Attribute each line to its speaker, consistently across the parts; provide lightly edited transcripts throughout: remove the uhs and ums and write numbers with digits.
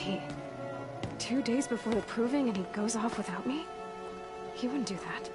Speaker 1: he? 2 days before the proving and he goes off without me? He wouldn't do that.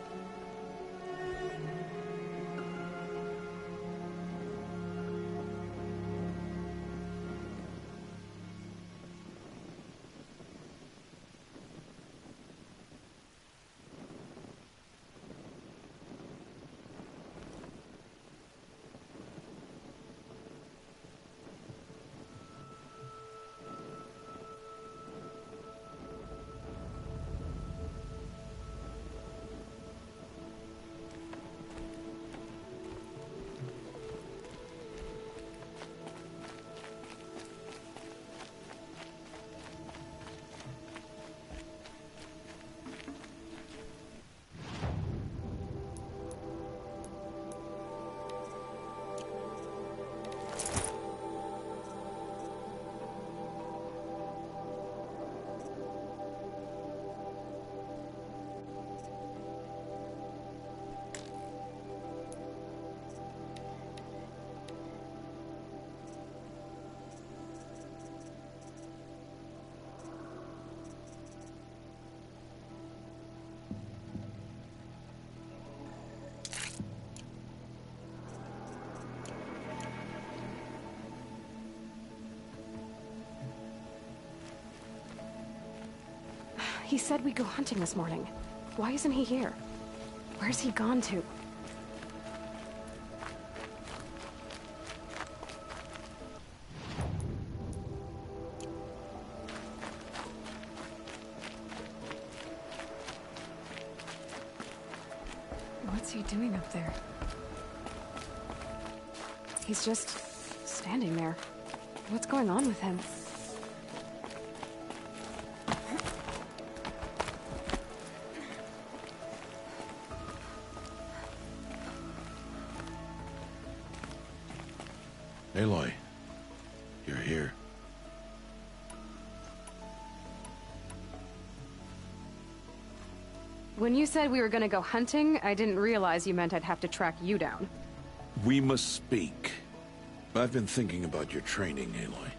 Speaker 1: He said we'd go hunting this morning. Why isn't he here? Where's he gone to? What's he doing up there? He's just standing there. What's going on with him?
Speaker 2: Aloy, you're here.
Speaker 1: When you said we were gonna go hunting, I didn't realize you meant I'd have to track you down.
Speaker 2: We must speak. I've been thinking about your training, Aloy.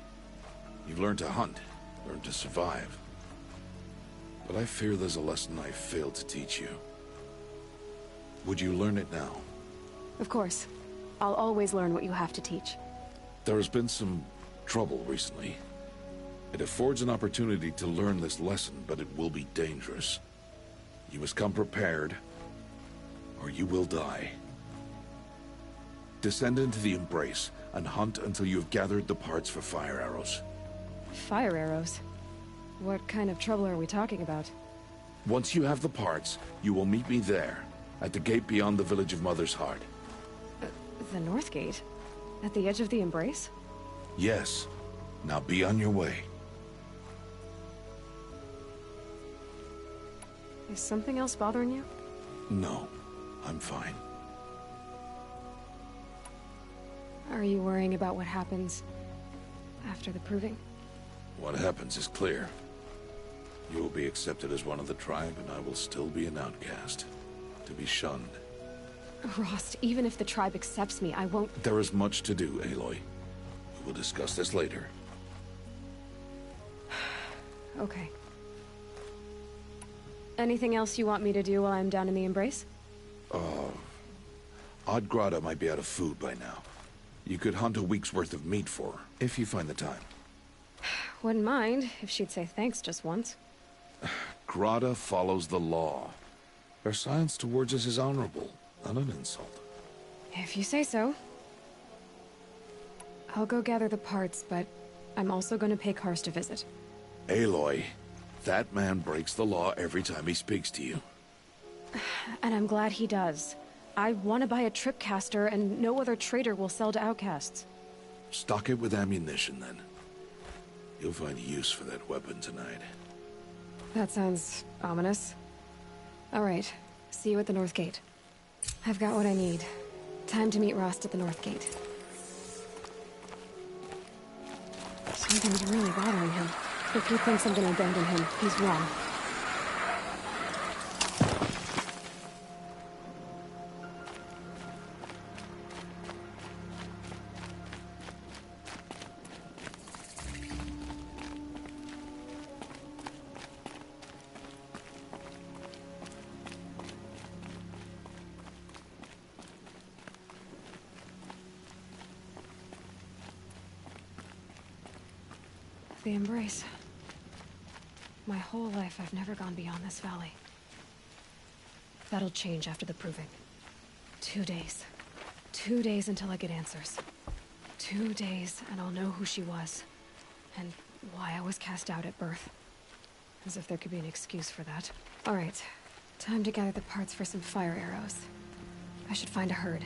Speaker 2: You've learned to hunt, learned to survive. But I fear there's a lesson I failed to teach you. Would you learn it now?
Speaker 1: Of course. I'll always learn what you have to teach.
Speaker 2: There has been some trouble recently. It affords an opportunity to learn this lesson, but it will be dangerous. You must come prepared, or you will die. Descend into the Embrace and hunt until you have gathered the parts for fire arrows.
Speaker 1: Fire arrows? What kind of trouble are we talking about?
Speaker 2: Once you have the parts, you will meet me there, at the gate beyond the village of Mother's Heart.
Speaker 1: The North Gate? At the edge of the Embrace?
Speaker 2: Yes. Now be on your way.
Speaker 1: Is something else bothering you?
Speaker 2: No, I'm fine.
Speaker 1: Are you worrying about what happens after the proving?
Speaker 2: What happens is clear. You will be accepted as one of the tribe, and I will still be an outcast, to be shunned.
Speaker 1: Rost, even if the tribe accepts me, I won't...
Speaker 2: There is much to do, Aloy. We will discuss this later.
Speaker 1: Okay. Anything else you want me to do while I'm down in the Embrace?
Speaker 2: Odd Grata might be out of food by now. You could hunt a week's worth of meat for her, if you find the time.
Speaker 1: Wouldn't mind if she'd say thanks just once.
Speaker 2: Grata follows the law. Her science towards us is honorable, not an insult.
Speaker 1: If you say so. I'll go gather the parts, but I'm also going to pay Karst a visit.
Speaker 2: Aloy, that man breaks the law every time he speaks to you.
Speaker 1: And I'm glad he does. I want to buy a tripcaster, and no other trader will sell to outcasts.
Speaker 2: Stock it with ammunition, then. You'll find use for that weapon tonight.
Speaker 1: That sounds ominous. All right, see you at the North Gate. I've got what I need. Time to meet Rost at the North Gate. Something's really bothering him. If he thinks I'm gonna abandon him, he's wrong. the embrace. My whole life, I've never gone beyond this valley. That'll change after the proving. 2 days. 2 days until I get answers. 2 days, and I'll know who she was. And why I was cast out at birth. As if there could be an excuse for that. Alright. Time to gather the parts for some fire arrows. I should find a herd.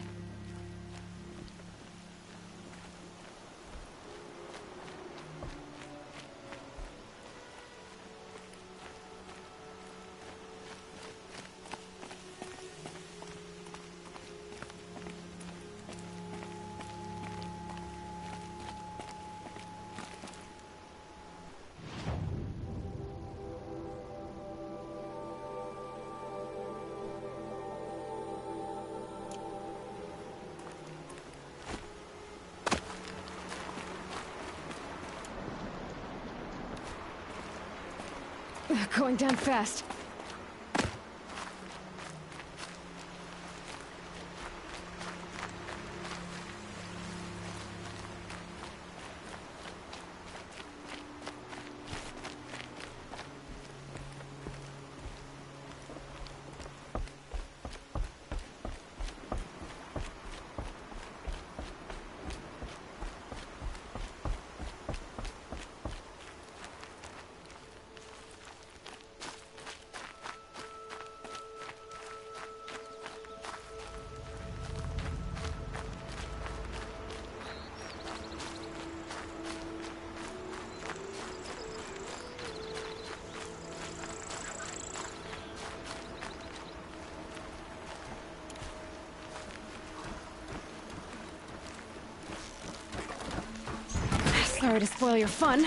Speaker 1: Going down fast. Sorry to spoil your fun.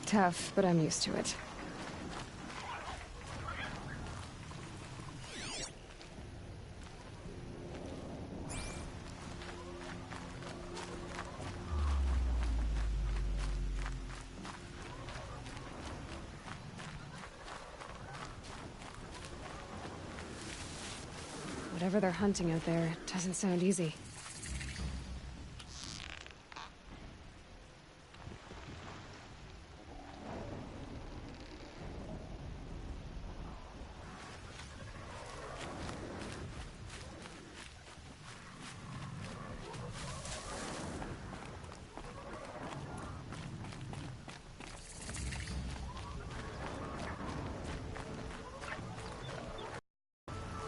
Speaker 1: Tough, but I'm used to it. Whatever they're hunting out there doesn't sound easy.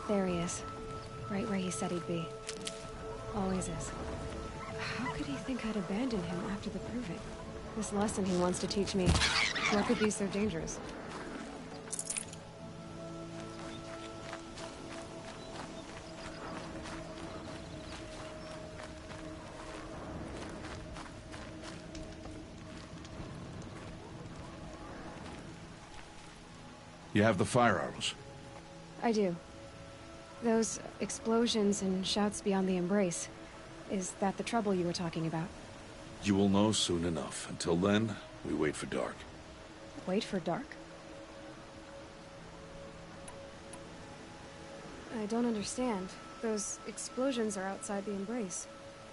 Speaker 1: There he is. Right where he said he'd be. Always is. How could he think I'd abandon him after the proving? This lesson he wants to teach me. What could be so dangerous?
Speaker 2: You have the fire arrows.
Speaker 1: I do. Those explosions and shouts beyond the embrace. Is that the trouble you were talking about?
Speaker 2: You will know soon enough. Until then, we wait for dark.
Speaker 1: Wait for dark? I don't understand. Those explosions are outside the embrace.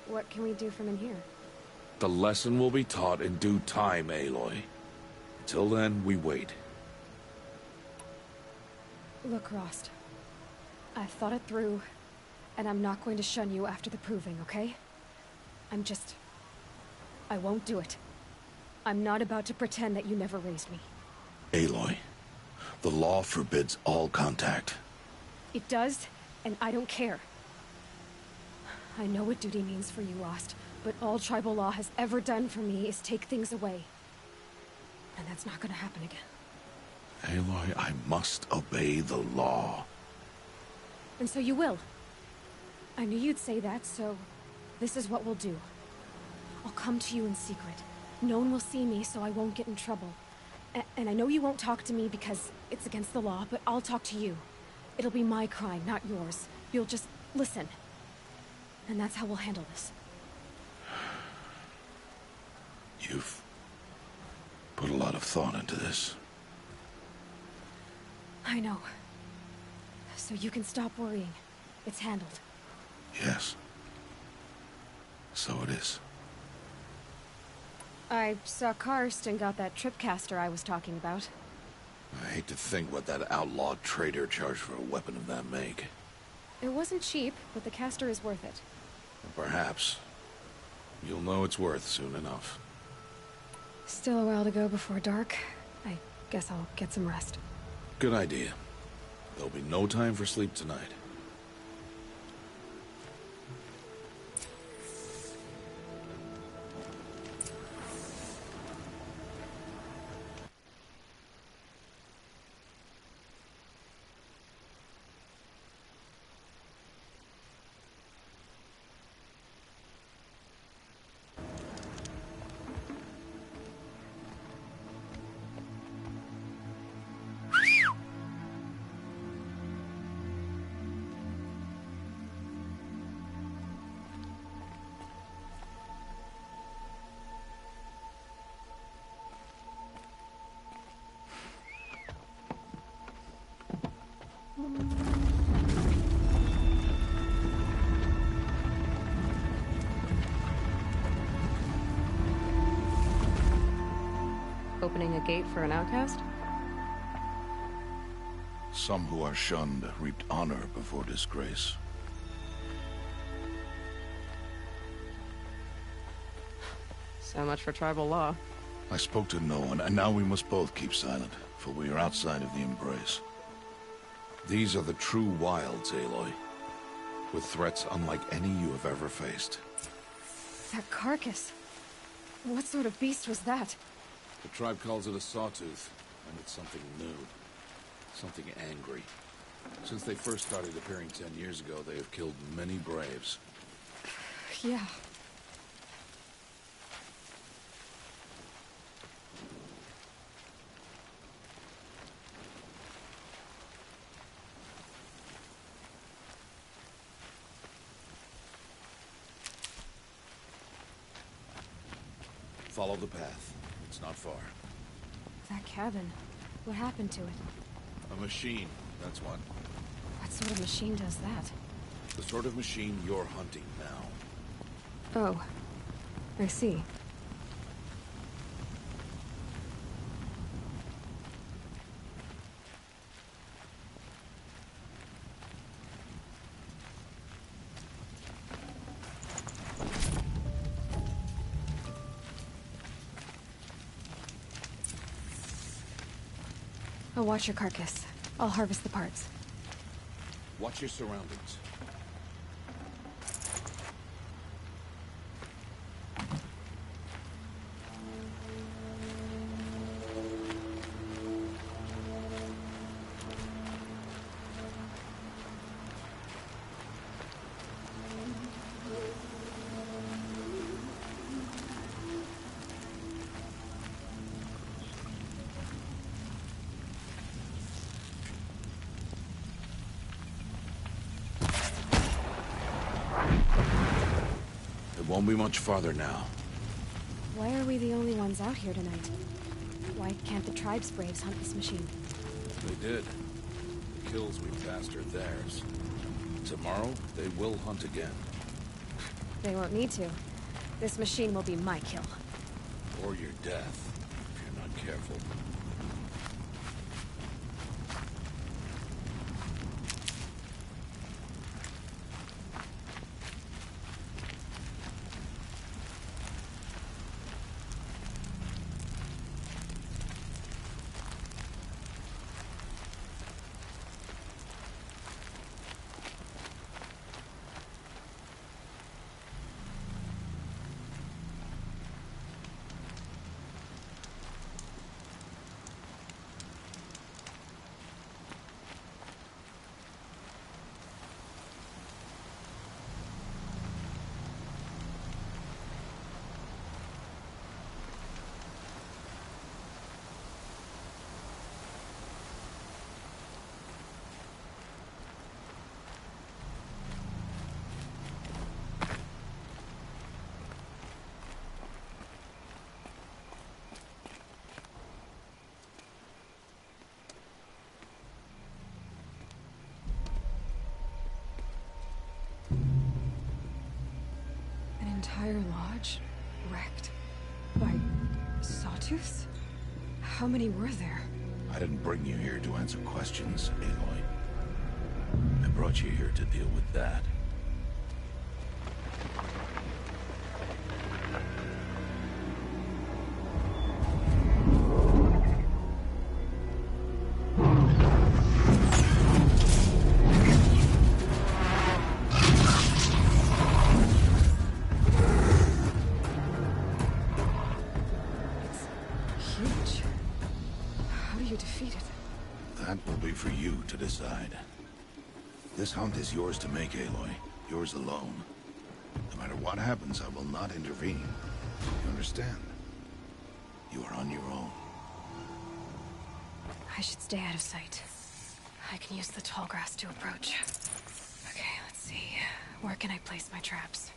Speaker 1: What can we do from in here?
Speaker 2: The lesson will be taught in due time, Aloy. Until then, we wait.
Speaker 1: Look, Rost. I've thought it through, and I'm not going to shun you after the proving, okay? I won't do it. I'm not about to pretend that you never raised me.
Speaker 2: Aloy, the law forbids all contact.
Speaker 1: It does, and I don't care. I know what duty means for you, Rost, but all tribal law has ever done for me is take things away. And that's not gonna happen again.
Speaker 2: Aloy, I must obey the law.
Speaker 1: And so you will. I knew you'd say that, so this is what we'll do. I'll come to you in secret. No one will see me, so I won't get in trouble. And I know you won't talk to me because it's against the law, but I'll talk to you. It'll be my crime, not yours. You'll just listen. And that's how we'll handle this.
Speaker 2: You've put a lot of thought into this.
Speaker 1: I know. So you can stop worrying. It's handled.
Speaker 2: Yes. So it is.
Speaker 1: I saw Karst and got that tripcaster I was talking about.
Speaker 2: I hate to think what that outlawed trader charged for a weapon of that make.
Speaker 1: It wasn't cheap, but the caster is worth it.
Speaker 2: Perhaps. You'll know it's worth soon enough.
Speaker 1: Still a while to go before dark. I guess I'll get some rest.
Speaker 2: Good idea. There'll be no time for sleep tonight.
Speaker 1: Opening a gate for an outcast?
Speaker 2: Some who are shunned reaped honor before disgrace.
Speaker 1: So much for tribal law.
Speaker 2: I spoke to no one, and now we must both keep silent, for we are outside of the embrace. These are the true wilds, Aloy, with threats unlike any you have ever faced.
Speaker 1: That carcass. What sort of beast was that?
Speaker 2: The tribe calls it a sawtooth, and it's something new. Something angry. Since they first started appearing 10 years ago, they have killed many braves.
Speaker 1: Yeah.
Speaker 2: Follow the path. It's not far.
Speaker 1: That cabin. What happened to it?
Speaker 2: A machine, that's what.
Speaker 1: What sort of machine does that?
Speaker 2: The sort of machine you're hunting now.
Speaker 1: Oh. I see. I'll watch your carcass. I'll harvest the parts.
Speaker 2: Watch your surroundings. Won't be much farther now.
Speaker 1: Why are we the only ones out here tonight? Why can't the tribe's braves hunt this machine?
Speaker 2: They did. The kills we passed are theirs. Tomorrow, they will hunt again.
Speaker 1: They won't need to. This machine will be my kill.
Speaker 2: Or your death, if you're not careful.
Speaker 1: Entire lodge wrecked by sawtooths? How many were there?
Speaker 2: I didn't bring you here to answer questions, Aloy. I brought you here to deal with that. To decide. This hunt is yours to make, Aloy. Yours alone. No matter what happens, I will not intervene. You understand? You are on your own.
Speaker 1: I should stay out of sight. I can use the tall grass to approach. Okay, let's see. Where can I place my traps?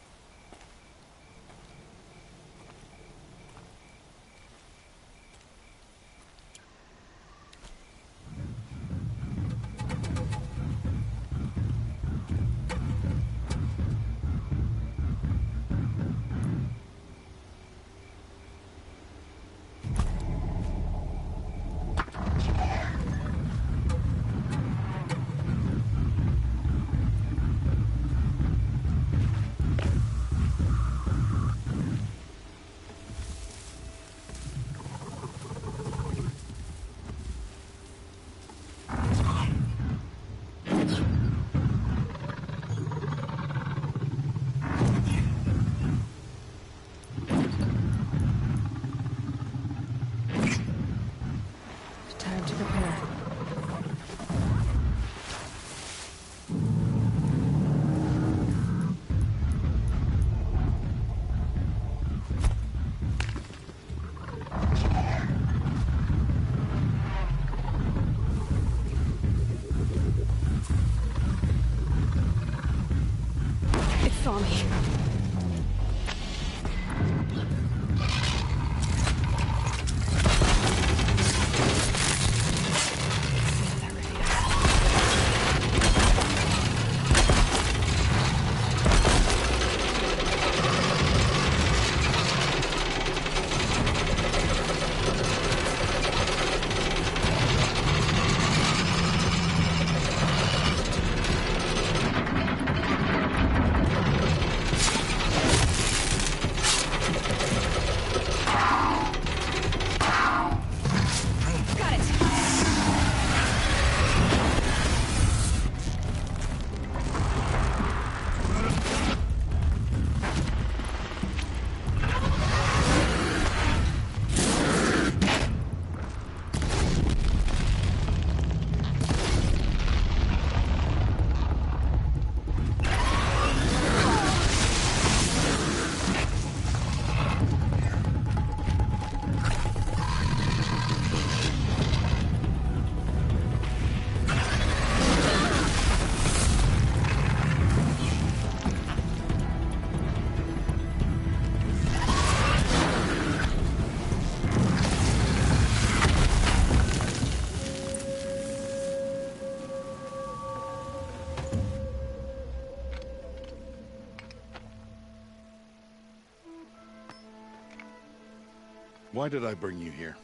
Speaker 2: Why did I bring you here?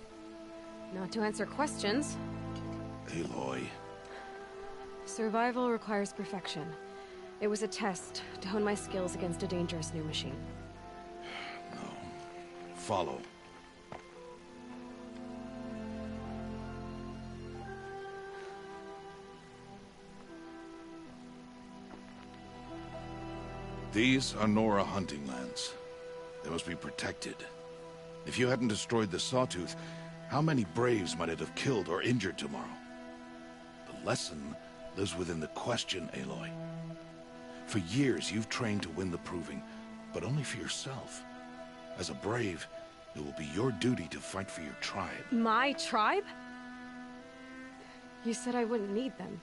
Speaker 1: Not to answer questions.
Speaker 2: Aloy.
Speaker 1: Survival requires perfection. It was a test to hone my skills against a dangerous new machine.
Speaker 2: No. Follow. These are Nora hunting lands. They must be protected. If you hadn't destroyed the Sawtooth, how many Braves might it have killed or injured tomorrow? The lesson lives within the question, Aloy. For years, you've trained to win the Proving, but only for yourself. As a Brave, it will be your duty to fight for your tribe.
Speaker 1: My tribe? You said I wouldn't need them.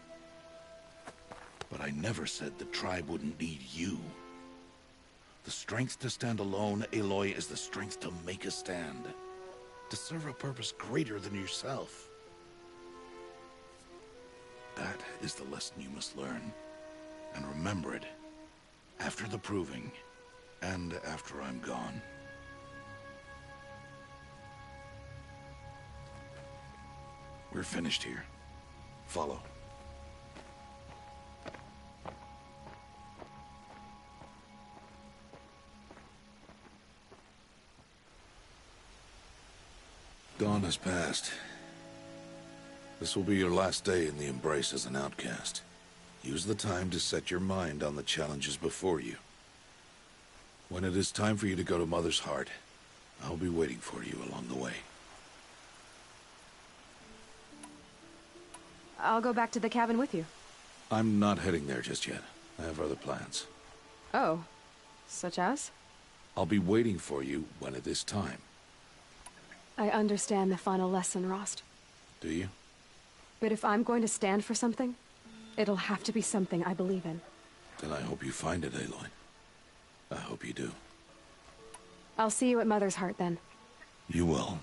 Speaker 2: But I never said the tribe wouldn't need you. The strength to stand alone, Aloy, is the strength to make a stand. To serve a purpose greater than yourself. That is the lesson you must learn. And remember it. After the Proving. And after I'm gone. We're finished here. Follow. Dawn has passed. This will be your last day in the Embrace as an outcast. Use the time to set your mind on the challenges before you. When it is time for you to go to Mother's Heart, I'll be waiting for you along the way.
Speaker 1: I'll go back to the cabin with you.
Speaker 2: I'm not heading there just yet. I have other plans.
Speaker 1: Oh. Such as?
Speaker 2: I'll be waiting for you when it is time.
Speaker 1: I understand the final lesson, Rost.
Speaker 2: Do you?
Speaker 1: But if I'm going to stand for something, it'll have to be something I believe in.
Speaker 2: Then I hope you find it, Aloy. I hope you do.
Speaker 1: I'll see you at Mother's Heart, then.
Speaker 2: You will.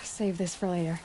Speaker 1: Save this for later.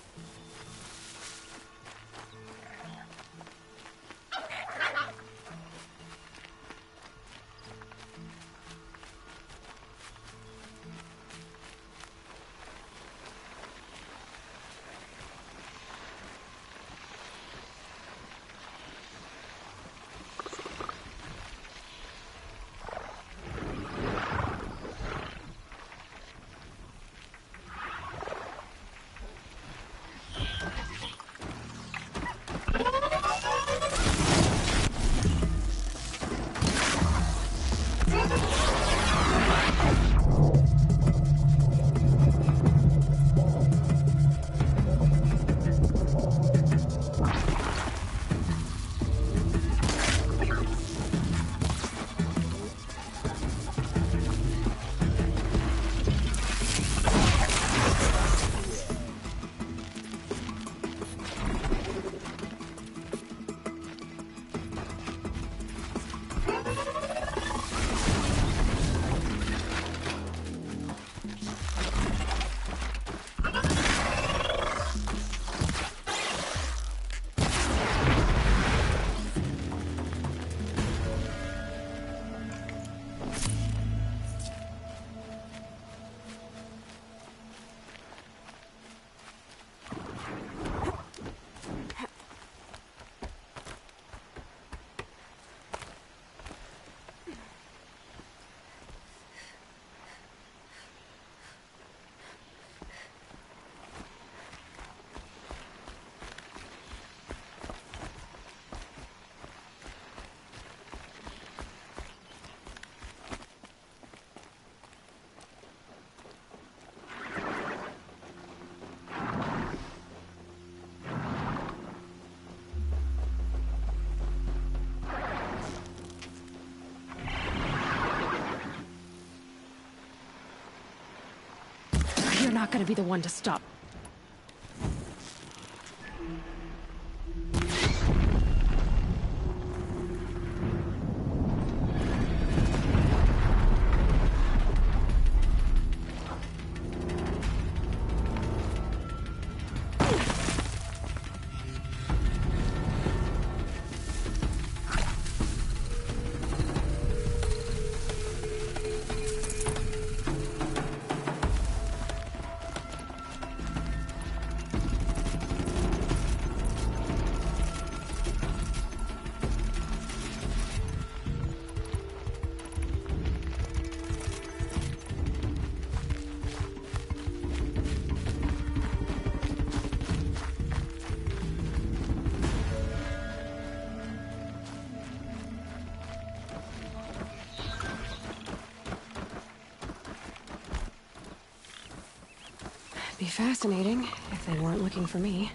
Speaker 1: You're not gonna be the one to stop. Be fascinating if they weren't looking for me.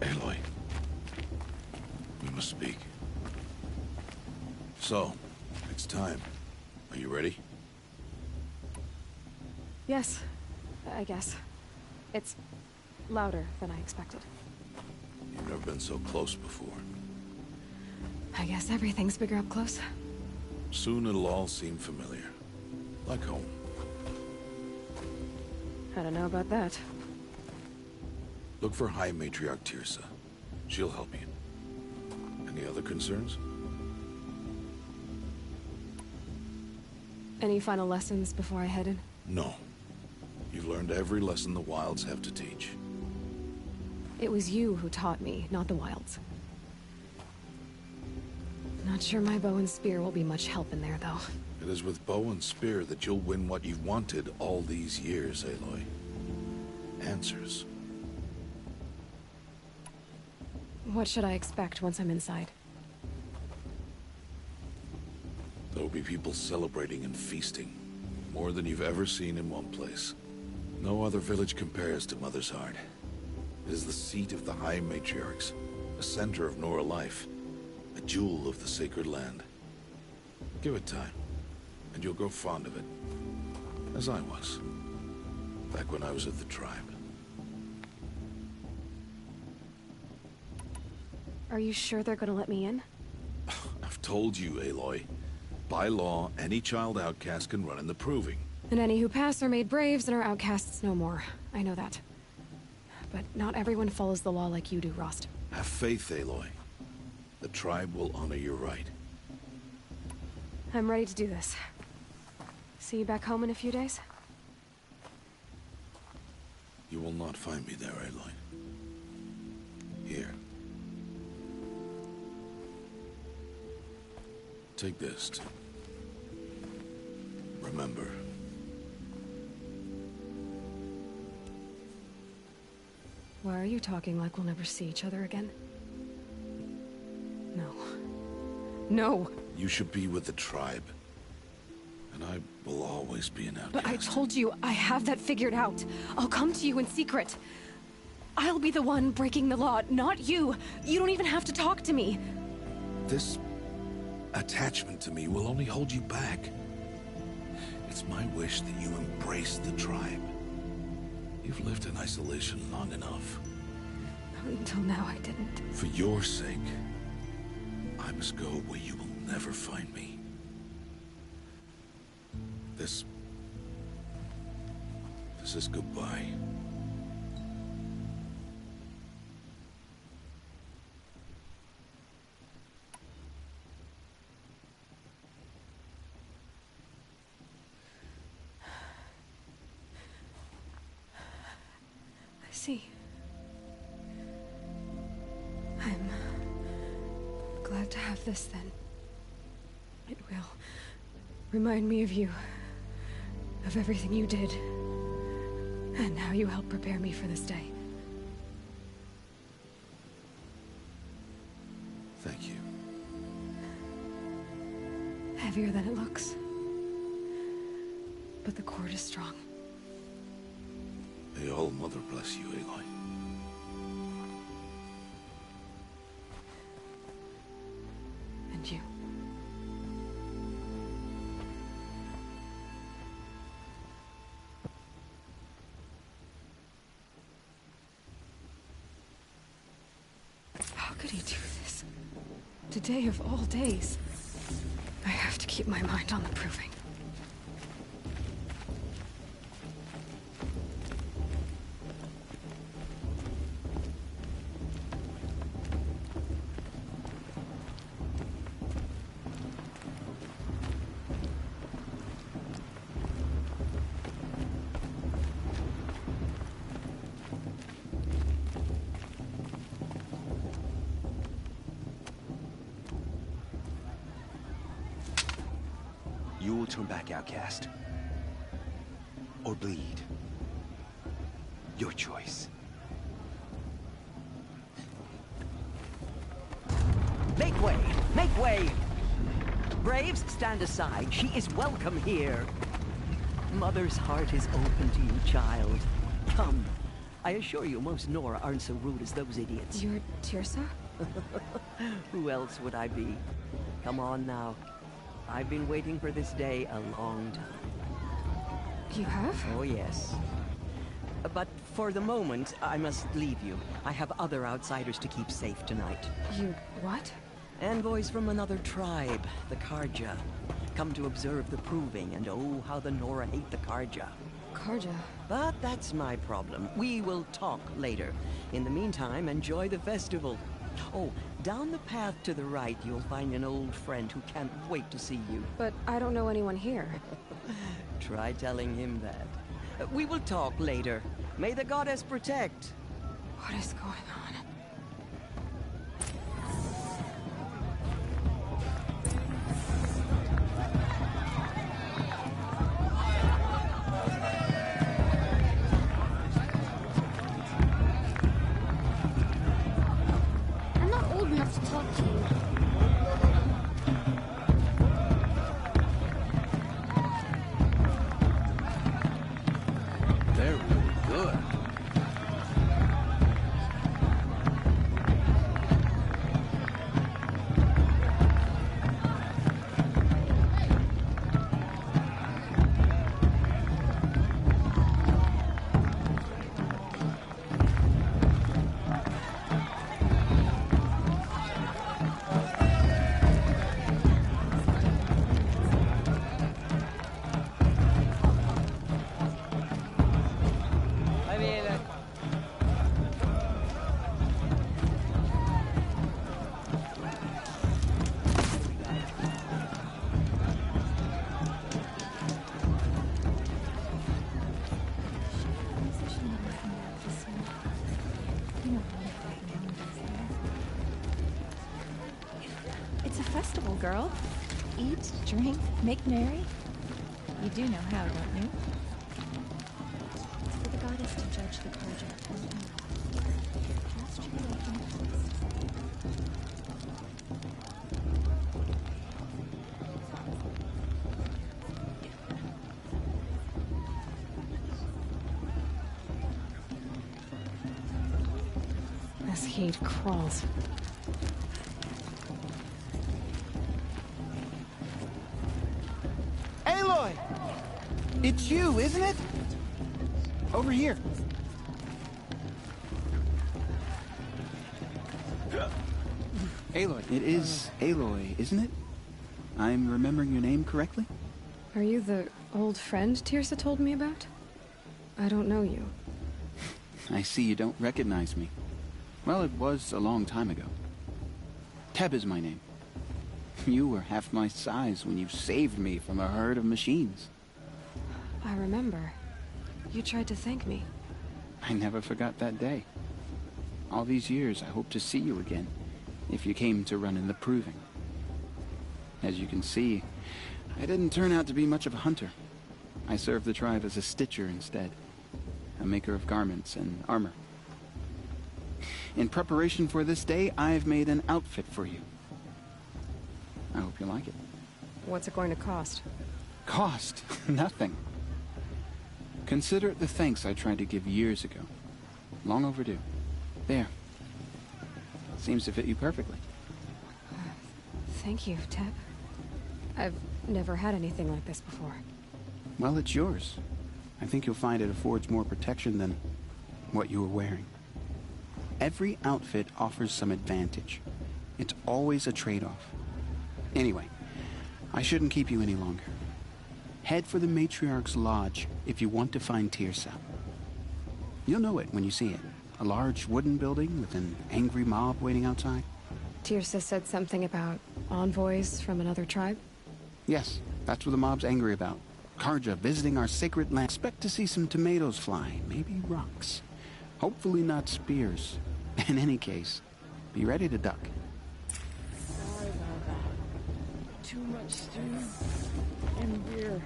Speaker 2: Aloy, we must speak. So, it's time. Are you ready?
Speaker 1: Yes, I guess. It's louder than I expected.
Speaker 2: You've never been so close before.
Speaker 1: I guess everything's bigger up close.
Speaker 2: Soon it'll all seem familiar. Like home.
Speaker 1: I don't know about that.
Speaker 2: Look for High Matriarch Tirsa. She'll help you. Any other concerns?
Speaker 1: Any final lessons before I head in?
Speaker 2: No. You've learned every lesson the Wilds have to teach.
Speaker 1: It was you who taught me, not the Wilds. Not sure my bow and spear will be much help in there, though.
Speaker 2: It is with bow and spear that you'll win what you've wanted all these years, Aloy. Answers.
Speaker 1: What should I expect once I'm inside?
Speaker 2: There will be people celebrating and feasting. More than you've ever seen in one place. No other village compares to Mother's Heart. It is the seat of the High Matriarchs, a center of Nora life, a jewel of the sacred land. Give it time, and you'll grow fond of it. As I was, back when I was at the tribe.
Speaker 1: Are you sure they're gonna let me in?
Speaker 2: I've told you, Aloy. By law, any child outcast can run in the proving.
Speaker 1: And any who pass are made braves and are outcasts no more. I know that. But not everyone follows the law like you do, Rost.
Speaker 2: Have faith, Aloy. The tribe will honor your right.
Speaker 1: I'm ready to do this. See you back home in a few days?
Speaker 2: You will not find me there, Aloy. Here. Take this to remember.
Speaker 1: Why are you talking like we'll never see each other again? No. No!
Speaker 2: You should be with the tribe. And I will always be an outcast.
Speaker 1: But I told you, I have that figured out. I'll come to you in secret. I'll be the one breaking the law, not you. You don't even have to talk to me.
Speaker 2: This attachment to me will only hold you back. It's my wish that you embrace the tribe. You've lived in isolation long enough.
Speaker 1: Until now, I didn't.
Speaker 2: For your sake, I must go where you will never find me. This is goodbye.
Speaker 1: I see. I'm glad to have this then. It will remind me of you, of everything you did, and how you helped prepare me for this day.
Speaker 2: Thank you.
Speaker 1: Heavier than it looks. But the cord is strong.
Speaker 2: May All-Mother bless you, Aloy.
Speaker 1: And you. How could he do this? Today of all days. I have to keep my mind on the proving.
Speaker 3: You will turn back, outcast. Or bleed. Your choice.
Speaker 4: Make way! Make way! Braves, stand aside. She is welcome here. Mother's heart is open to you, child. Come. I assure you, most Nora aren't so rude as those idiots.
Speaker 1: You're Tirsa?
Speaker 4: Who else would I be? Come on now. I've been waiting for this day a long time.
Speaker 1: You have?
Speaker 4: Oh, yes. But for the moment, I must leave you. I have other outsiders to keep safe tonight.
Speaker 1: You what?
Speaker 4: Envoys from another tribe, the Karja. Come to observe the proving, and oh, how the Nora hate the Karja.
Speaker 1: Karja?
Speaker 4: But that's my problem. We will talk later. In the meantime, enjoy the festival. Oh, down the path to the right, you'll find an old friend who can't wait to see you.
Speaker 1: But I don't know anyone here.
Speaker 4: Try telling him that. We will talk later. May the goddess protect.
Speaker 1: What is going on?
Speaker 5: I'm not old enough to talk to you.
Speaker 2: They're really good.
Speaker 6: girl. Eat, drink, make merry. You do know how, don't you? For the goddess to judge the Karja. Cast your light.
Speaker 1: This heat crawls.
Speaker 7: Aloy! It's you, isn't it? Over here.
Speaker 8: Aloy. It is Aloy, isn't it? I'm remembering your name correctly?
Speaker 1: Are you the old friend Tirsa told me about? I don't know you.
Speaker 8: I see you don't recognize me. Well, it was a long time ago. Teb is my name. You were half my size when you saved me from a herd of machines.
Speaker 1: I remember. You tried to thank me.
Speaker 8: I never forgot that day. All these years, I hope to see you again, if you came to run in the proving. As you can see, I didn't turn out to be much of a hunter. I served the tribe as a stitcher instead, a maker of garments and armor. In preparation for this day, I've made an outfit for you. I hope you like it.
Speaker 1: What's it going to cost?
Speaker 8: Cost? Nothing. Consider it the thanks I tried to give years ago. Long overdue. There. Seems to fit you perfectly.
Speaker 1: Thank you, Teb. I've never had anything like this before.
Speaker 8: Well, it's yours. I think you'll find it affords more protection than what you were wearing. Every outfit offers some advantage. It's always a trade-off. Anyway, I shouldn't keep you any longer. Head for the Matriarch's Lodge if you want to find Tirsa. You'll know it when you see it. A large wooden building with an angry mob waiting outside.
Speaker 1: Tirsa said something about envoys from another tribe?
Speaker 8: Yes, that's what the mob's angry about. Karja visiting our sacred land. Expect to see some tomatoes fly, maybe rocks. Hopefully not spears. In any case, be ready to duck.
Speaker 9: Sorry about that. Too much stew and beer.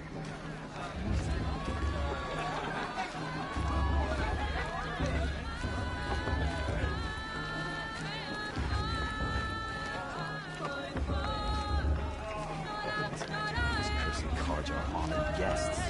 Speaker 3: These cursed cards are honored guests.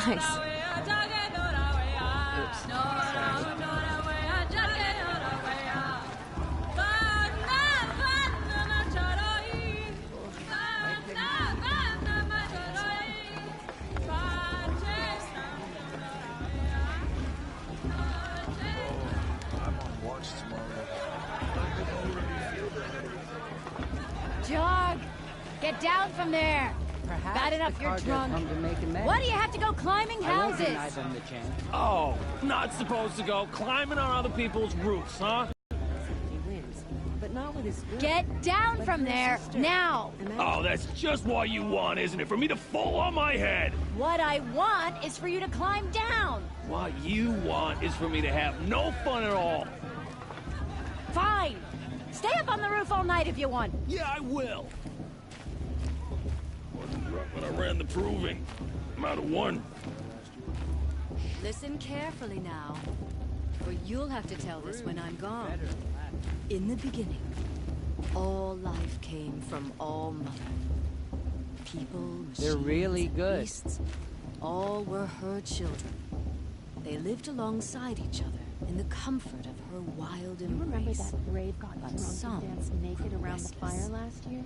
Speaker 1: Nice.
Speaker 6: Jog! Get down from there!
Speaker 4: Perhaps
Speaker 6: Bad enough
Speaker 4: the
Speaker 6: you're
Speaker 4: Karja
Speaker 6: drunk.
Speaker 4: come to make amends.
Speaker 6: Why do you have to go climbing
Speaker 4: I won't
Speaker 6: houses?
Speaker 4: deny them the chance.
Speaker 10: Oh, not supposed to go climbing on other people's roofs, huh?
Speaker 4: He wins, but not with his girl.
Speaker 6: Get down from there, now!
Speaker 10: Oh, that's just what you want, isn't it? For me to fall on my head.
Speaker 6: What I want is for you to climb down!
Speaker 10: What you want is for me to have no fun at all.
Speaker 6: Fine! Stay up on the roof all night if you want.
Speaker 10: Yeah, I will. Wasn't drunk when I ran the proving. I'm out of one.
Speaker 11: Listen carefully now, for you'll have to tell this when I'm gone. In the beginning, all life came from all mother. People, machines,
Speaker 4: They're really good.
Speaker 11: beasts, all were her children. They lived alongside each other in the comfort of her wild embrace.
Speaker 9: You remember that brave got
Speaker 11: But
Speaker 9: drunk
Speaker 11: some
Speaker 9: and danced naked
Speaker 11: were
Speaker 9: around the
Speaker 11: restless.
Speaker 9: fire last year?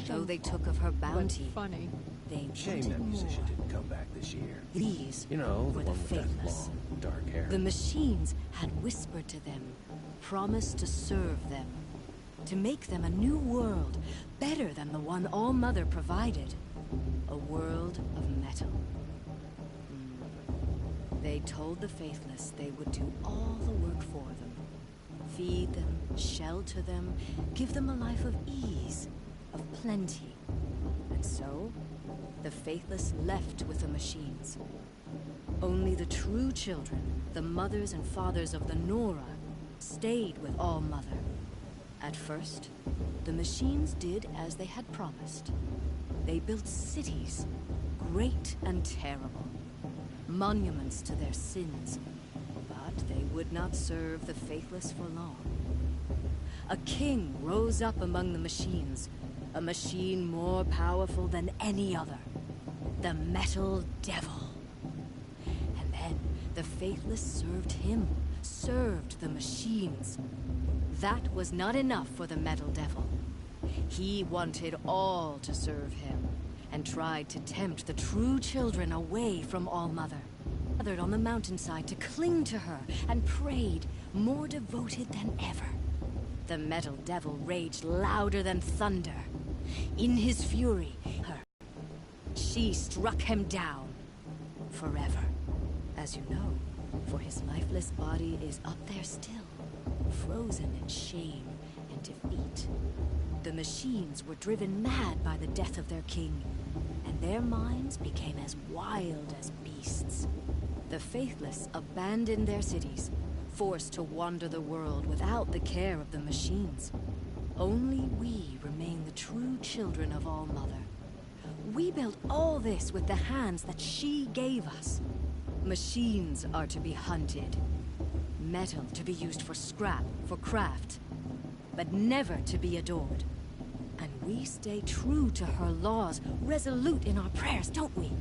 Speaker 11: Though they took of her bounty,
Speaker 9: funny.
Speaker 11: they
Speaker 3: Shame
Speaker 11: wanted
Speaker 3: that
Speaker 11: more.
Speaker 3: musician didn't come back this year.
Speaker 11: These
Speaker 3: You know,
Speaker 11: were
Speaker 3: the
Speaker 11: the
Speaker 3: one with that
Speaker 11: faithless.
Speaker 3: long, dark hair.
Speaker 11: The machines had had whispered to them, promised to serve them, to make them a new world, better than the one All-Mother provided. A world of metal. They told the Faithless they would do all the work for them. Feed them, shelter them, give them a life of ease, of plenty. And so, the Faithless left with the machines. Only the true children, the mothers and fathers of the Nora, stayed with All-Mother. At first, the machines did as they had promised. They built cities, great and terrible, monuments to their sins, but they would not serve the Faithless for long. A king rose up among the machines, a machine more powerful than any other, the Metal Devil. And then the Faithless served him, served the machines. That was not enough for the Metal Devil. He wanted all to serve him, and tried to tempt the true children away from All-Mother. Gathered on the mountainside to cling to her, and prayed, more devoted than ever. The Metal Devil raged louder than thunder. In his fury, she struck him down, forever. As you know, for his lifeless body is up there still, frozen in shame and defeat. The machines were driven mad by the death of their king, and their minds became as wild as beasts. The Faithless abandoned their cities, forced to wander the world without the care of the machines. Only we remain the true children of All-Mother. We built all this with the hands that she gave us. Machines are to be hunted. Metal to be used for scrap, for craft. But never to be adored. And we stay true to her laws, resolute in our prayers, don't we?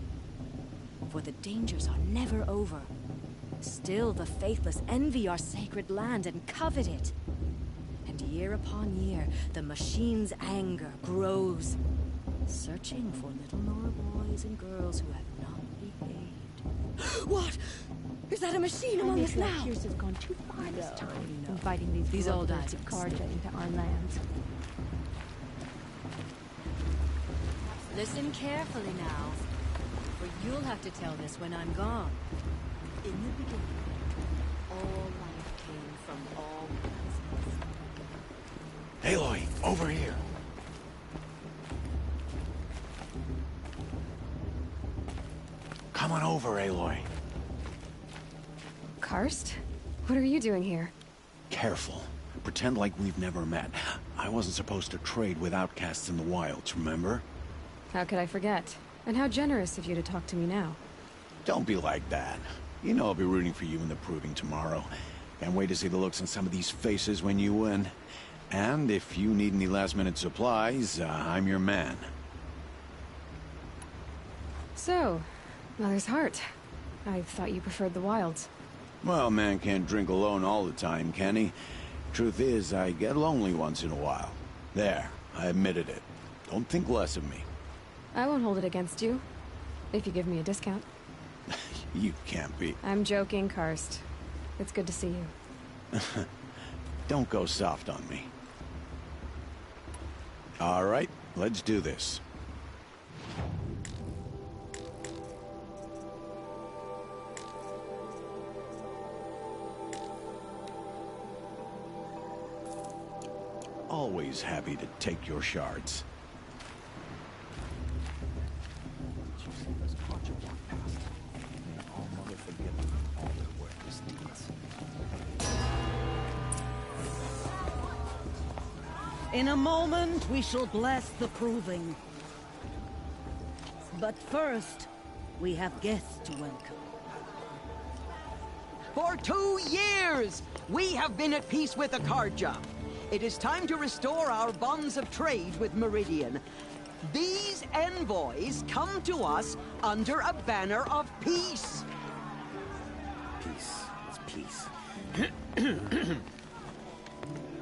Speaker 11: For the dangers are never over. Still the Faithless envy our sacred land and covet it. And year upon year, the machine's anger grows, searching for little Nora boys and girls who have not behaved. What? Is that a machine among us now?
Speaker 9: Pierce has gone too far this time, inviting
Speaker 11: These old
Speaker 9: warlords of
Speaker 11: items.
Speaker 9: Karja into our lands.
Speaker 11: Listen carefully now, for you'll have to tell this when I'm gone. In the beginning, all life came from all planets.
Speaker 2: Aloy, over here. Come on over, Aloy.
Speaker 1: Karst? What are you doing here?
Speaker 3: Careful. Pretend like we've never met. I wasn't supposed to trade with outcasts in the wilds, remember?
Speaker 1: How could I forget? And how generous of you to talk to me now.
Speaker 3: Don't be like that. You know I'll be rooting for you in the proving tomorrow. Can't wait to see the looks on some of these faces when you win. And if you need any last-minute supplies, I'm your man.
Speaker 1: So, Mother's Heart. I thought you preferred the wilds.
Speaker 3: Well, man can't drink alone all the time, can he? Truth is, I get lonely once in a while. There, I admitted it. Don't think less of me.
Speaker 1: I won't hold it against you, if you give me a discount.
Speaker 3: You can't be.
Speaker 1: I'm joking, Karst. It's good to see you.
Speaker 3: Don't go soft on me. All right, let's do this. Always happy to take your shards.
Speaker 12: In a moment, we shall bless the proving. But first, we have guests to welcome.
Speaker 4: For 2 years, we have been at peace with the Karja. It is time to restore our bonds of trade with Meridian. These envoys come to us under a banner of peace.
Speaker 3: Peace. It's peace.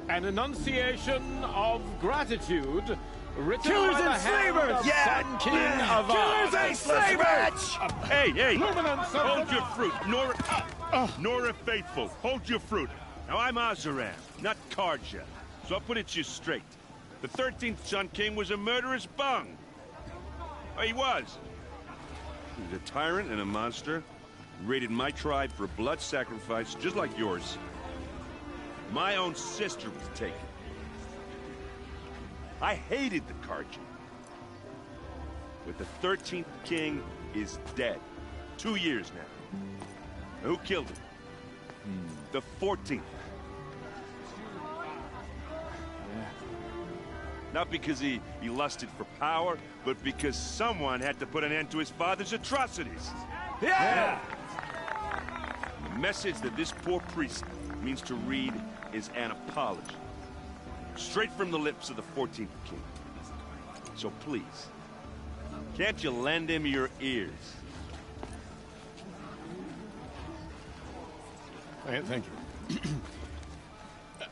Speaker 10: An enunciation of gratitude written
Speaker 7: Killers
Speaker 10: by the
Speaker 7: and
Speaker 10: hand
Speaker 7: slavers!
Speaker 10: of
Speaker 7: Yeah!
Speaker 10: Sun King of
Speaker 7: Killers and slavers!
Speaker 10: Hey, hey! Hold your fruit, nor...
Speaker 13: Nora Faithful, hold your fruit. Now I'm Azaram, not Karja. So I'll put it to you straight. The 13th Sun King was a murderous bung. Oh, he was. He was a tyrant and a monster. He raided my tribe for blood sacrifice, just like yours. My own sister was taken. I hated the Karja. But the 13th King is dead. 2 years now. Who killed him? The 14th. Not because he lusted for power, but because someone had to put an end to his father's atrocities. Yeah! The message that this poor priest means to read is an apology. Straight from the lips of the 14th King. So please, can't you lend him your ears?
Speaker 10: Thank you.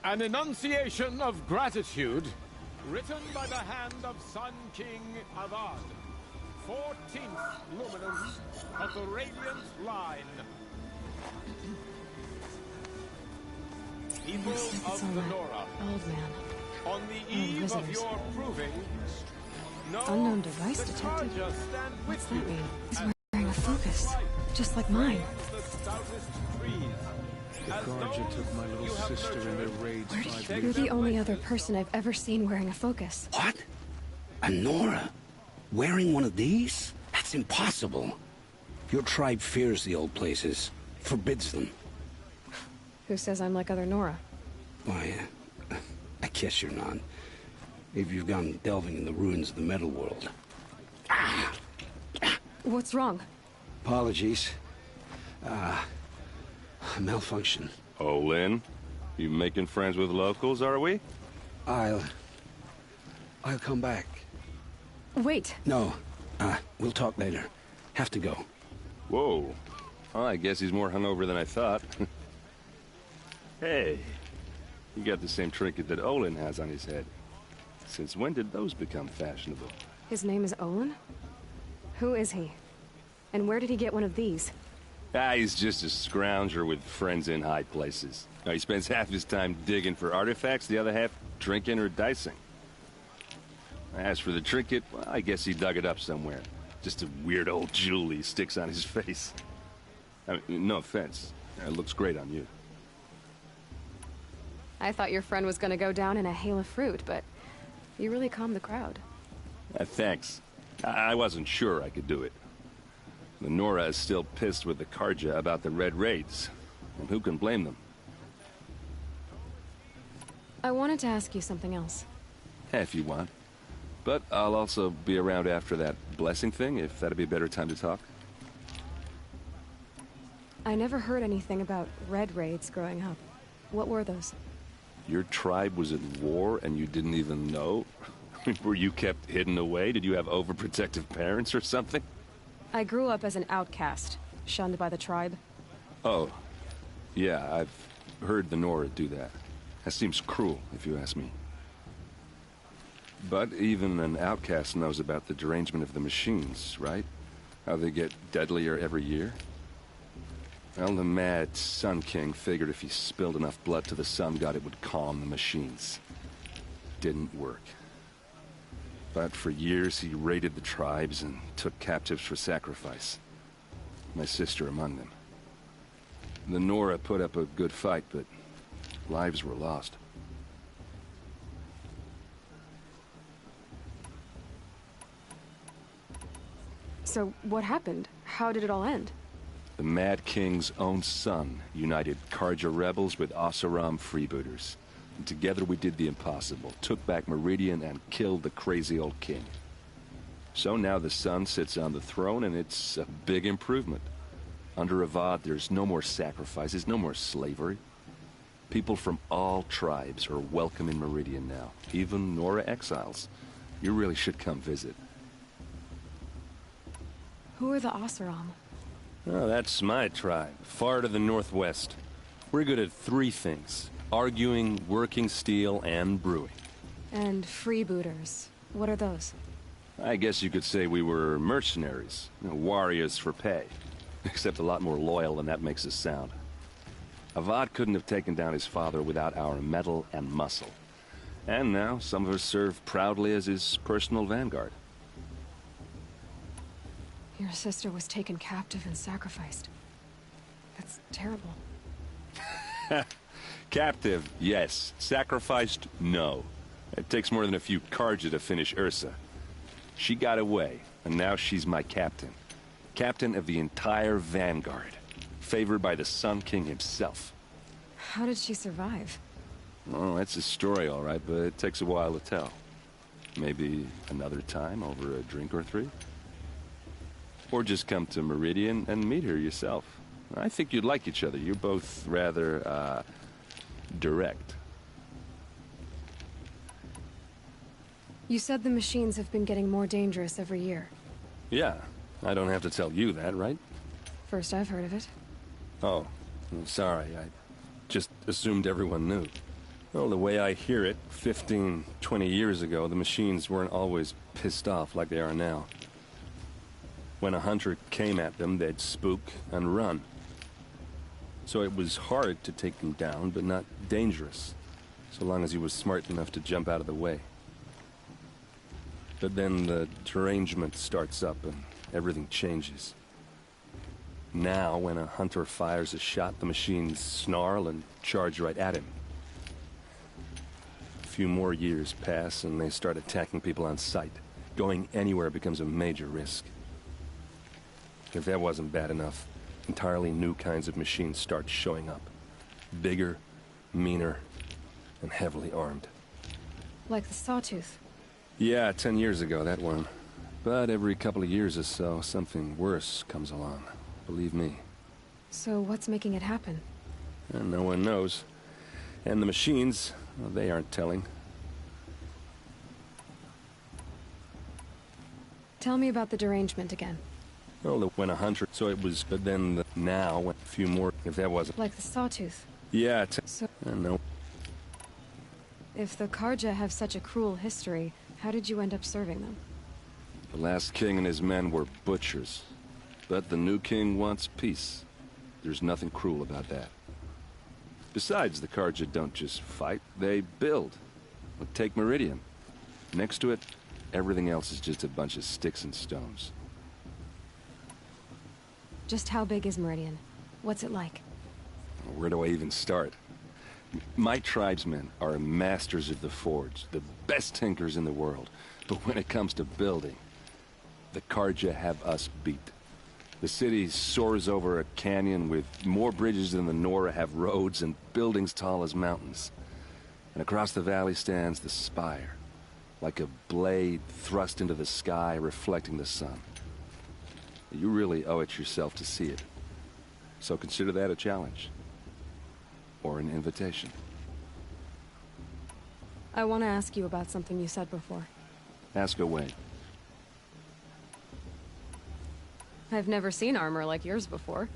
Speaker 10: An enunciation of gratitude written by the hand of Sun King Avad, 14th luminance of the Radiant Line. People of the Nora,
Speaker 1: old man.
Speaker 10: on the eve of
Speaker 1: visitors.
Speaker 10: your proving, know
Speaker 1: Unknown device
Speaker 10: that
Speaker 1: detected.
Speaker 10: Karja stand
Speaker 1: What's
Speaker 10: with
Speaker 1: that
Speaker 10: you
Speaker 1: mean? He's
Speaker 10: as
Speaker 1: wearing a focus, just like mine.
Speaker 10: the stoutest trees.
Speaker 14: The Karja took my little sister in their raids
Speaker 1: Where
Speaker 14: 5
Speaker 1: did
Speaker 14: years
Speaker 1: You're the only other person I've ever seen wearing a focus.
Speaker 15: What? A Nora? Wearing one of these? That's impossible. Your tribe fears the old places, forbids them.
Speaker 1: Who says I'm like other Nora?
Speaker 15: Why, I guess you're not. If you've gone delving in the ruins of the metal world.
Speaker 1: What's wrong?
Speaker 15: Apologies. Malfunction.
Speaker 13: Oh, Lynn? You making friends with locals, are we?
Speaker 15: I'll come back.
Speaker 1: Wait.
Speaker 15: No. We'll talk later. Have to go.
Speaker 13: Whoa. Oh, I guess he's more hungover than I thought. Hey, you got the same trinket that Olin has on his head. Since when did those become fashionable?
Speaker 1: His name is Olin? Who is he? And where did he get one of these?
Speaker 13: He's just a scrounger with friends in high places. Now, he spends half his time digging for artifacts, the other half drinking or dicing. As for the trinket, well, I guess he dug it up somewhere. Just a weird old jewel he sticks on his face. I mean, no offense. It looks great on you.
Speaker 1: I thought your friend was gonna go down in a hail of fruit, but you really calmed the crowd.
Speaker 13: Thanks. I wasn't sure I could do it. The Nora is still pissed with the Karja about the Red Raids. And who can blame them?
Speaker 1: I wanted to ask you something else.
Speaker 13: If you want. But I'll also be around after that blessing thing, if that'd be a better time to talk.
Speaker 1: I never heard anything about Red Raids growing up. What were those?
Speaker 13: Your tribe was at war and you didn't even know? Were you kept hidden away? Did you have overprotective parents or something?
Speaker 1: I grew up as an outcast, shunned by the tribe.
Speaker 13: Oh. Yeah, I've heard the Nora do that. That seems cruel, if you ask me. But even an outcast knows about the derangement of the machines, right? How they get deadlier every year? Well, the mad Sun King figured if he spilled enough blood to the Sun God, it would calm the machines. Didn't work. But for years, he raided the tribes and took captives for sacrifice. My sister among them. The Nora put up a good fight, but lives were lost.
Speaker 1: So, what happened? How did it all end?
Speaker 13: The Mad King's own son united Karja rebels with Oseram freebooters. And together we did the impossible, took back Meridian and killed the crazy old king. So now the son sits on the throne and it's a big improvement. Under Avad, there's no more sacrifices, no more slavery. People from all tribes are welcome in Meridian now, even Nora exiles. You really should come visit.
Speaker 1: Who are the Oseram?
Speaker 13: Oh, that's my tribe, far to the northwest. We're good at 3 things: arguing, working steel, and brewing.
Speaker 1: And freebooters. What are those?
Speaker 13: I guess you could say we were mercenaries, warriors for pay. Except a lot more loyal than that makes us sound. Avad couldn't have taken down his father without our metal and muscle. And now, some of us serve proudly as his personal vanguard.
Speaker 1: Your sister was taken captive and sacrificed. That's terrible.
Speaker 13: Captive, yes. Sacrificed, no. It takes more than a few Karja to finish Ursa. She got away, and now she's my captain. Captain of the entire vanguard. Favored by the Sun King himself.
Speaker 1: How did she survive?
Speaker 13: Oh, that's a story, all right, but it takes a while to tell. Maybe another time over a drink or three? Or just come to Meridian and meet her yourself. I think you'd like each other. You're both rather, direct.
Speaker 1: You said the machines have been getting more dangerous every year.
Speaker 13: Yeah, I don't have to tell you that, right?
Speaker 1: First I've heard of it.
Speaker 13: Oh, I'm sorry. I just assumed everyone knew. Well, the way I hear it, 15, 20 years ago, the machines weren't always pissed off like they are now. When a hunter came at them, they'd spook and run. So it was hard to take them down, but not dangerous, so long as he was smart enough to jump out of the way. But then the derangement starts up and everything changes. Now, when a hunter fires a shot, the machines snarl and charge right at him. A few more years pass and they start attacking people on sight. Going anywhere becomes a major risk. If that wasn't bad enough, entirely new kinds of machines start showing up. Bigger, meaner, and heavily armed.
Speaker 1: Like the Sawtooth.
Speaker 13: Yeah, 10 years ago, that one. But every couple of years or so, something worse comes along. Believe me.
Speaker 1: So what's making it happen?
Speaker 13: And no one knows. And the machines, well, they aren't telling.
Speaker 1: Tell me about the derangement again.
Speaker 13: Well, when a hunter, so it was, but then now, a few more, if that wasn't.
Speaker 1: Like the Sawtooth.
Speaker 13: Yeah,
Speaker 1: so,
Speaker 13: no.
Speaker 1: If the Karja have such a cruel history, how did you end up serving them?
Speaker 13: The last king and his men were butchers. But the new king wants peace. There's nothing cruel about that. Besides, the Karja don't just fight, they build. Take Meridian. Next to it, everything else is just a bunch of sticks and stones.
Speaker 1: Just how big is Meridian? What's it like?
Speaker 13: Where do I even start? My tribesmen are masters of the forge, the best tinkers in the world. But when it comes to building, the Karja have us beat. The city soars over a canyon with more bridges than the Nora have roads and buildings tall as mountains. And across the valley stands the spire, like a blade thrust into the sky reflecting the sun. You really owe it yourself to see it. So consider that a challenge. Or an invitation.
Speaker 1: I want to ask you about something you said before.
Speaker 13: Ask away.
Speaker 1: I've never seen armor like yours before.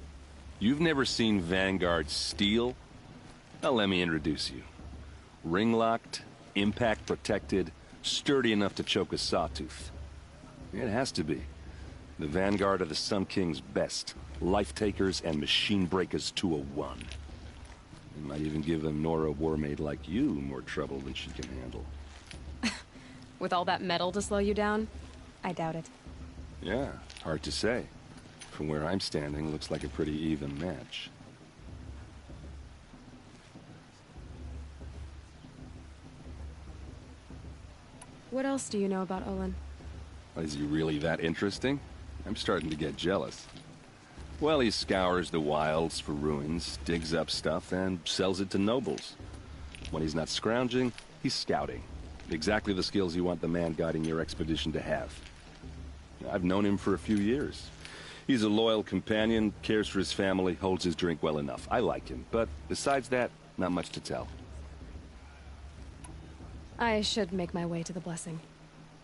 Speaker 13: You've never seen Vanguard steel? Well, let me introduce you. Ring-locked, impact-protected, sturdy enough to choke a sawtooth. It has to be. The Vanguard are the Sun King's best. Life-takers and machine-breakers to a one. It might even give a Nora warmaid like you more trouble than she can handle.
Speaker 1: With all that metal to slow you down? I doubt it.
Speaker 13: Yeah, hard to say. From where I'm standing, looks like a pretty even match.
Speaker 1: What else do you know about Olin?
Speaker 13: Is he really that interesting? I'm starting to get jealous. Well, he scours the wilds for ruins, digs up stuff, and sells it to nobles. When he's not scrounging, he's scouting. Exactly the skills you want the man guiding your expedition to have. I've known him for a few years. He's a loyal companion, cares for his family, holds his drink well enough. I like him, but besides that, not much to tell.
Speaker 1: I should make my way to the blessing.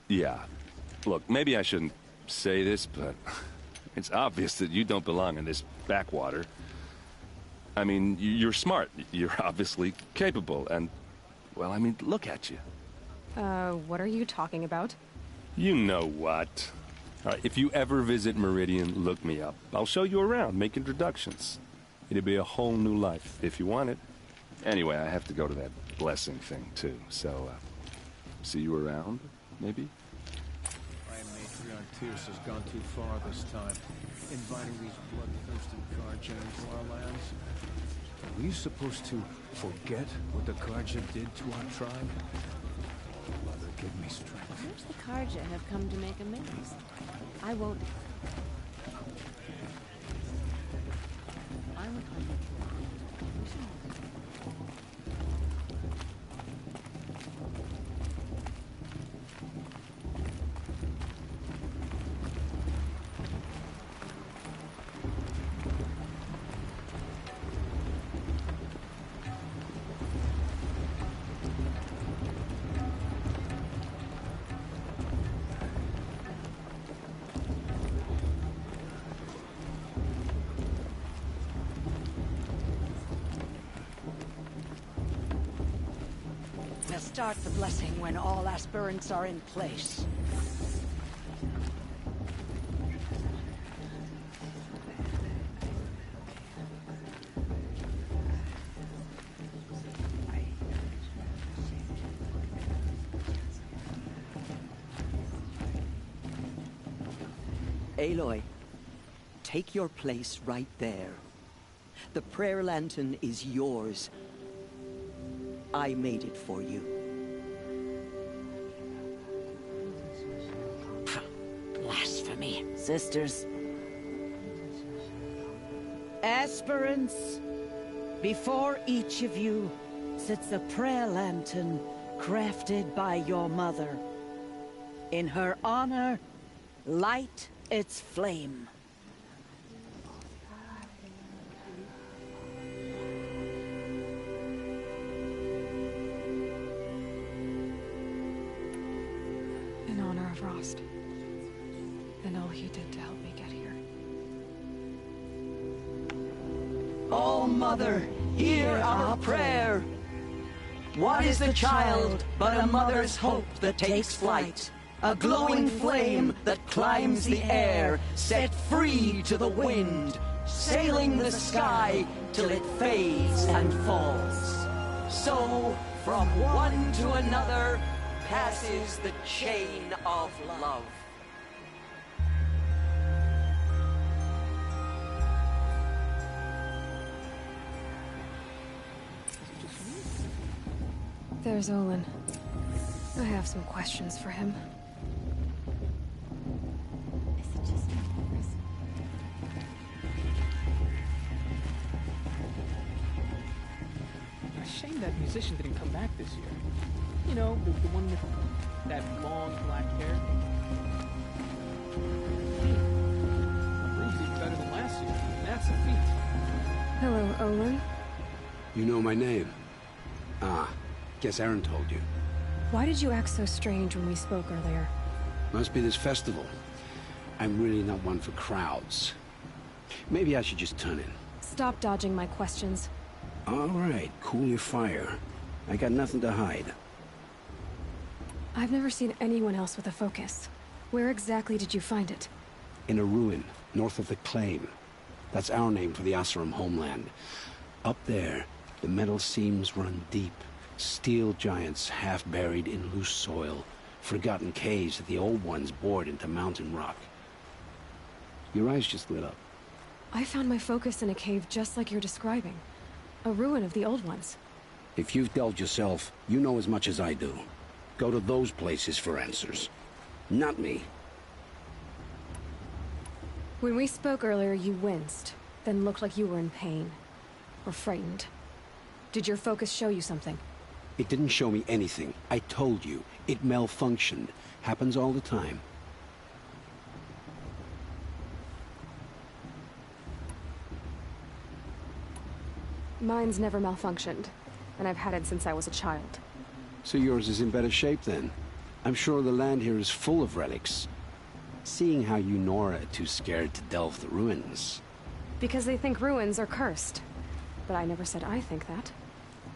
Speaker 13: Yeah. Look, maybe I shouldn't say this, but it's obvious that you don't belong in this backwater. I mean, you're smart. You're obviously capable, and, well, I mean, look at you.
Speaker 1: What are you talking about?
Speaker 13: You know what. All right, if you ever visit Meridian, look me up. I'll show you around, make introductions. It'd be a whole new life, if you want it. Anyway, I have to go to that blessing thing, too, so, see you around, maybe?
Speaker 14: My matriarch Tierce has gone too far this time, inviting these bloodthirsty Carja into our lands. Are we supposed to forget what the Carja did to our tribe? Mother, give me strength.
Speaker 9: Perhaps the Carja have come to make amends. I won't. I would like to.
Speaker 4: We'll start the blessing when all aspirants are in place. Aloy, take your place right there. The prayer lantern is yours. I made it for you. Blasphemy.
Speaker 12: Sisters. Aspirants, before each of you sits a prayer lantern crafted by your mother. In her honor, light its flame.
Speaker 1: In honor of Rost. And all he did to help me get here.
Speaker 4: Oh, Mother, hear our prayer. What is the child but a mother's hope that takes flight? A glowing flame that climbs the air, set free to the wind, sailing the sky till it fades and falls. So, from one to another, passes the chain of love.
Speaker 1: There's Olin. I have some questions for him.
Speaker 14: Shame that musician didn't come back this year. You know, the one with that long black hair. Proves he's better than last year. That's a feat.
Speaker 1: Hello, Olin.
Speaker 15: You know my name? Ah, guess Aaron told you.
Speaker 1: Why did you act so strange when we spoke earlier?
Speaker 15: Must be this festival. I'm really not one for crowds. Maybe I should just turn in.
Speaker 1: Stop dodging my questions.
Speaker 15: All right, cool your fire. I got nothing to hide.
Speaker 1: I've never seen anyone else with a focus. Where exactly did you find it?
Speaker 15: In a ruin, north of the Claim. That's our name for the Oseram homeland. Up there, the metal seams run deep. Steel giants half buried in loose soil. Forgotten caves that the old ones bored into mountain rock. Your eyes just lit up.
Speaker 1: I found my focus in a cave just like you're describing. A ruin of the old ones.
Speaker 15: If you've delved yourself, you know as much as I do. Go to those places for answers. Not me.
Speaker 1: When we spoke earlier, you winced, then looked like you were in pain. Or frightened. Did your focus show you something?
Speaker 15: It didn't show me anything. I told you. It malfunctioned. Happens all the time.
Speaker 1: Mine's never malfunctioned, and I've had it since I was a child.
Speaker 15: So yours is in better shape then. I'm sure the land here is full of relics. Seeing how you Nora are too scared to delve the ruins.
Speaker 1: Because they think ruins are cursed. But I never said I think that.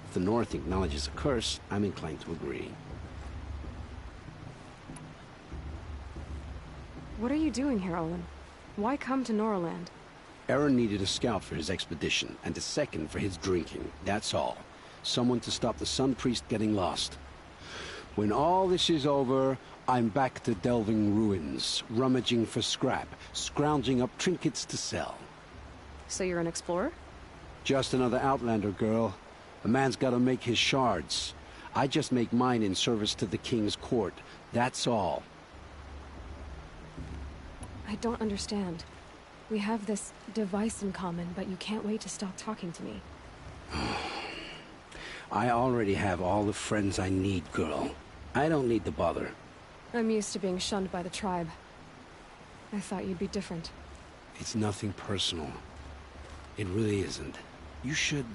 Speaker 15: If the North acknowledges a curse, I'm inclined to agree.
Speaker 1: What are you doing here, Olin? Why come to Noraland?
Speaker 15: Aaron needed a scout for his expedition, and a second for his drinking. That's all. Someone to stop the Sun Priest getting lost. When all this is over, I'm back to delving ruins, rummaging for scrap, scrounging up trinkets to sell.
Speaker 1: So you're an explorer?
Speaker 15: Just another Outlander, girl. A man's gotta make his shards. I just make mine in service to the King's court. That's all.
Speaker 1: I don't understand. We have this device in common, but you can't wait to stop talking to me.
Speaker 15: I already have all the friends I need, girl. I don't need the bother.
Speaker 1: I'm used to being shunned by the tribe. I thought you'd be different.
Speaker 15: It's nothing personal. It really isn't. You should...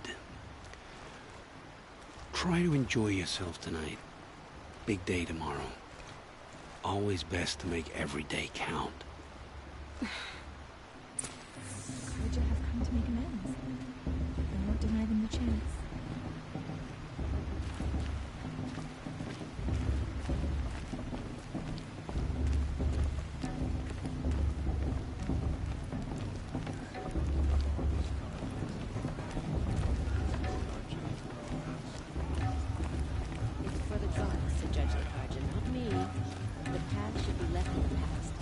Speaker 15: try to enjoy yourself tonight. Big day tomorrow. Always best to make every day count.
Speaker 6: Would you have come to make amends? I won't deny them the chance.
Speaker 9: It's for the gods to judge the Carja, not me. The past should be left in the past.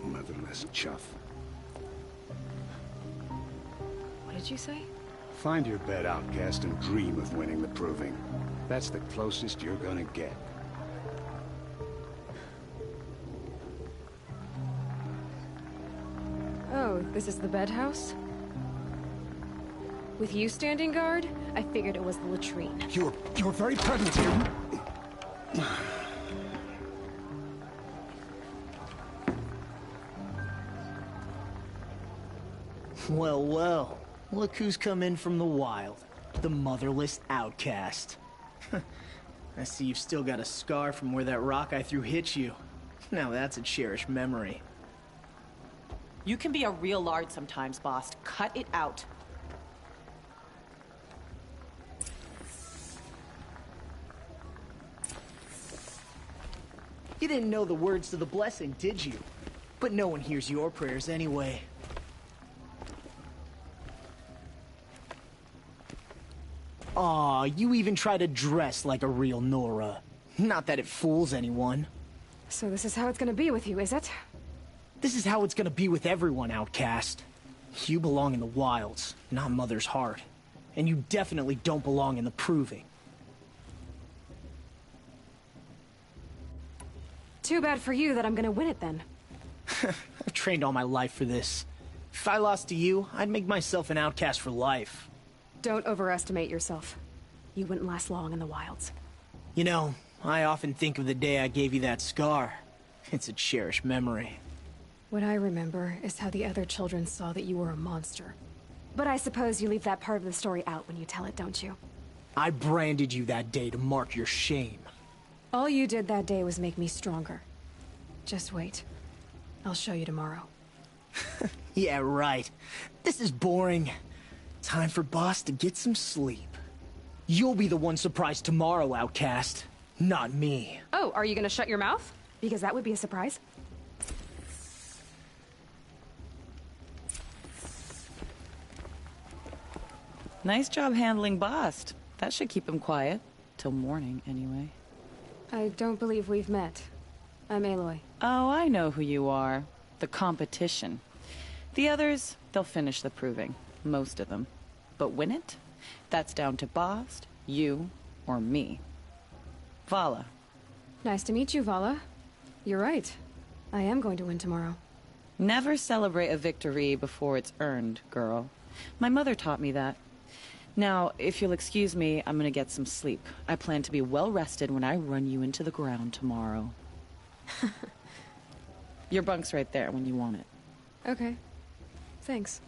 Speaker 15: Motherless chuff.
Speaker 1: What did you say?
Speaker 15: Find your bed, outcast, and dream of winning the proving. That's the closest you're gonna get.
Speaker 1: Oh, this is the bedhouse? With you standing guard, I figured it was the latrine.
Speaker 15: Your very presence here...
Speaker 16: Well, well. Look who's come in from the wild. The motherless outcast. I see you've still got a scar from where that rock I threw hit you. Now that's a cherished memory.
Speaker 17: You can be a real lard sometimes, boss. Cut it out.
Speaker 16: You didn't know the words to the blessing, did you? But no one hears your prayers anyway. Aw, you even try to dress like a real Nora. Not that it fools anyone.
Speaker 1: So this is how it's gonna be with you, is it?
Speaker 16: This is how it's gonna be with everyone, outcast. You belong in the wilds, not Mother's heart. And you definitely don't belong in the proving.
Speaker 1: Too bad for you that I'm gonna win it then.
Speaker 16: I've trained all my life for this. If I lost to you, I'd make myself an outcast for life.
Speaker 1: Don't overestimate yourself. You wouldn't last long in the wilds.
Speaker 16: You know, I often think of the day I gave you that scar. It's a cherished memory.
Speaker 1: What I remember is how the other children saw that you were a monster. But I suppose you leave that part of the story out when you tell it, don't you?
Speaker 16: I branded you that day to mark your shame.
Speaker 1: All you did that day was make me stronger. Just wait. I'll show you tomorrow.
Speaker 16: Yeah, right. This is boring. Time for Boss to get some sleep. You'll be the one surprised tomorrow, outcast. Not me.
Speaker 1: Oh, are you gonna shut your mouth? Because that would be a surprise.
Speaker 17: Nice job handling Bast. That should keep him quiet. Till morning, anyway.
Speaker 1: I don't believe we've met. I'm Aloy.
Speaker 17: Oh, I know who you are. The competition. The others, they'll finish the proving. Most of them. But win it? That's down to Bast, you, or me. Vala.
Speaker 1: Nice to meet you, Vala. You're right. I am going to win tomorrow.
Speaker 17: Never celebrate a victory before it's earned, girl. My mother taught me that. Now, if you'll excuse me, I'm gonna get some sleep. I plan to be well rested when I run you into the ground tomorrow. Your bunk's right there when you want it.
Speaker 1: Okay. Thanks.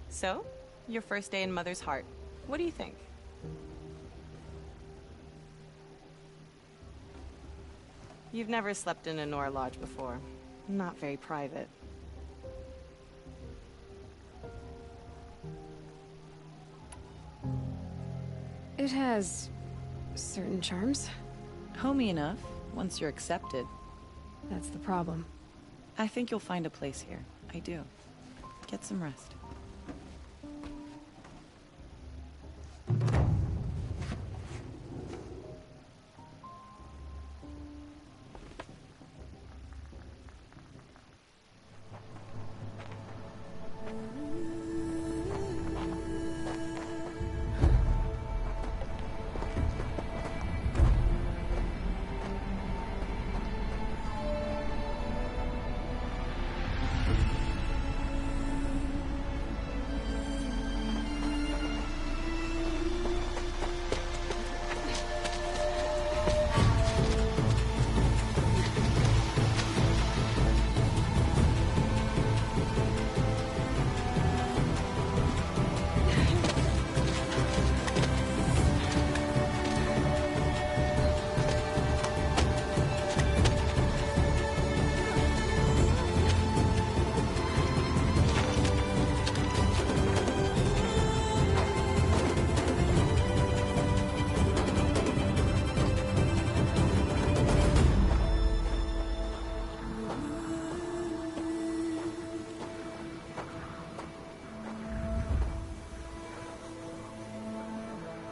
Speaker 17: So, your first day in Mother's Heart. What do you think? You've never slept in a Nora lodge before. Not very private.
Speaker 1: It has certain charms.
Speaker 17: Homey enough, once you're accepted.
Speaker 1: That's the problem.
Speaker 17: I think you'll find a place here. I do. Get some rest.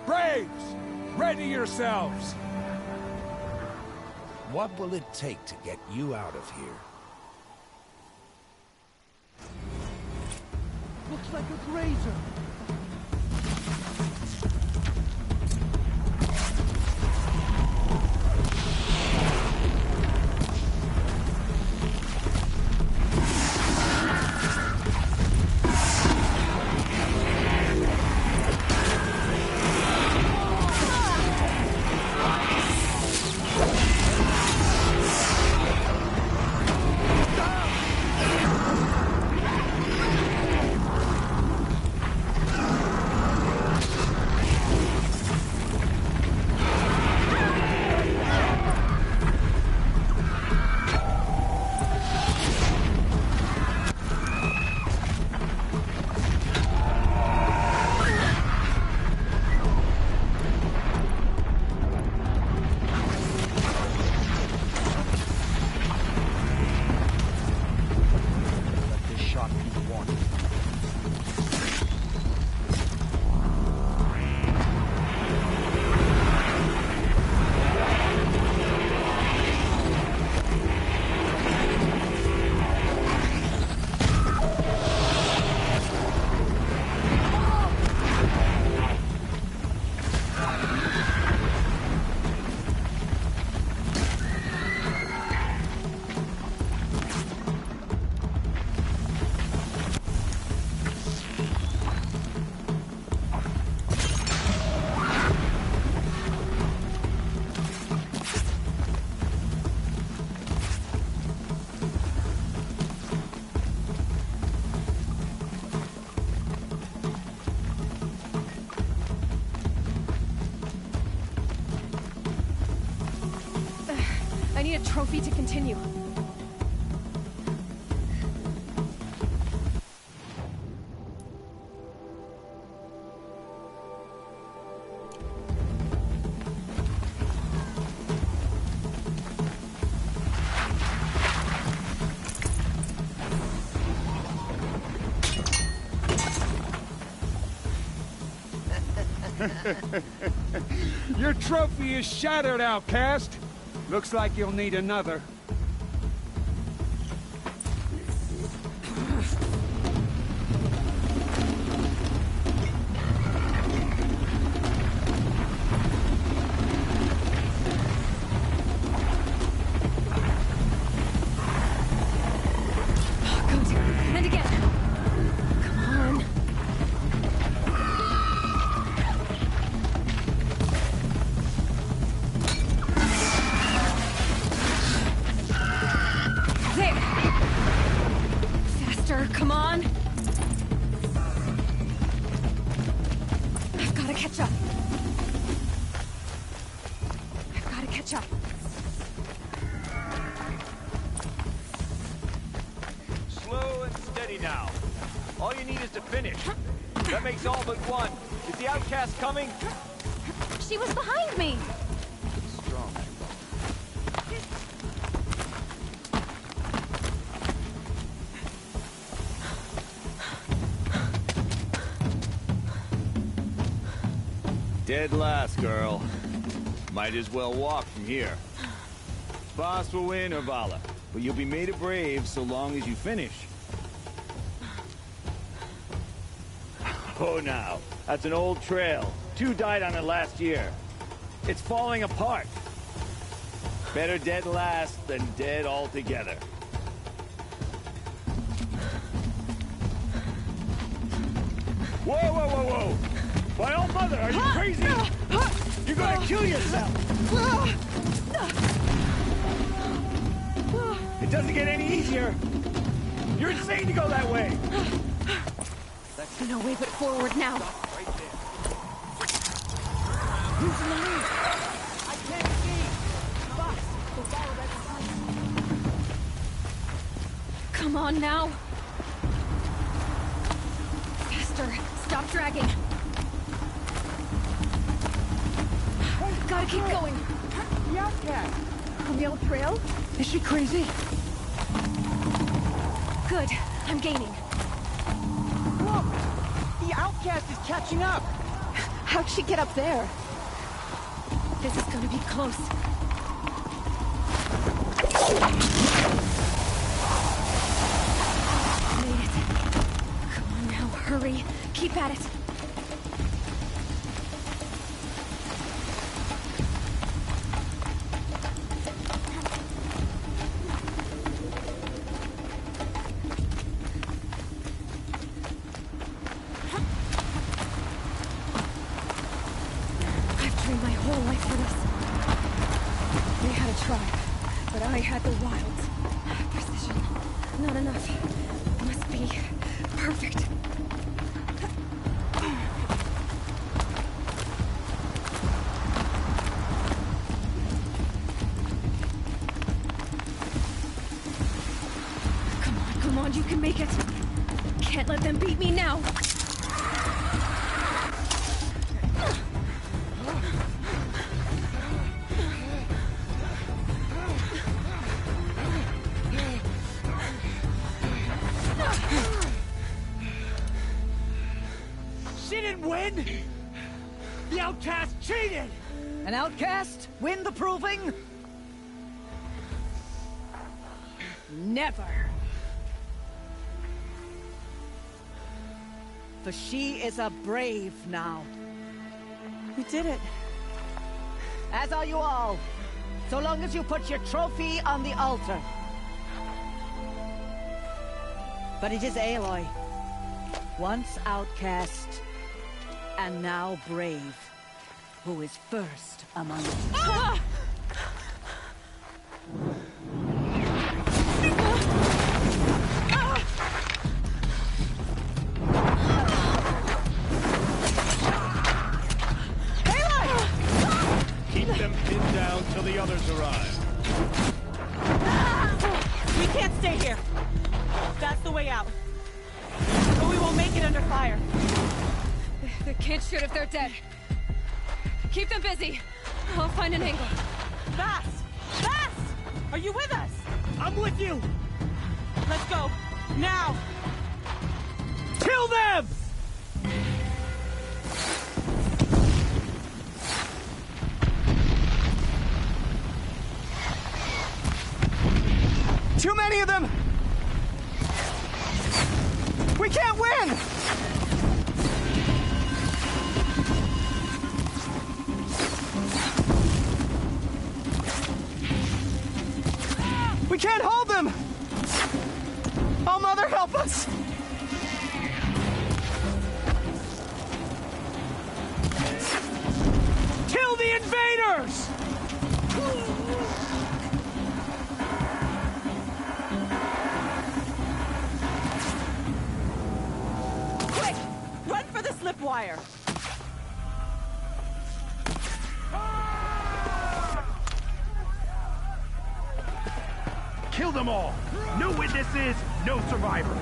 Speaker 18: Braves! Ready yourselves!
Speaker 19: What will it take to get you out of here?
Speaker 7: Looks like a grazer.
Speaker 1: I need a trophy to continue.
Speaker 18: Your trophy is shattered, outcast. Looks like you'll need another.
Speaker 1: And again. Come on. There. Faster, come on. I've got to catch up. I've got to catch up.
Speaker 20: Slow and steady now. All you need is to finish. That makes all but one. Is the outcast coming?
Speaker 1: She was behind me.
Speaker 20: Strong. Dead last, girl. Might as well walk from here. Boss will win or Vala, but you'll be made a brave so long as you finish. Oh, now. That's an old trail. 2 died on it last year. It's falling apart. Better dead last than dead altogether. Whoa, whoa, whoa, whoa! My old mother, are you crazy? You're gonna kill yourself! It doesn't get any easier! You're insane to go that way!
Speaker 1: No way but forward now.
Speaker 20: Right there. Who's in the lead? I can't see! Boss, go follow that.
Speaker 1: Come on now. Faster. Stop dragging. Gotta keep going.
Speaker 12: The outcast. On the old trail? Is she crazy?
Speaker 1: Good. I'm gaining.
Speaker 12: Look! The outcast is catching up! How'd she get up there?
Speaker 1: This is gonna be close. Made it. Come on now, hurry. Keep at it. My whole life for this. They had a tribe, but I had the wilds. Precision. Not enough. Must be perfect. Come on, you can make it. Can't let them beat me now.
Speaker 12: Win? The outcast cheated! An outcast win the proving? Never. For she is a brave now.
Speaker 17: You did it.
Speaker 12: As are you all. So long as you put your trophy on the altar. But it is Aloy. Once outcast, and now brave, who is first among us.
Speaker 1: Ah!
Speaker 20: Keep them pinned down till the others arrive.
Speaker 17: We can't stay here. That's the way out. But we won't make it under fire.
Speaker 1: They can't shoot if they're dead. Keep them busy. I'll find an angle.
Speaker 17: Bass! Bass! Are you with us?
Speaker 12: I'm with you!
Speaker 17: Let's go. Now!
Speaker 12: Kill them!
Speaker 16: Too many of them! We can't win! We can't hold them! Oh, Mother, help us! Kill the invaders!
Speaker 17: Quick! Run for the slip wire!
Speaker 20: Kill them all! No witnesses, no survivors!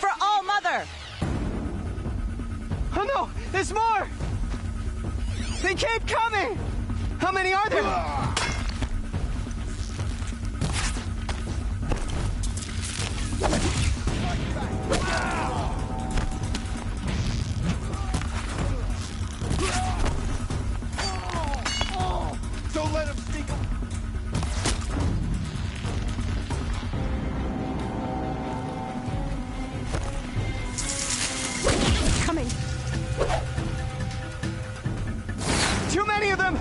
Speaker 17: For All Mother!
Speaker 16: Oh no! There's more! They keep coming! How many are there?
Speaker 20: Don't let him sneak up!
Speaker 16: Coming! Too many of them!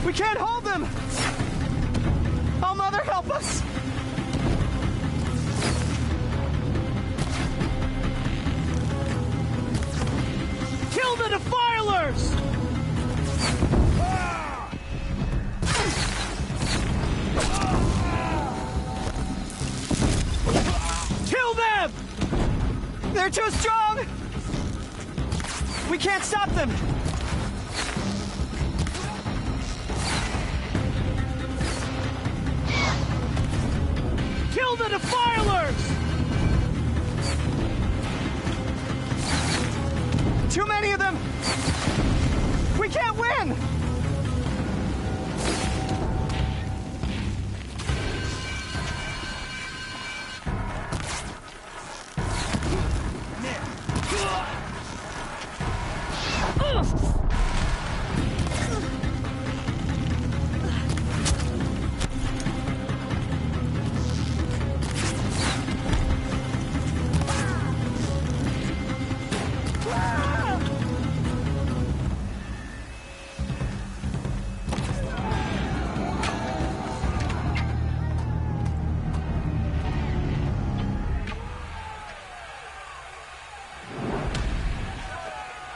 Speaker 16: We can't hold them! Oh, Mother, help us! Kill the defilers! Kill them! They're too strong! We can't stop them! Kill the defilers! Too many of them! We can't win!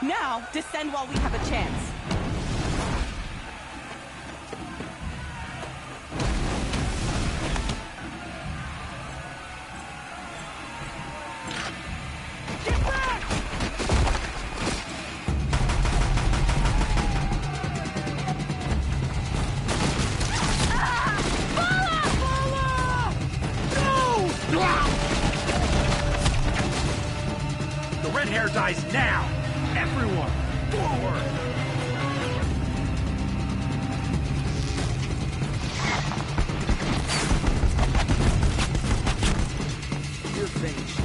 Speaker 17: Now, descend while we have a chance.
Speaker 20: The red hair dies now! Everyone, forward!
Speaker 16: You're finished.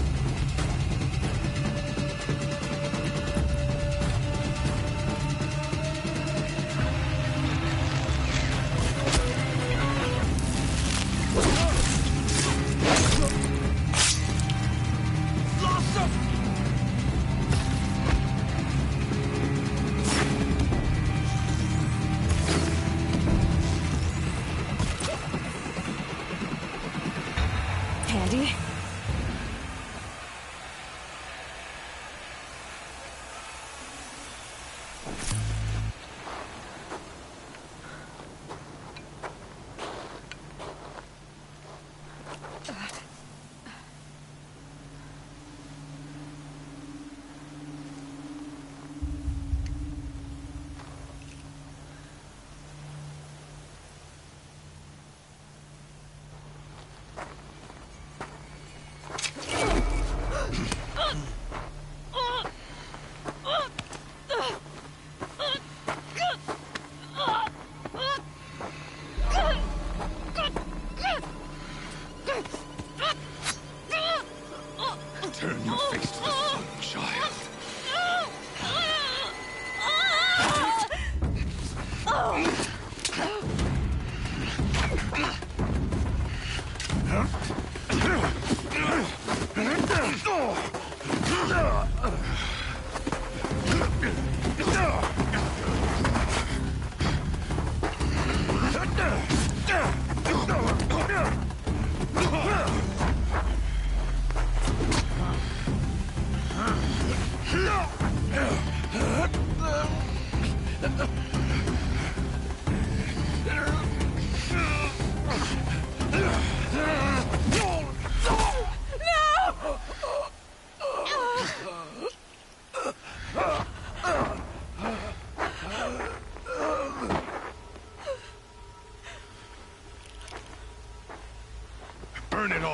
Speaker 20: Lost them!
Speaker 1: Handy?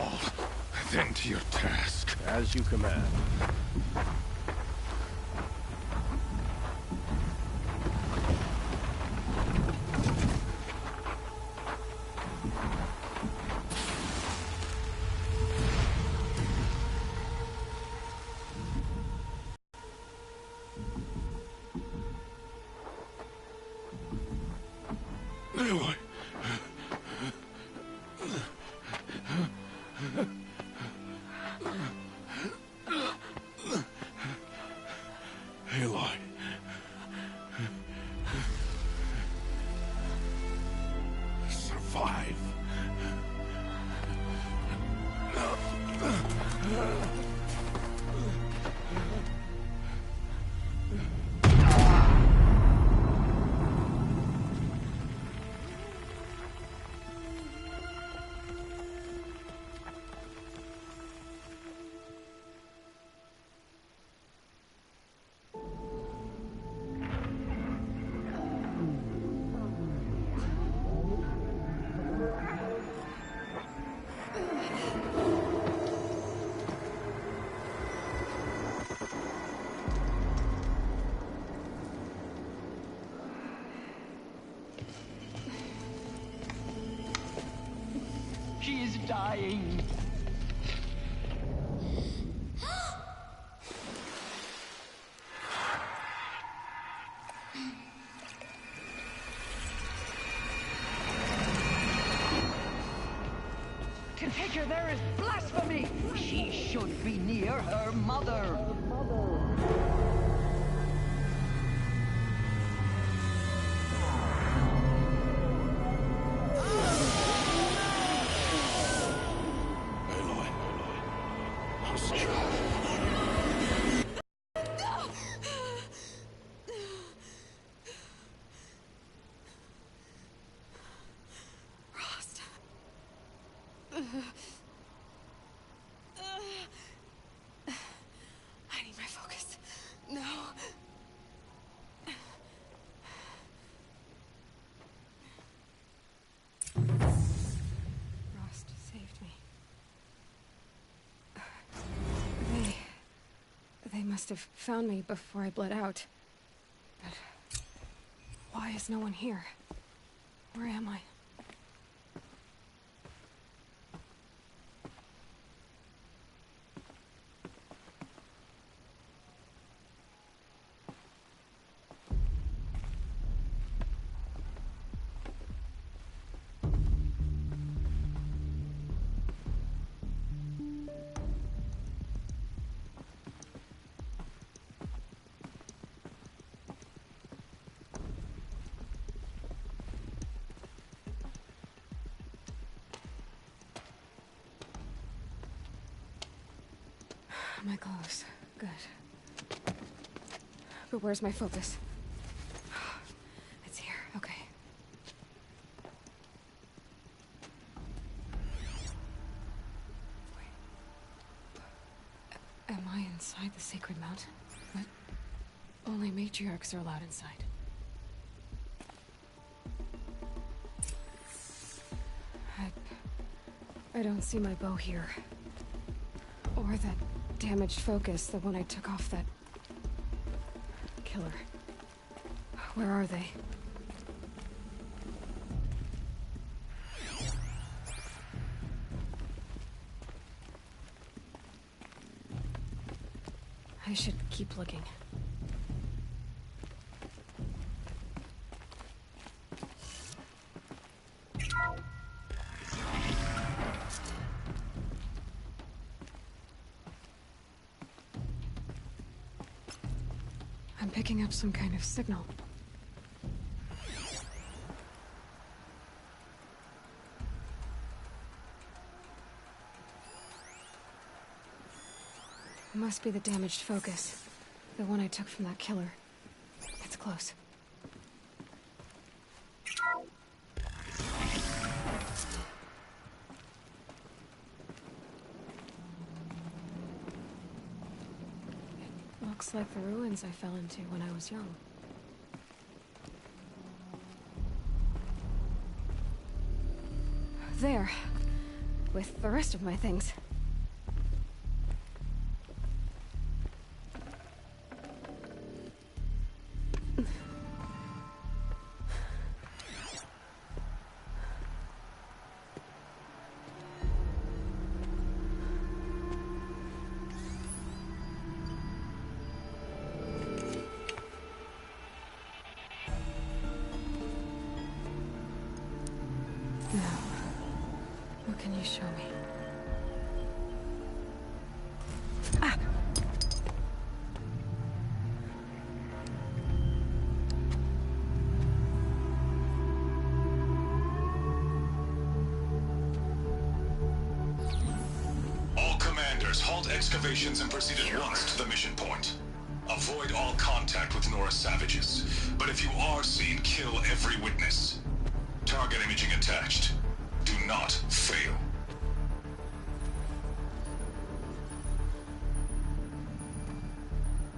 Speaker 13: fall, then to your task.
Speaker 14: As you command.
Speaker 2: Aloy. Aloy. Survive.
Speaker 4: She is dying. To take her there is blasphemy. She should be near her mother.
Speaker 1: I need my focus. No. Rost saved me. They must have found me before I bled out. But why is no one here? Where am I? My clothes. Good. But where's my focus? It's here. Okay. Wait. Am I inside the sacred mountain? But only matriarchs are allowed inside. I don't see my bow here. Or that damaged focus, the one I took off that killer. Where are they? I should keep looking. I'm picking up some kind of signal. Must be the damaged focus. The one I took from that killer. It's close. It looks like the ruins I fell into when I was young. There. with the rest of my things. What can you show me? Ah!
Speaker 21: All commanders, halt excavations and proceed at once to the mission point. Avoid all contact with Nora savages. But if you are seen, kill every witness. Target imaging attached. Do not fail.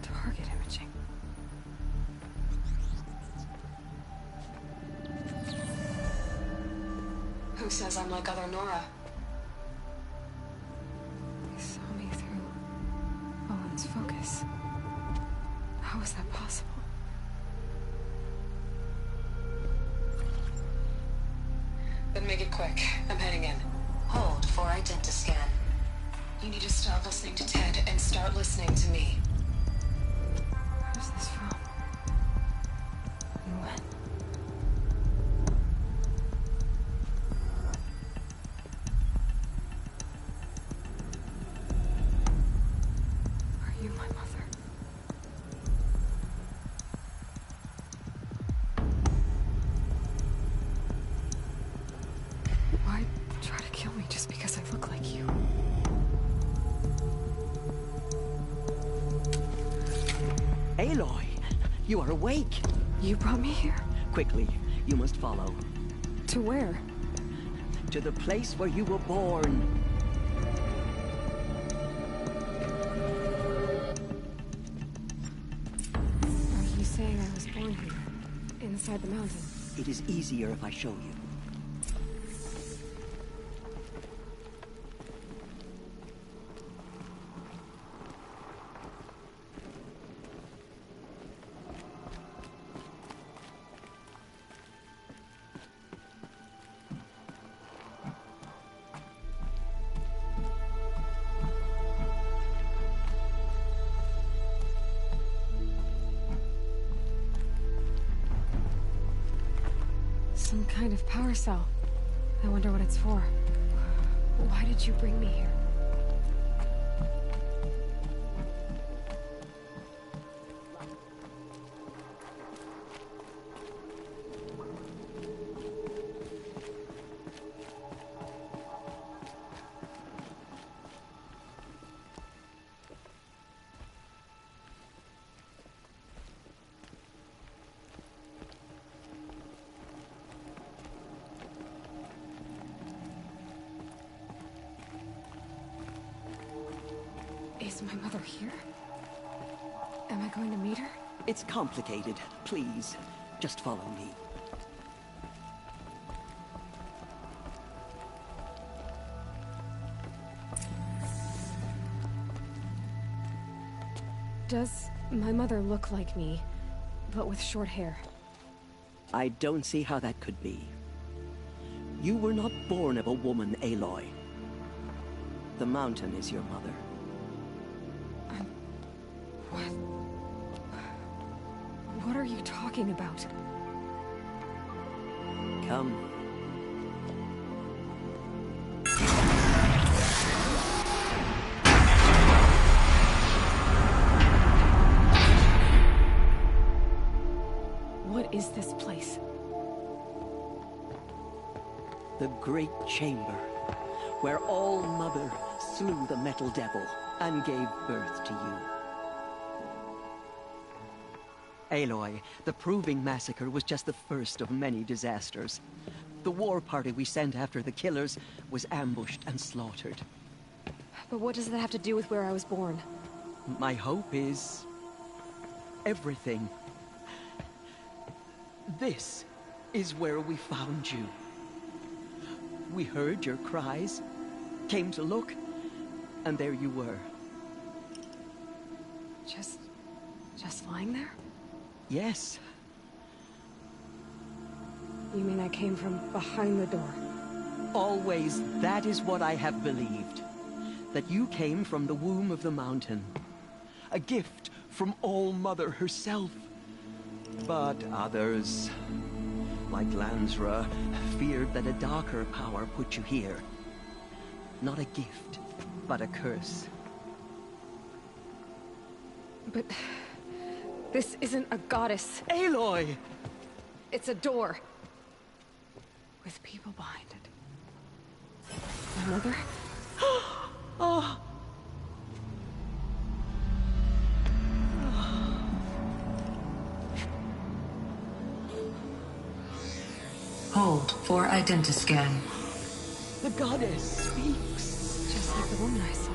Speaker 1: Target imaging. Who says I'm like other Nora? They saw me through Owen's focus. How is that possible? Then make it quick. I'm heading in. Hold for identiscan. You need to stop listening to Ted and start listening to me. Where's this from? And when? Are you my mother? Why try to kill me just because I look like you?
Speaker 4: Aloy, you are awake.
Speaker 1: You brought me here?
Speaker 4: Quickly, you must follow.
Speaker 1: To where?
Speaker 4: To the place where you were born.
Speaker 1: Are you saying I was born here? Inside the mountain?
Speaker 4: It is easier if I show you.
Speaker 1: Some kind of power cell. I wonder what it's for. Why did you bring me here? Is my mother here? Am I going to meet her?
Speaker 4: It's complicated. Please, just follow me.
Speaker 1: Does my mother look like me, but with short hair?
Speaker 4: I don't see how that could be. You were not born of a woman, Aloy. The mountain is your mother.
Speaker 1: What are you talking about?
Speaker 4: Come.
Speaker 1: What is this place?
Speaker 4: The Great Chamber, where All Mother slew the Metal Devil and gave birth to you. Aloy, the Proving Massacre was just the first of many disasters. The war party we sent after the killers was ambushed and slaughtered.
Speaker 1: But what does that have to do with where I was born?
Speaker 4: My hope is everything. This is where we found you. We heard your cries Came to look, and there you were.
Speaker 1: Just lying there?
Speaker 4: Yes.
Speaker 1: You mean I came from behind the door?
Speaker 4: Always, that is what I have believed. That you came from the womb of the mountain. A gift from All-Mother herself. But others, like Lansra, feared that a darker power put you here. Not a gift, but a curse.
Speaker 1: But this isn't a goddess.
Speaker 4: Aloy!
Speaker 1: It's a door. With people behind it. My mother?
Speaker 4: Oh!
Speaker 5: Hold for identiscan.
Speaker 4: The goddess speaks.
Speaker 1: Just like the woman I saw.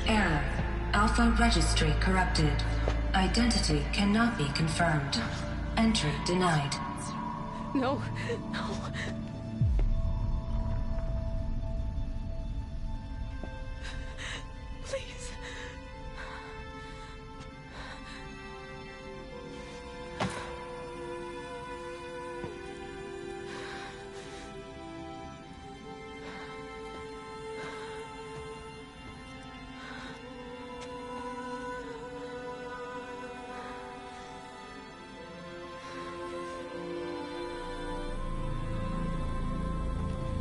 Speaker 5: Error. Alpha registry corrupted. Identity cannot be confirmed. Entry denied.
Speaker 1: No, no. Please.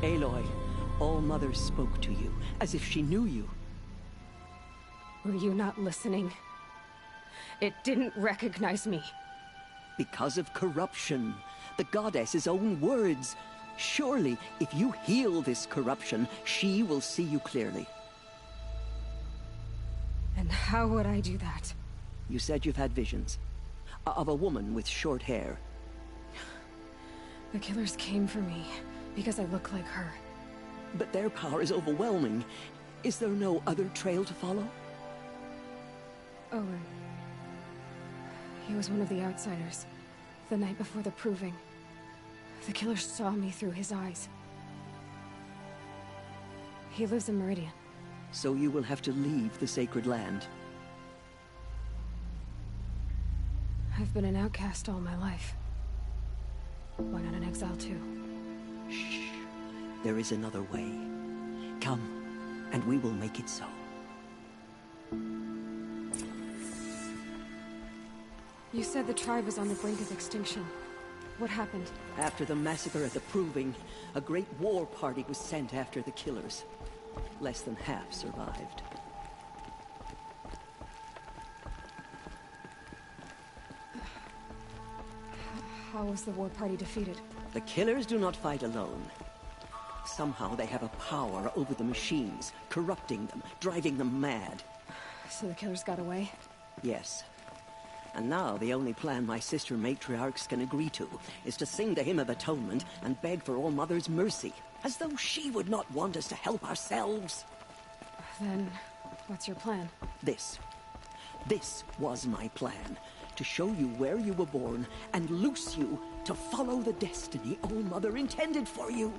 Speaker 4: Aloy, All-Mother spoke to you, as if she knew you.
Speaker 1: Were you not listening? It didn't recognize me.
Speaker 4: Because of corruption. The goddess's own words. Surely, if you heal this corruption, she will see you clearly.
Speaker 1: And how would I do that?
Speaker 4: You said you've had visions. Of a woman with short hair.
Speaker 1: The killers came for me, because I look like her.
Speaker 4: But their power is overwhelming. Is there no other trail to follow?
Speaker 1: Owen. He was one of the outsiders. The night before the proving. The killers saw me through his eyes. He lives in Meridian.
Speaker 4: So you will have to leave the sacred land.
Speaker 1: I've been an outcast all my life. Why not an exile too?
Speaker 4: Shh. There is another way. Come, and we will make it so.
Speaker 1: You said the tribe was on the brink of extinction. What happened?
Speaker 4: After the massacre at the Proving, a great war party was sent after the killers. Less than half survived.
Speaker 1: How was the war party defeated?
Speaker 4: The killers do not fight alone. Somehow they have a power over the machines, corrupting them, driving them mad.
Speaker 1: So the killers got away?
Speaker 4: Yes. And now the only plan my sister matriarchs can agree to is to sing the Hymn of Atonement and beg for All-Mother's mercy, as though she would not want us to help ourselves.
Speaker 1: Then, what's your plan?
Speaker 4: This was my plan. To show you where you were born and loose you to follow the destiny All-Mother intended for you.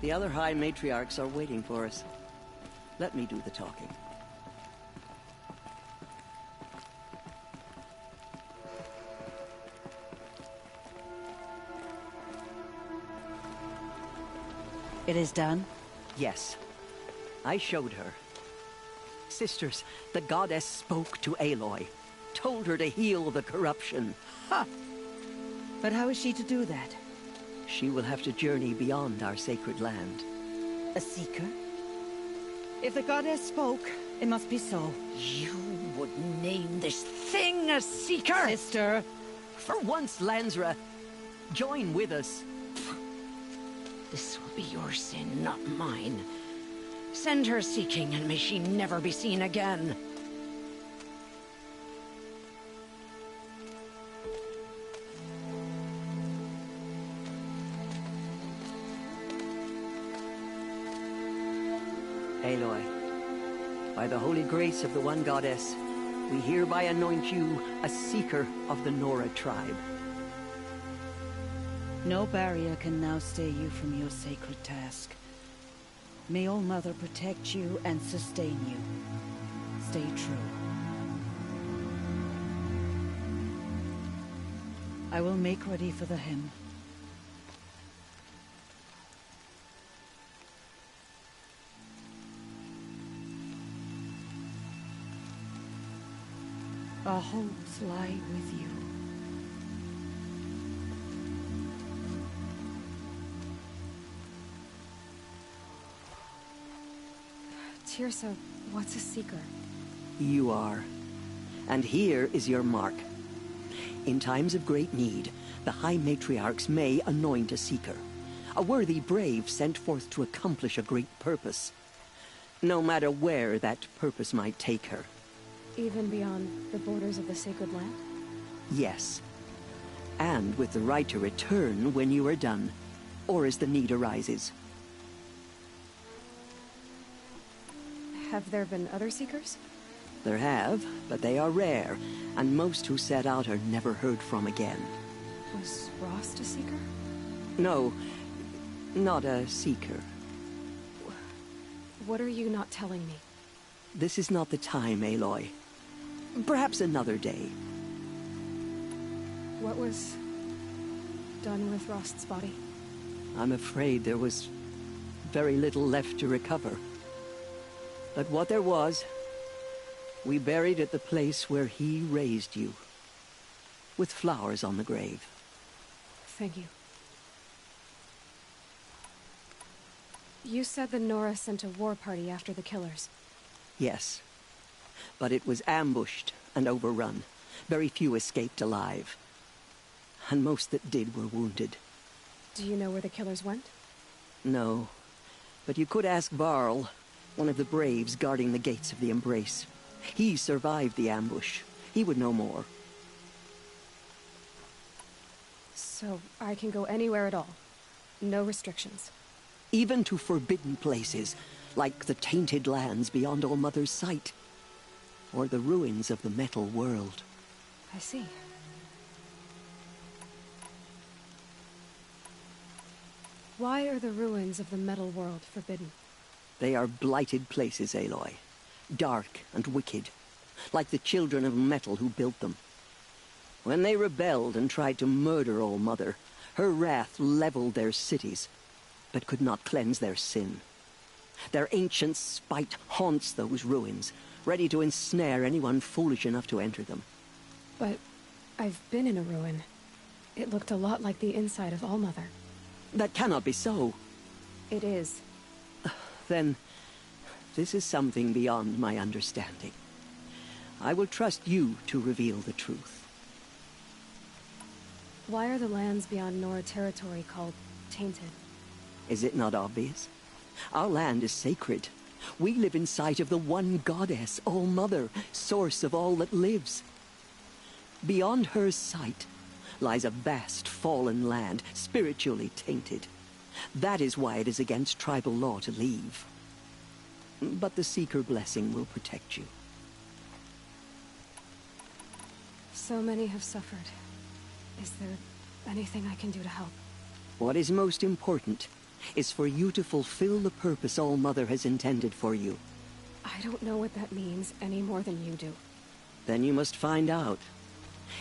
Speaker 4: The other High Matriarchs are waiting for us. Let me do the talking.
Speaker 12: It is done?
Speaker 4: Yes. I showed her. Sisters, the goddess spoke to Aloy. Told her to heal the corruption.
Speaker 12: Ha! But how is she to do that?
Speaker 4: She will have to journey beyond our sacred land.
Speaker 12: A seeker? If the goddess spoke, it must be so.
Speaker 4: You would name this thing a seeker?
Speaker 12: Sister!
Speaker 4: For once, Lansra, join with us.
Speaker 22: This will be your sin, not mine. Send her seeking, and may she never be seen again.
Speaker 4: Aloy, By the holy grace of the One Goddess, we hereby anoint you a Seeker of the Nora tribe.
Speaker 12: No barrier can now stay you from your sacred task. May All Mother protect you and sustain you. Stay true. I will make ready for the hymn. Our hopes lie with you.
Speaker 1: Tirsa, what's a Seeker?
Speaker 4: You are. And here is your mark. In times of great need, the High Matriarchs may anoint a Seeker. A worthy brave sent forth to accomplish a great purpose. No matter where that purpose might take her.
Speaker 1: Even beyond the borders of the sacred land?
Speaker 4: Yes. And with the right to return when you are done, or as the need arises.
Speaker 1: Have there been other Seekers?
Speaker 4: There have, but they are rare, and most who set out are never heard from again.
Speaker 1: Was Rost a Seeker?
Speaker 4: No, not a Seeker.
Speaker 1: What are you not telling me?
Speaker 4: This is not the time, Aloy. Perhaps another day.
Speaker 1: What was done with Rost's body?
Speaker 4: I'm afraid there was very little left to recover. But what there was, we buried at the place where he raised you, with flowers on the grave.
Speaker 1: Thank you. You said the Nora sent a war party after the killers.
Speaker 4: Yes. But it was ambushed and overrun. Very few escaped alive. And most that did were wounded.
Speaker 1: Do you know where the killers went?
Speaker 4: No. But you could ask Varl, one of the braves guarding the gates of the Embrace. He survived the ambush. He would know more.
Speaker 1: So I can go anywhere at all? No restrictions?
Speaker 4: Even to forbidden places, like the tainted lands beyond All Mother's sight. Or the ruins of the metal world.
Speaker 1: I see. Why are the ruins of the metal world forbidden?
Speaker 4: They are blighted places, Aloy. Dark and wicked. Like the children of metal who built them. When they rebelled and tried to murder All Mother, her wrath leveled their cities, but could not cleanse their sin. Their ancient spite haunts those ruins, ready to ensnare anyone foolish enough to enter them.
Speaker 1: But I've been in a ruin. It looked a lot like the inside of All Mother.
Speaker 4: That cannot be so.
Speaker 1: It is.
Speaker 4: Then, this is something beyond my understanding. I will trust you to reveal the truth.
Speaker 1: Why are the lands beyond Nora territory called tainted?
Speaker 4: Is it not obvious? Our land is sacred. We live in sight of the One Goddess, All Mother, source of all that lives. Beyond her sight lies a vast fallen land, spiritually tainted. That is why it is against tribal law to leave. But the Seeker blessing will protect you.
Speaker 1: So many have suffered. Is there anything I can do to help?
Speaker 4: What is most important is for you to fulfill the purpose All Mother has intended for you.
Speaker 1: I don't know what that means any more than you do.
Speaker 4: Then you must find out.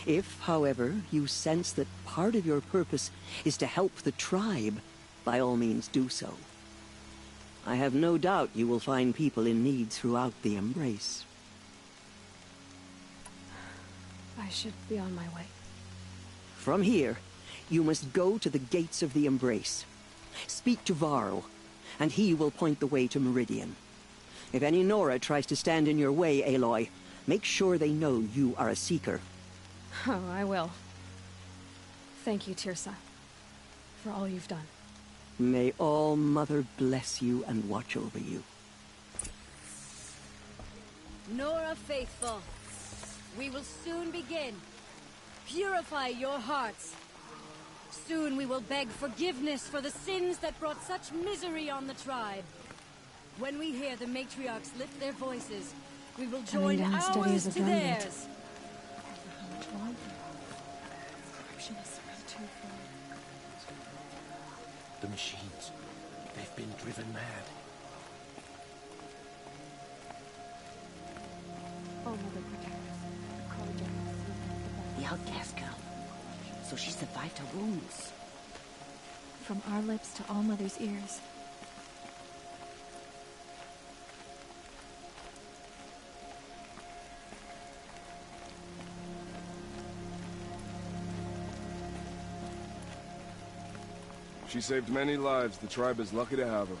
Speaker 4: If, however, you sense that part of your purpose is to help the tribe, by all means do so. I have no doubt you will find people in need throughout the Embrace.
Speaker 1: I should be on my way.
Speaker 4: From here, you must go to the gates of the Embrace. Speak to Varl, and he will point the way to Meridian. If any Nora tries to stand in your way, Aloy, make sure they know you are a Seeker.
Speaker 1: Oh, I will. Thank you, Tirsa, for all you've done.
Speaker 4: May All Mother bless you and watch over you.
Speaker 8: Nora faithful, we will soon begin. Purify your hearts. Soon we will beg forgiveness for the sins that brought such misery on the tribe. When we hear the matriarchs lift their voices, we will
Speaker 1: Coming
Speaker 8: join
Speaker 1: down as steady
Speaker 8: ours
Speaker 1: as a
Speaker 8: to
Speaker 1: drum beat.
Speaker 8: theirs.
Speaker 15: The machines. They've been driven mad.
Speaker 6: Oh, Mother, protect us. The car giants.
Speaker 9: The outcast girl. So she survived her wounds.
Speaker 6: From our lips to All Mother's ears.
Speaker 3: She saved many lives. The tribe is lucky to have her.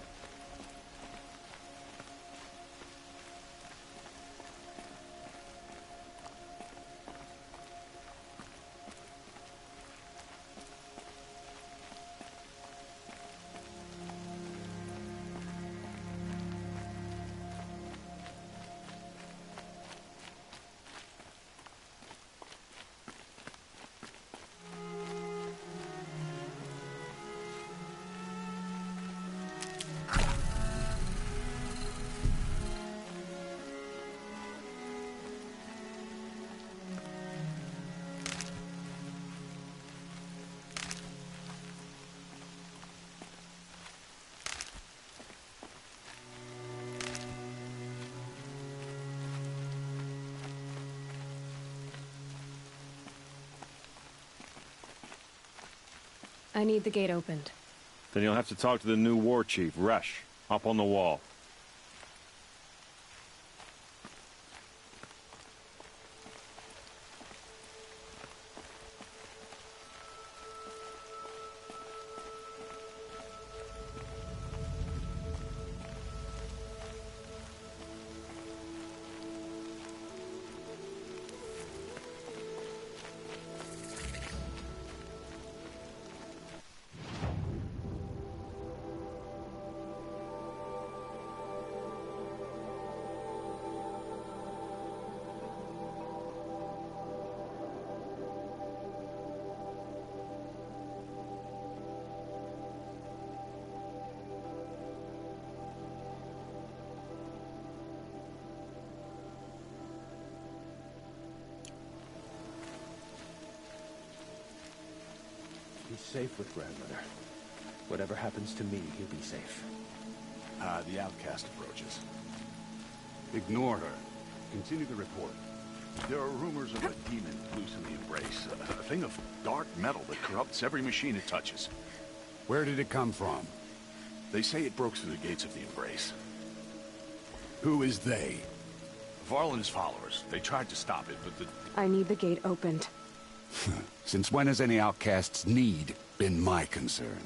Speaker 1: I need the gate opened.
Speaker 11: Then you'll have to talk to the new war chief, Resh, up on the wall.
Speaker 15: He's safe with grandmother. Whatever happens to me, he'll be safe.
Speaker 23: The outcast approaches.
Speaker 24: Ignore her. Continue the report.
Speaker 23: There are rumors of a demon loose in the Embrace. A thing of dark metal that corrupts every machine it touches.
Speaker 24: Where did it come from?
Speaker 23: They say it broke through the gates of the Embrace.
Speaker 24: Who is they?
Speaker 23: Varl and his followers. They tried to stop it, but
Speaker 1: I need the gate opened.
Speaker 24: Since when has any outcast's need been my concern?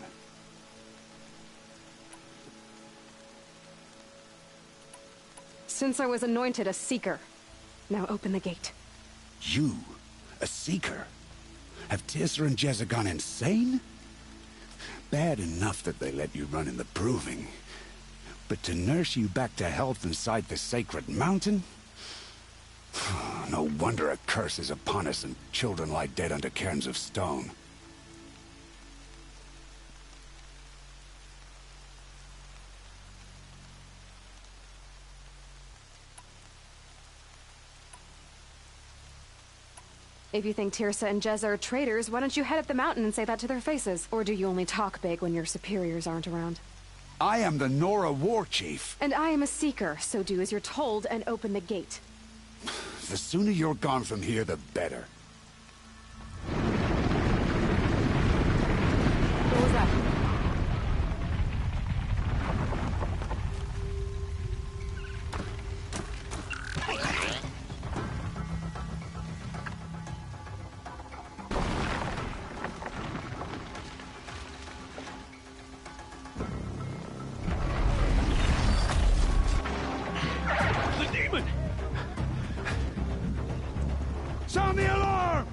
Speaker 1: Since I was anointed a Seeker. Now open the gate.
Speaker 24: You? A Seeker? Have Tirsa and Jezza gone insane? Bad enough that they let you run in the Proving. But to nurse you back to health inside the sacred mountain? No wonder a curse is upon us and children lie dead under cairns of stone.
Speaker 1: If you think Tirsa and Jezza are traitors, why don't you head up the mountain and say that to their faces? Or do you only talk big when your superiors aren't around?
Speaker 24: I am the Nora War Chief.
Speaker 1: And I am a Seeker, so do as you're told and open the gate.
Speaker 24: The sooner you're gone from here, the better.
Speaker 1: What was that?
Speaker 23: the demon!
Speaker 24: Sound the alarm!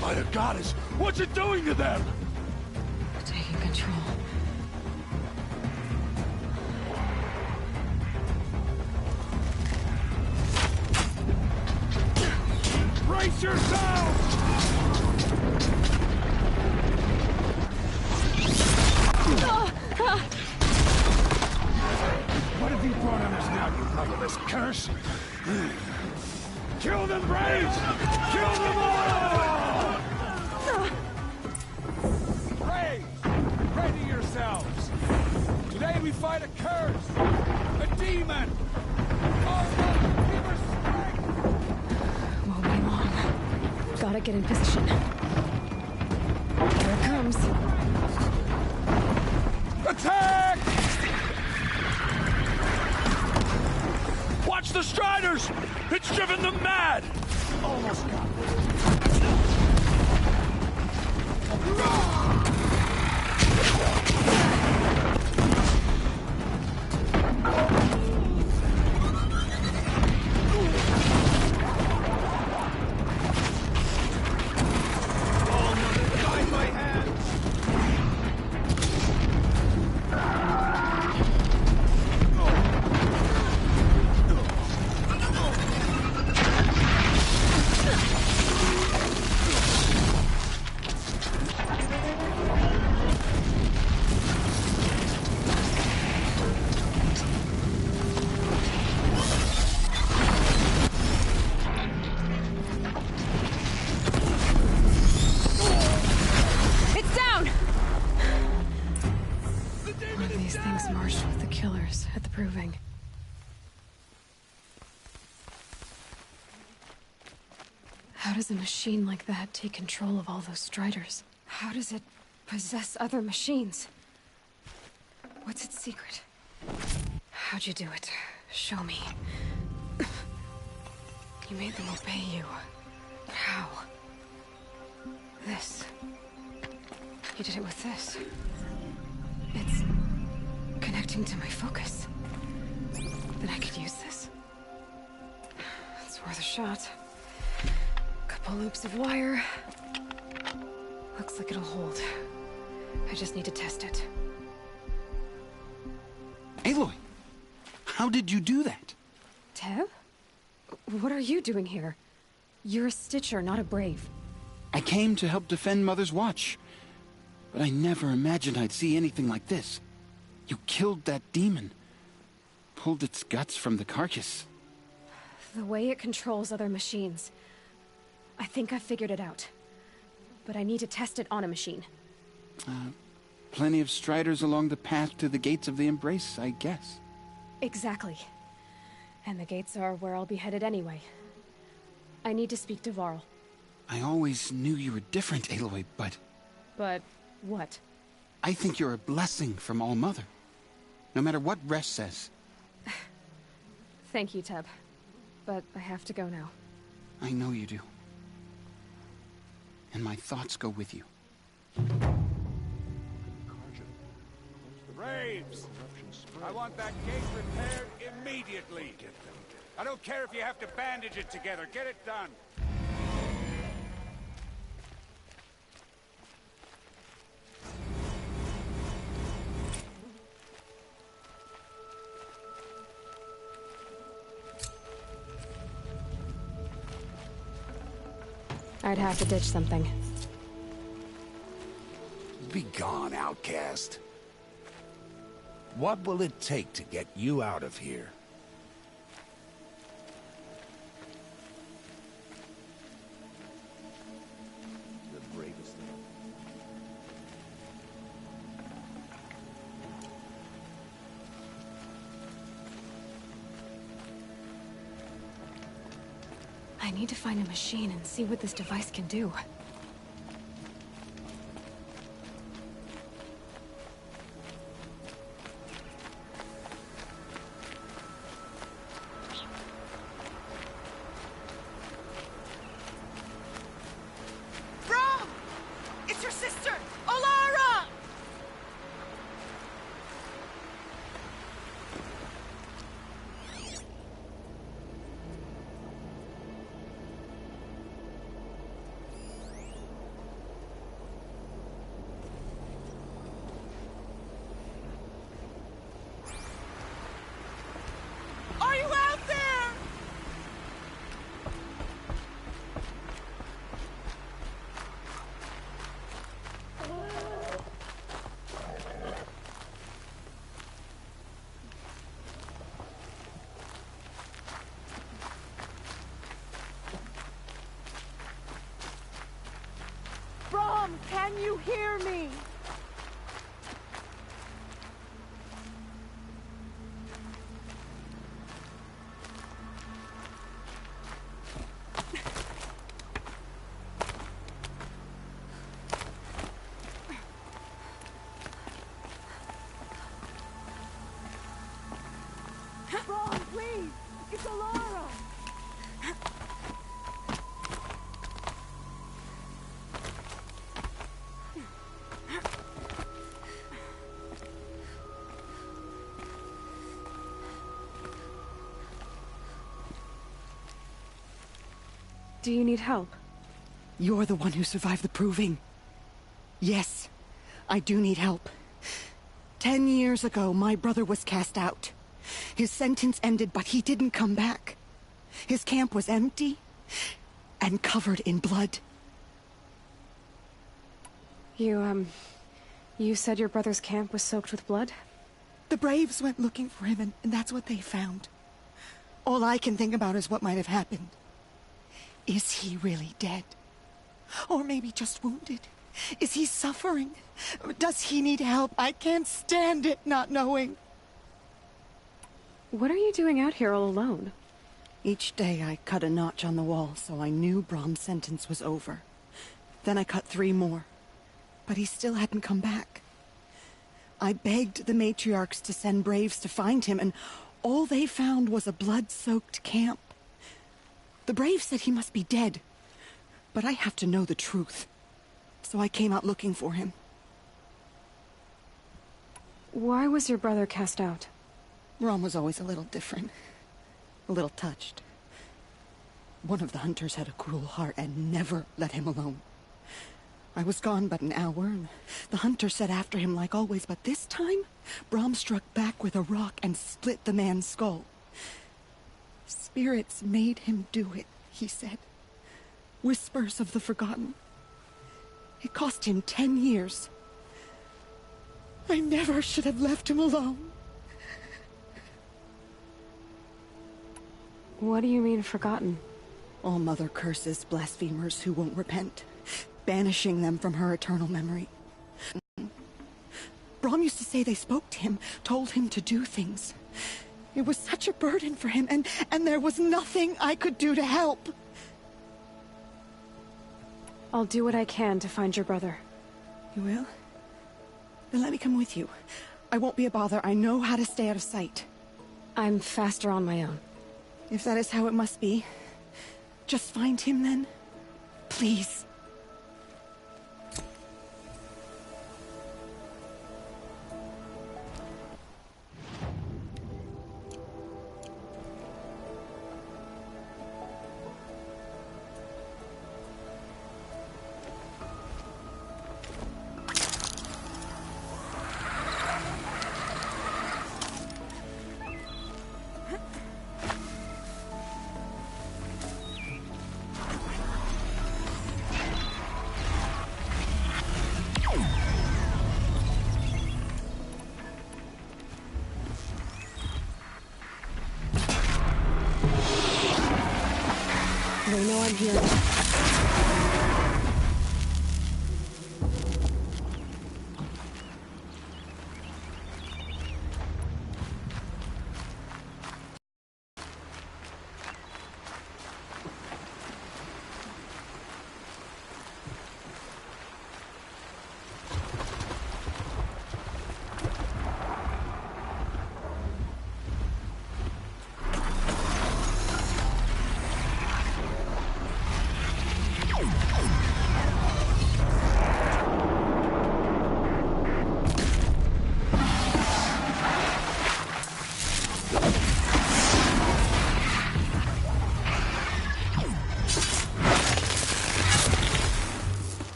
Speaker 23: By the goddess, what's it doing to them?
Speaker 1: Taking control.
Speaker 23: Brace yourselves!
Speaker 24: What have you brought on us now, you motherless curse?
Speaker 23: Kill them, Braves! Kill them all!
Speaker 24: Braves, ready yourselves! Today we fight a curse! A demon! Oh, give us strength!
Speaker 1: Won't be long. Gotta get in position. Here it comes.
Speaker 23: Attack! Watch the Striders! It's driven them mad!
Speaker 24: Almost got it.
Speaker 1: How does a machine like that take control of all those Striders? How does it possess other machines? What's its secret? How'd you do it? Show me. You made them obey you. But how? This. You did it with this. It's connecting to my focus. Then I could use this. It's worth a shot. Couple loops of wire. Looks like it'll hold. I just need to test it.
Speaker 15: Aloy! How did you do that?
Speaker 1: Teb? What are you doing here? You're a Stitcher, not a Brave.
Speaker 15: I came to help defend Mother's Watch. But I never imagined I'd see anything like this. You killed that demon. Pulled its guts from the carcass.
Speaker 1: The way it controls other machines. I think I figured it out. But I need to test it on a machine.
Speaker 15: Plenty of Striders along the path to the gates of the Embrace, I guess.
Speaker 1: Exactly. And the gates are where I'll be headed anyway. I need to speak to Varl.
Speaker 15: I always knew you were different, Aloy, but...
Speaker 1: But what?
Speaker 15: I think you're a blessing from All-Mother. No matter what Resh says.
Speaker 1: Thank you, Teb. But I have to go now.
Speaker 15: I know you do. And my thoughts go with you.
Speaker 24: Braves! I want that gate repaired immediately. I don't care if you have to bandage it together. Get it done.
Speaker 1: I'd have to ditch something.
Speaker 24: Be gone, outcast. What will it take to get you out of here? The bravest thing.
Speaker 1: I need to find a machine and see what this device can do.
Speaker 12: Brom, can you hear me? Brom, please! It's Alara!
Speaker 1: Do you need help?
Speaker 7: You're the one who survived the proving. Yes, I do need help. 10 years ago, my brother was cast out. His sentence ended, but he didn't come back. His camp was empty and covered in blood.
Speaker 1: You said your brother's camp was soaked with blood?
Speaker 7: The Braves went looking for him, and that's what they found. All I can think about is what might have happened. Is he really dead? Or maybe just wounded? Is he suffering? Does he need help? I can't stand it not knowing.
Speaker 1: What are you doing out here all alone?
Speaker 7: Each day I cut a notch on the wall so I knew Brom's sentence was over. Then I cut 3 more. But he still hadn't come back. I begged the matriarchs to send Braves to find him, and all they found was a blood-soaked camp. The Braves said he must be dead, but I have to know the truth. So I came out looking for him.
Speaker 1: Why was your brother cast out?
Speaker 7: Brom was always a little different. A little touched. One of the hunters had a cruel heart and never let him alone. I was gone but an hour, and the hunter set after him like always, but this time, Brom struck back with a rock and split the man's skull. Spirits made him do it, he said. Whispers of the forgotten. It cost him 10 years. I never should have left him alone.
Speaker 1: What do you mean, forgotten?
Speaker 7: All mother curses blasphemers who won't repent, banishing them from her eternal memory. Brom used to say they spoke to him, told him to do things. It was such a burden for him, and there was nothing I could do to help.
Speaker 1: I'll do what I can to find your brother.
Speaker 7: You will? Then let me come with you. I won't be a bother. I know how to stay out of sight.
Speaker 1: I'm faster on my own.
Speaker 7: If that is how it must be, just find him then. Please.
Speaker 1: They know I'm here.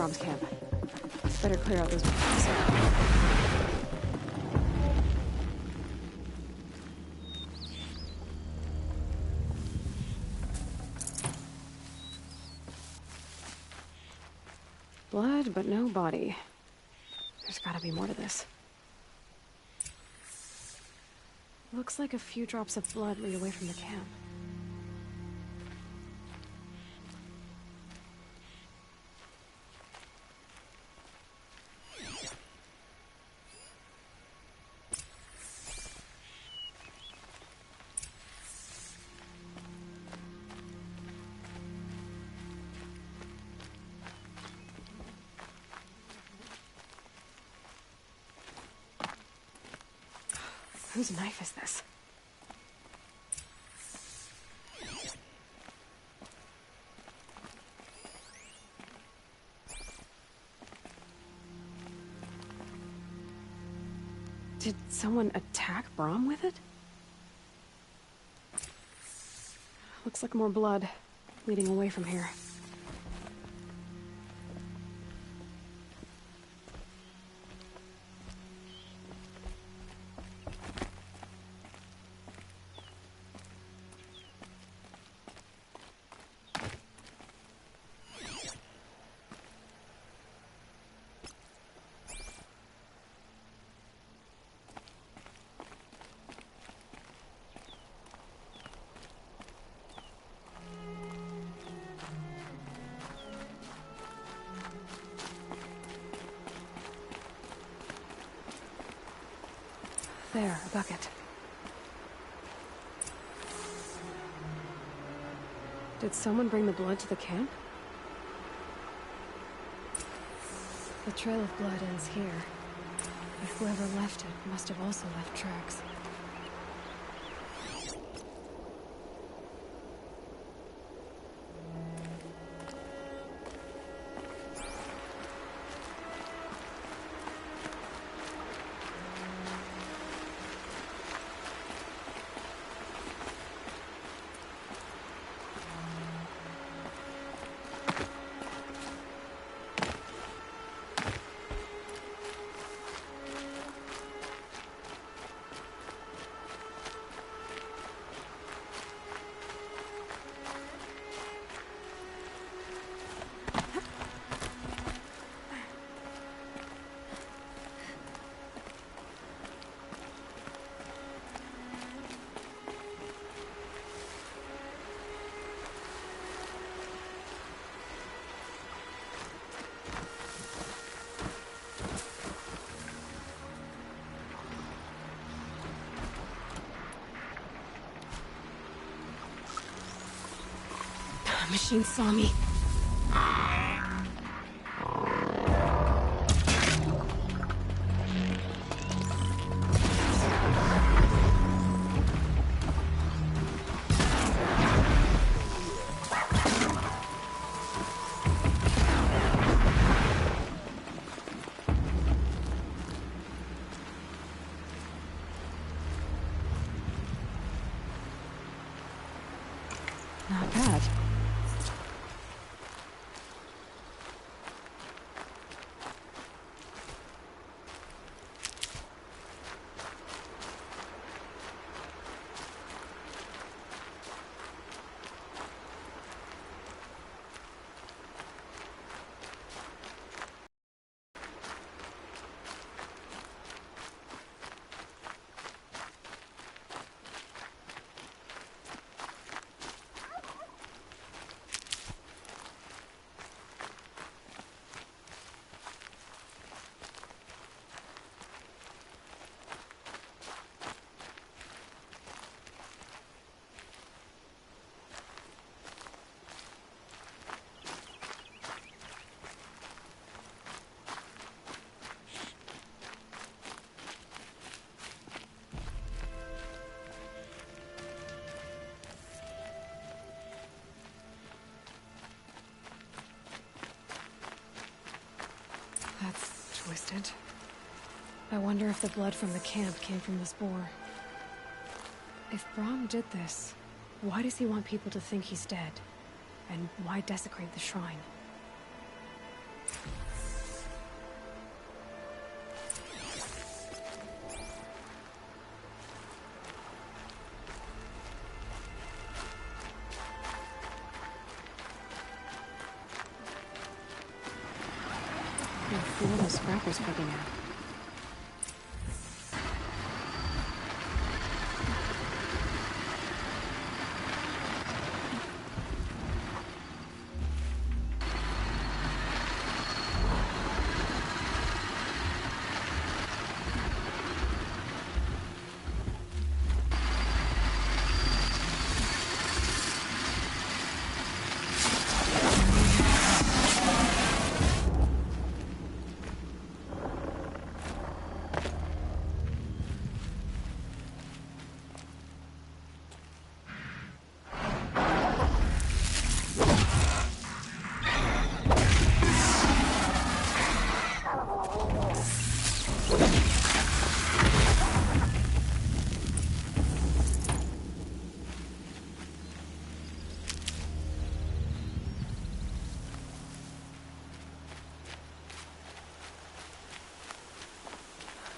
Speaker 1: Brom's camp. Better clear out those... Blood, but no body. There's gotta be more to this. Looks like a few drops of blood lead away from the camp. Whose knife is this? Did someone attack Brom with it? Looks like more blood leading away from here. There, a bucket. Did someone bring the blood to the camp? The trail of blood ends here. But whoever left it must have also left tracks. Machine saw me. Not bad. That's twisted. I wonder if the blood from the camp came from this boar. If Brom did this, why does he want people to think he's dead? And why desecrate the shrine? What are those scrappers cooking at?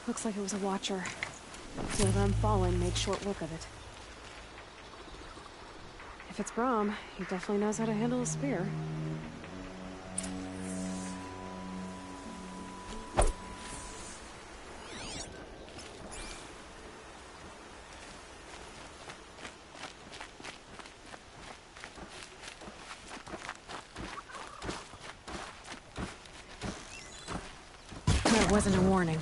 Speaker 1: Looks like it was a watcher. So them falling made short work of it. If it's Brahm, he definitely knows how to handle a spear. That wasn't a warning.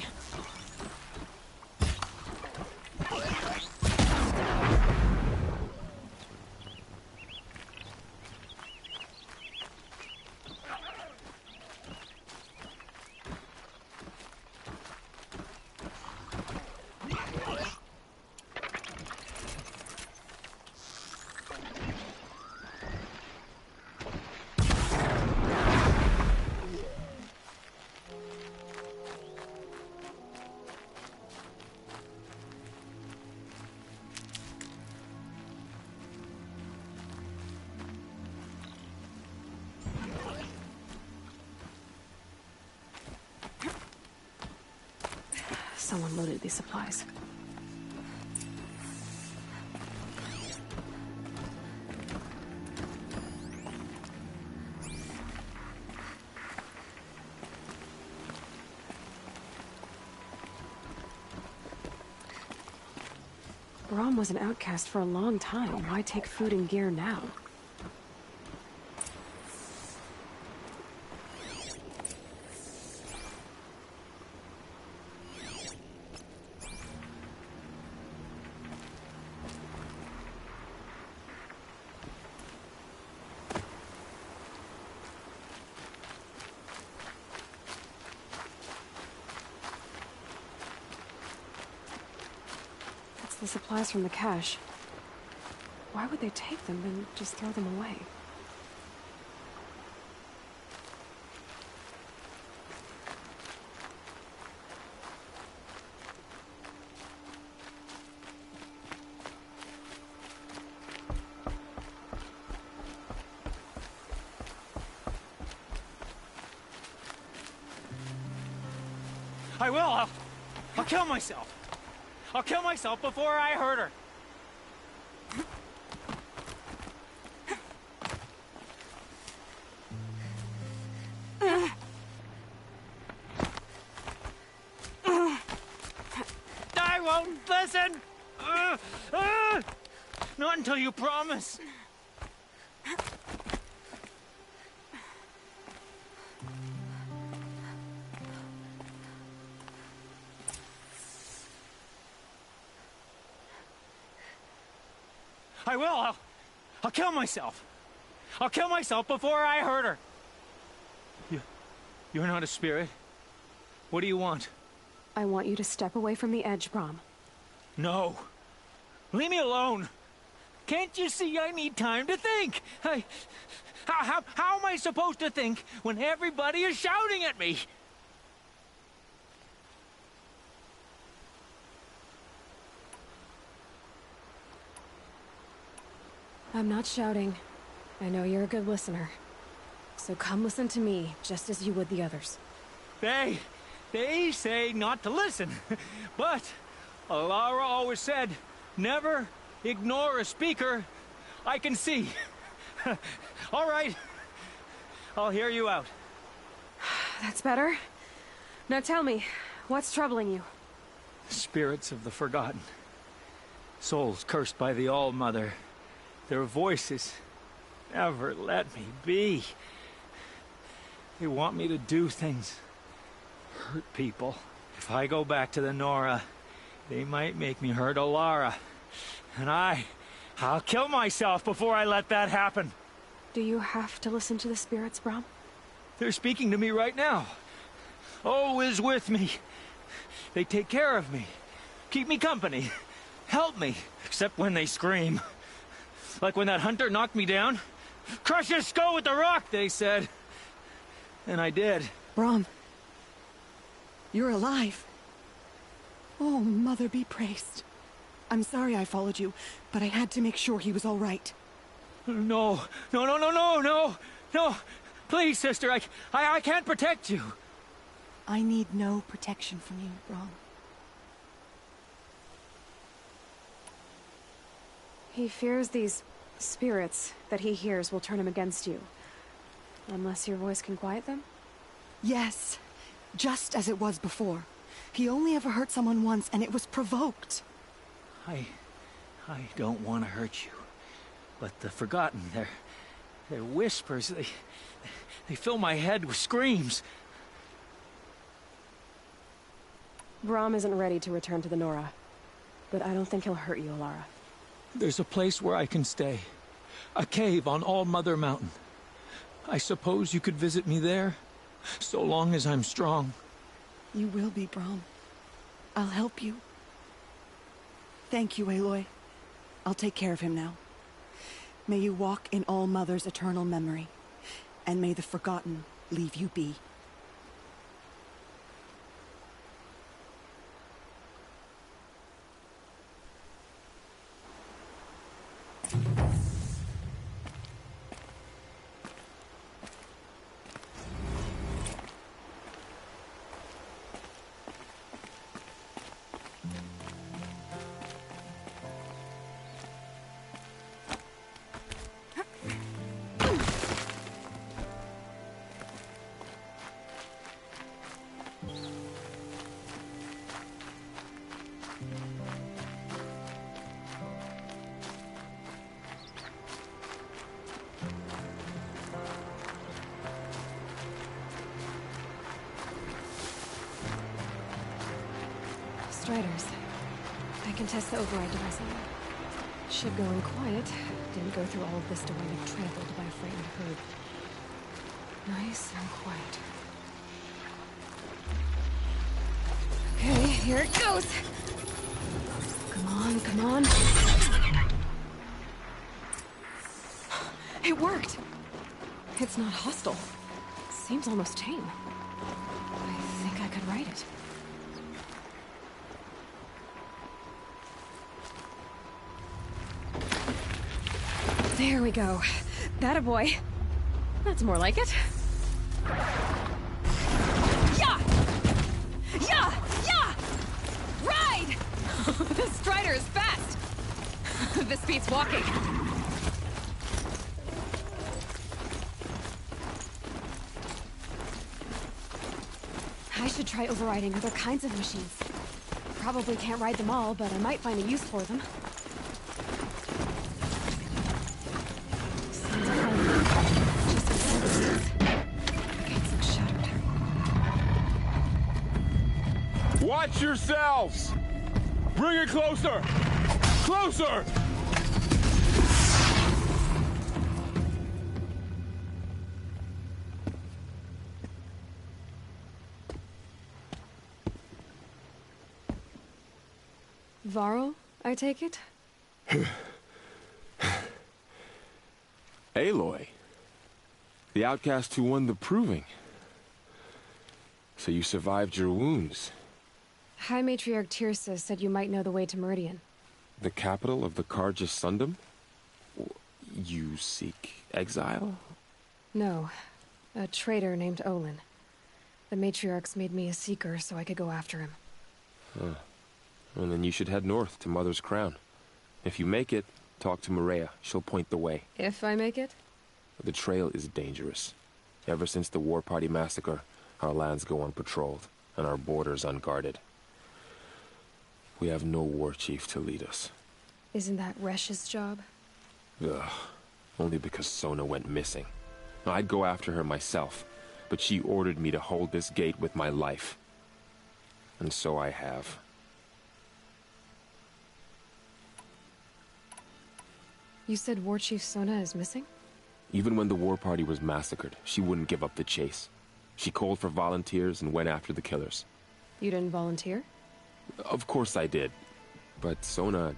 Speaker 1: Someone loaded these supplies. Brahm was an outcast for a long time. Why take food and gear now? The supplies from the cache. Why would they take them and just throw them away?
Speaker 10: I will! I'll kill myself! I'll kill myself before I hurt her! I won't listen! Not until you promise! I will! I'll kill myself! I'll kill myself before I hurt her! You're not a spirit. What do you want?
Speaker 1: I want you to step away from the edge, Brahm.
Speaker 10: No! Leave me alone! Can't you see I need time to think? How am I supposed to think when everybody is shouting at me?
Speaker 1: I'm not shouting. I know you're a good listener. So come listen to me, just as you would the others.
Speaker 10: They say not to listen. But Alara always said, never ignore a speaker I can see. All right. I'll hear you out.
Speaker 1: That's better. Now tell me, what's troubling you?
Speaker 10: Spirits of the forgotten. Souls cursed by the All-Mother. Their voices never let me be. They want me to do things, hurt people. If I go back to the Nora, they might make me hurt Alara. And I'll kill myself before I let that happen.
Speaker 1: Do you have to listen to the spirits, Brom?
Speaker 10: They're speaking to me right now. Oh is with me. They take care of me, keep me company, help me, except when they scream. Like when that hunter knocked me down. Crush his skull with the rock, they said. And I did.
Speaker 7: Brom, you're alive. Oh, Mother be praised. I'm sorry I followed you, but I had to make sure he was all right.
Speaker 10: No. Please, sister, I can't protect you.
Speaker 7: I need no protection from you, Brom.
Speaker 1: He fears these spirits that he hears will turn him against you. Unless your voice can quiet them?
Speaker 7: Yes, just as it was before. He only ever hurt someone once, and it was provoked.
Speaker 10: I don't want to hurt you. But the Forgotten, their whispers, they fill my head with screams.
Speaker 1: Brom isn't ready to return to the Nora. But I don't think he'll hurt you, Alara.
Speaker 10: There's a place where I can stay. A cave on All-Mother Mountain. I suppose you could visit me there, so long as I'm strong.
Speaker 7: You will be, Brom. I'll help you. Thank you, Aloy. I'll take care of him now. May you walk in All-Mother's eternal memory, and may the Forgotten leave you be.
Speaker 1: Striders. I can test the override device on them. Should go in quiet. Didn't go through all of this to wind up trampled by a frightened herd. Nice and quiet. Okay, here it goes! Come on, come on. It worked! It's not hostile. Seems almost tame. I think I could ride it. There we go. That-a boy. That's more like it. Yeah! Yeah! Yeah! Ride! The Strider is fast! This beats walking. I should try overriding other kinds of machines. Probably can't ride them all, but I might find a use for them.
Speaker 3: Watch yourselves! Bring it closer! Closer!
Speaker 1: Varl, I take it?
Speaker 3: Aloy. The outcast who won the proving. So you survived your wounds.
Speaker 1: High Matriarch Tirsa said you might know the way to Meridian.
Speaker 3: The capital of the Carja Sundom? You seek exile?
Speaker 1: No. A traitor named Olin. The Matriarchs made me a seeker so I could go after him.
Speaker 3: Huh. Well, then you should head north to Mother's Crown. If you make it, talk to Maria. She'll point the way.
Speaker 1: If I make it?
Speaker 3: The trail is dangerous. Ever since the War Party massacre, our lands go unpatrolled. and our borders unguarded. We have no war chief to lead us.
Speaker 1: Isn't that Resh's job?
Speaker 3: Ugh. Only because Sona went missing. I'd go after her myself, but she ordered me to hold this gate with my life. And so I have.
Speaker 1: You said War Chief Sona is missing?
Speaker 3: Even when the war party was massacred, she wouldn't give up the chase. She called for volunteers and went after the killers.
Speaker 1: You didn't volunteer?
Speaker 3: Of course I did, but Sona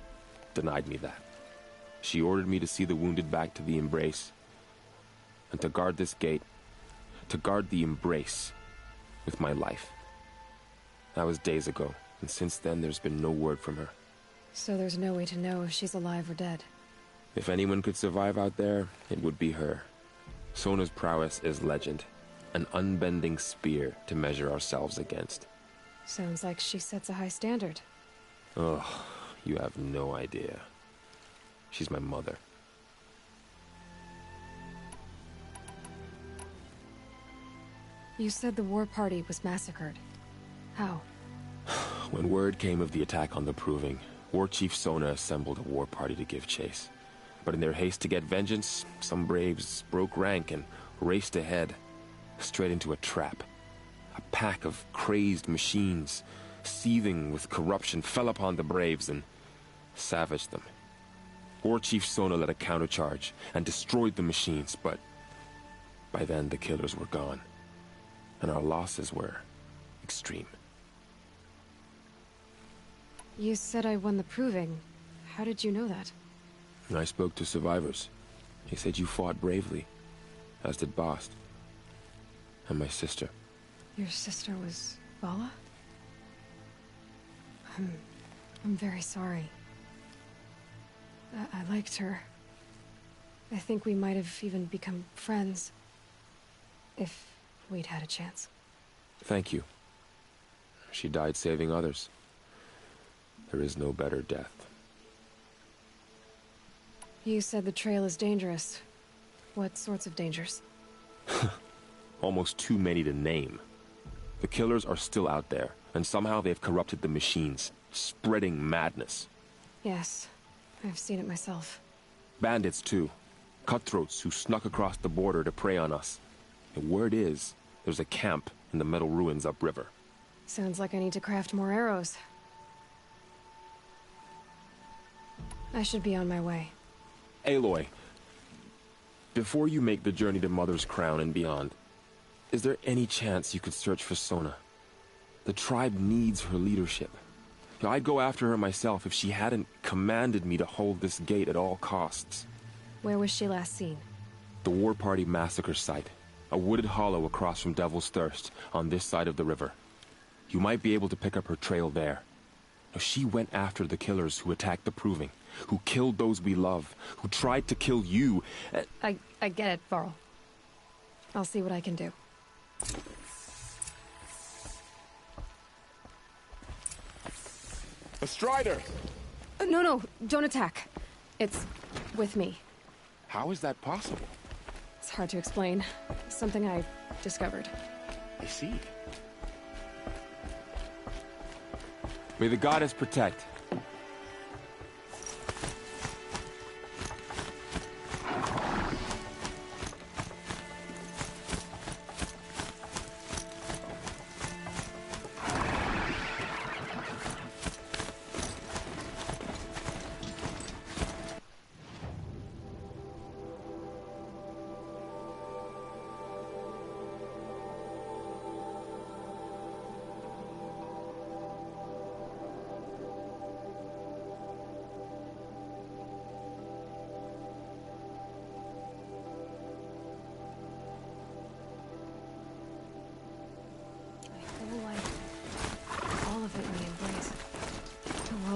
Speaker 3: denied me that. She ordered me to see the wounded back to the Embrace, and to guard this gate, to guard the Embrace with my life. That was days ago, and since then there's been no word from her.
Speaker 1: So there's no way to know if she's alive or dead?
Speaker 3: If anyone could survive out there, it would be her. Sona's prowess is legend, an unbending spear to measure ourselves against.
Speaker 1: Sounds like she sets a high standard.
Speaker 3: Ugh, you have no idea. She's my mother.
Speaker 1: You said the war party was massacred. How?
Speaker 3: When word came of the attack on the Proving, War Chief Sona assembled a war party to give chase. But in their haste to get vengeance, some braves broke rank and raced ahead, straight into a trap. A pack of crazed machines, seething with corruption, fell upon the braves and savaged them. War Chief Sona led a countercharge and destroyed the machines, but by then the killers were gone, and our losses were extreme.
Speaker 1: You said I won the Proving. How did you know that?
Speaker 3: I spoke to survivors. They said you fought bravely, as did Bast. And my sister.
Speaker 1: Your sister was Vala? I'm very sorry. I liked her. I think we might have even become friends. If we'd had a chance.
Speaker 3: Thank you. She died saving others. There is no better death.
Speaker 1: You said the trail is dangerous. What sorts of dangers?
Speaker 3: Almost too many to name. The killers are still out there, and somehow they've corrupted the machines, spreading madness.
Speaker 1: Yes, I've seen it myself.
Speaker 3: Bandits, too. Cutthroats who snuck across the border to prey on us. The word is, there's a camp in the metal ruins upriver.
Speaker 1: Sounds like I need to craft more arrows. I should be on my way.
Speaker 3: Aloy, before you make the journey to Mother's Crown and beyond, is there any chance you could search for Sona? The tribe needs her leadership. I'd go after her myself if she hadn't commanded me to hold this gate at all costs.
Speaker 1: Where was she last seen?
Speaker 3: The War Party massacre site. A wooded hollow across from Devil's Thirst, on this side of the river. You might be able to pick up her trail there. She went after the killers who attacked the Proving, who killed those we love, who tried to kill you.
Speaker 1: I get it, Varl. I'll see what I can do.
Speaker 3: A Strider!
Speaker 1: No, don't attack. It's with me.
Speaker 3: How is that possible?
Speaker 1: It's hard to explain. Something I discovered.
Speaker 3: I see. May the goddess protect.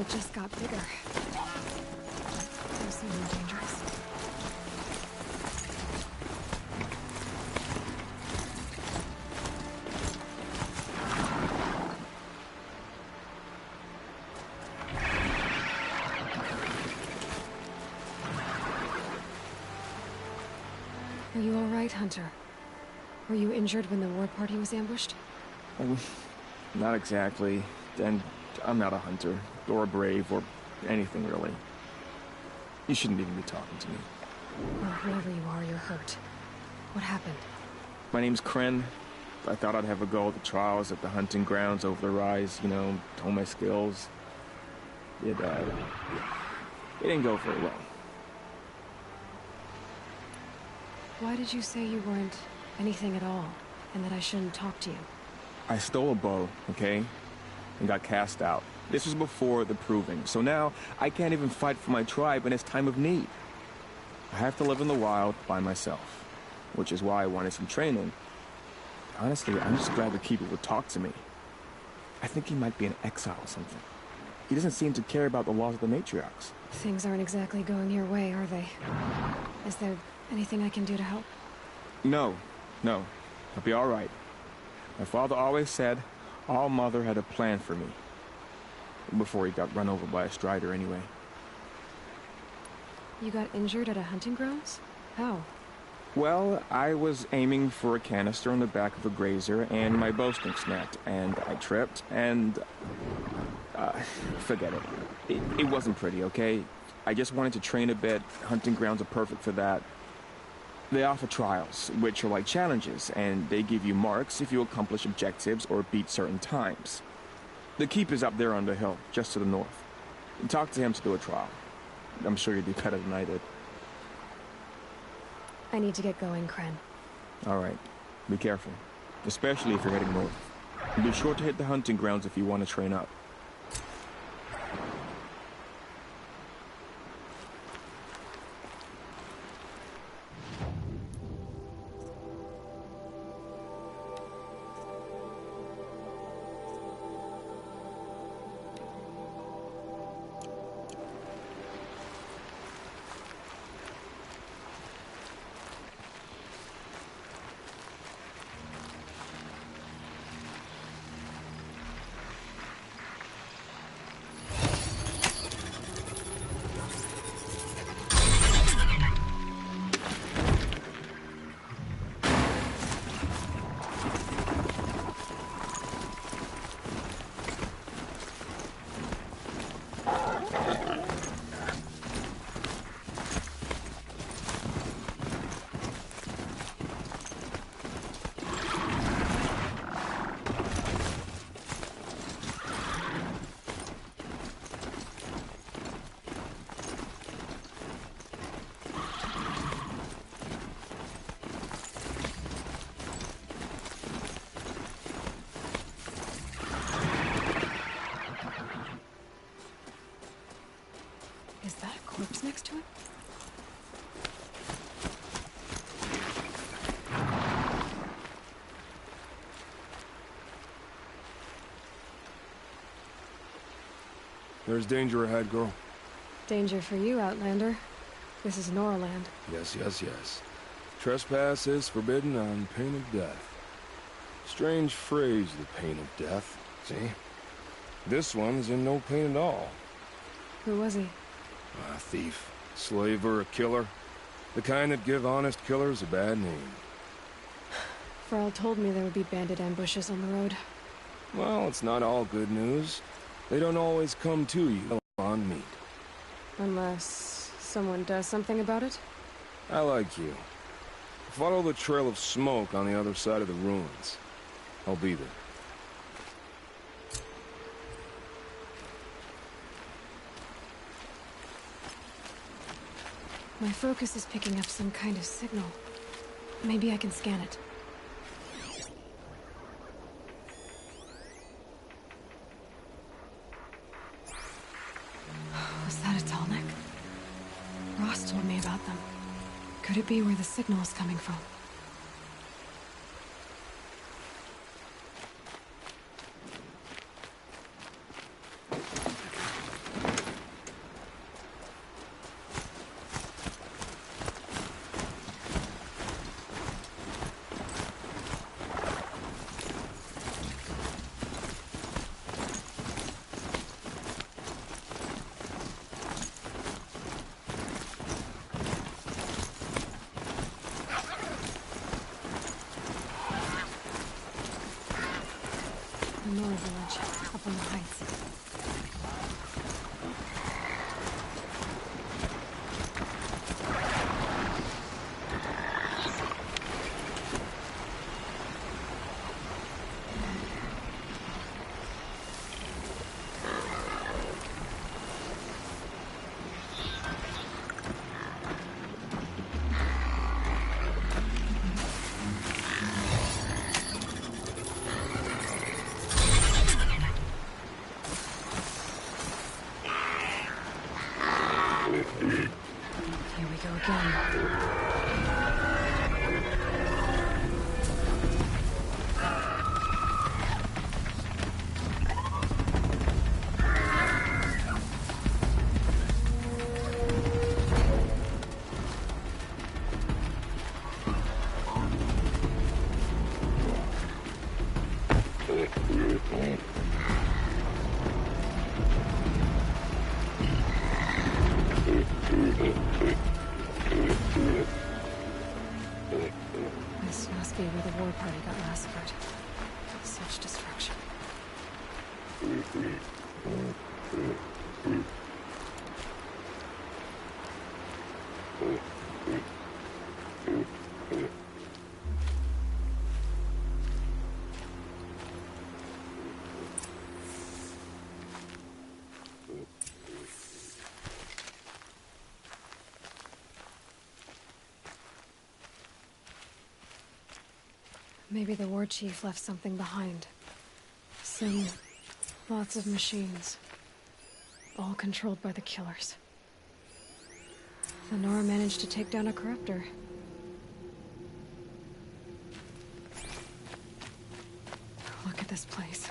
Speaker 1: Just got bigger. There's something dangerous. Are you all right, Hunter? Were you injured when the war party was ambushed?
Speaker 3: Not exactly. And I'm not a hunter, or a brave, or anything really. You shouldn't even be talking to me.
Speaker 1: Well, whoever you are, you're hurt. What happened?
Speaker 3: My name's Kren. I thought I'd have a go at the trials at the hunting grounds over the rise, you know, hone my skills. It didn't go very well.
Speaker 1: Why did you say you weren't anything at all, and that I shouldn't talk to you?
Speaker 3: I stole a bow, okay? And got cast out. This was before the proving, so now I can't even fight for my tribe in its time of need. I have to live in the wild by myself, which is why I wanted some training. Honestly, I'm just glad the keeper would talk to me. I think he might be in exile or something. He doesn't seem to care about the laws of the matriarchs.
Speaker 1: Things aren't exactly going your way, are they? Is there anything I can do to help?
Speaker 3: No. I'll be all right. My father always said All Mother had a plan for me. Before he got run over by a strider, anyway.
Speaker 1: You got injured at a hunting grounds? How?
Speaker 3: Well, I was aiming for a canister on the back of a grazer, and my bowstring snapped, and I tripped, and... forget it. It wasn't pretty, okay? I just wanted to train a bit. Hunting grounds are perfect for that. They offer trials, which are like challenges, and they give you marks if you accomplish objectives or beat certain times. The keeper's up there on the hill, just to the north. Talk to him to do a trial. I'm sure you'd do better than I did.
Speaker 1: I need to get going, Kren.
Speaker 3: All right. Be careful. Especially if you're heading north. And be sure to hit the hunting grounds if you want to train up.
Speaker 1: Is that a corpse next to it?
Speaker 16: There's danger ahead, girl.
Speaker 1: Danger for you, Outlander. This is Norland.
Speaker 16: Yes. Trespass is forbidden on pain of death. Strange phrase, the pain of death. See? This one's in no pain at all.
Speaker 1: Who was he?
Speaker 16: A thief, slaver, a killer. The kind that give honest killers a bad name.
Speaker 1: Frall told me there would be bandit ambushes on the road.
Speaker 16: Well, it's not all good news. They don't always come to you on meat.
Speaker 1: Unless someone does something about it?
Speaker 16: I like you. Follow the trail of smoke on the other side of the ruins. I'll be there.
Speaker 1: My focus is picking up some kind of signal. Maybe I can scan it. Was that a Tallneck? Ross told me about them. Could it be where the signal is coming from? Here we go again. This must be where the war party got massacred. Such destruction. Maybe the war chief left something behind. Lots of machines. All controlled by the killers. The Nora managed to take down a corruptor. Look at this place.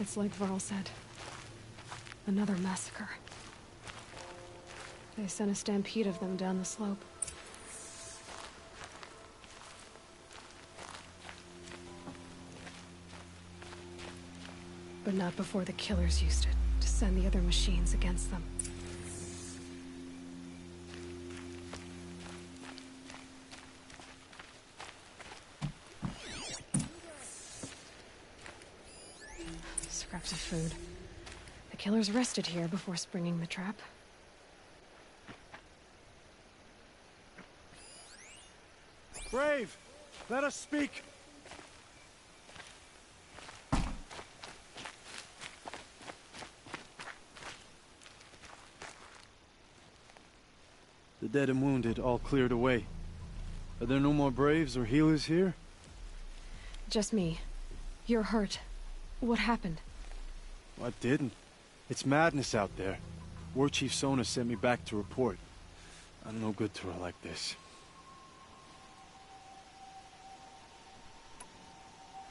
Speaker 1: It's like Varl said. Another massacre. They sent a stampede of them down the slope. But not before the killers used it to send the other machines against them. Scraps of food. The killers rested here before springing the trap.
Speaker 14: Brave! Let us speak! The dead and wounded all cleared away. Are there no more braves or healers here?
Speaker 1: Just me. You're hurt. What happened?
Speaker 14: I didn't. It's madness out there. War Chief Sona sent me back to report. I'm no good to her like this.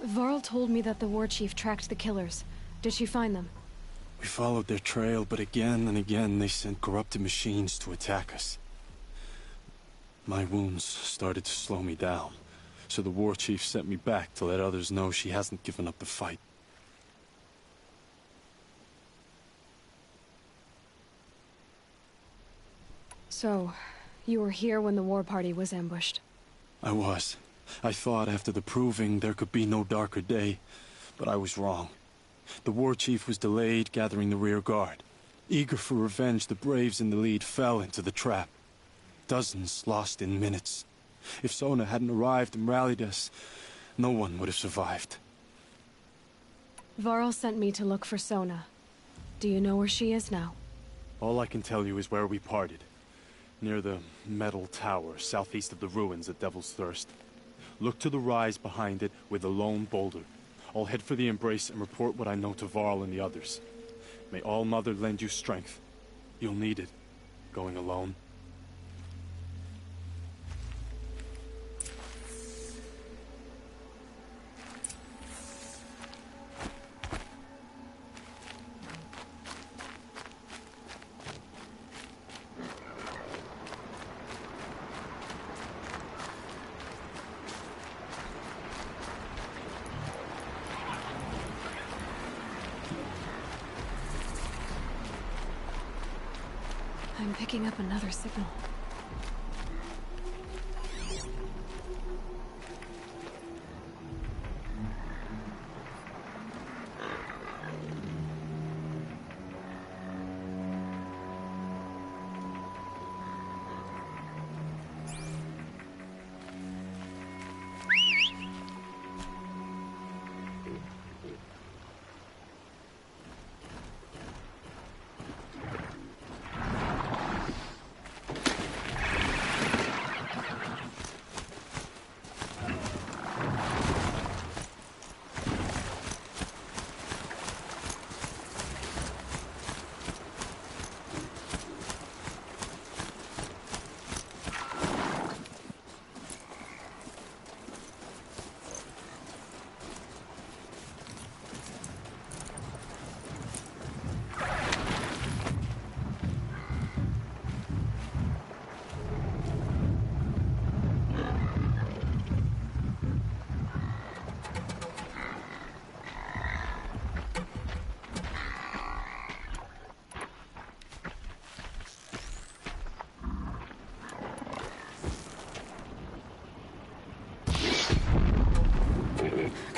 Speaker 1: Varl told me that the war chief tracked the killers. Did she find them?
Speaker 14: We followed their trail, but again and again they sent corrupted machines to attack us. My wounds started to slow me down, so the war chief sent me back to let others know she hasn't given up the fight.
Speaker 1: So, you were here when the war party was ambushed?
Speaker 14: I was. I thought after the proving there could be no darker day, but I was wrong. The war chief was delayed gathering the rear guard. Eager for revenge, the braves in the lead fell into the trap. Dozens lost in minutes. If Sona hadn't arrived and rallied us, no one would have survived.
Speaker 1: Varl sent me to look for Sona. Do you know where she is now?
Speaker 14: All I can tell you is where we parted. Near the metal tower, southeast of the ruins at Devil's Thirst. Look to the rise behind it with a lone boulder. I'll head for the embrace and report what I know to Varl and the others. May All Mother lend you strength. You'll need it, going alone.
Speaker 1: I'm picking up another signal.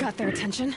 Speaker 1: got their attention.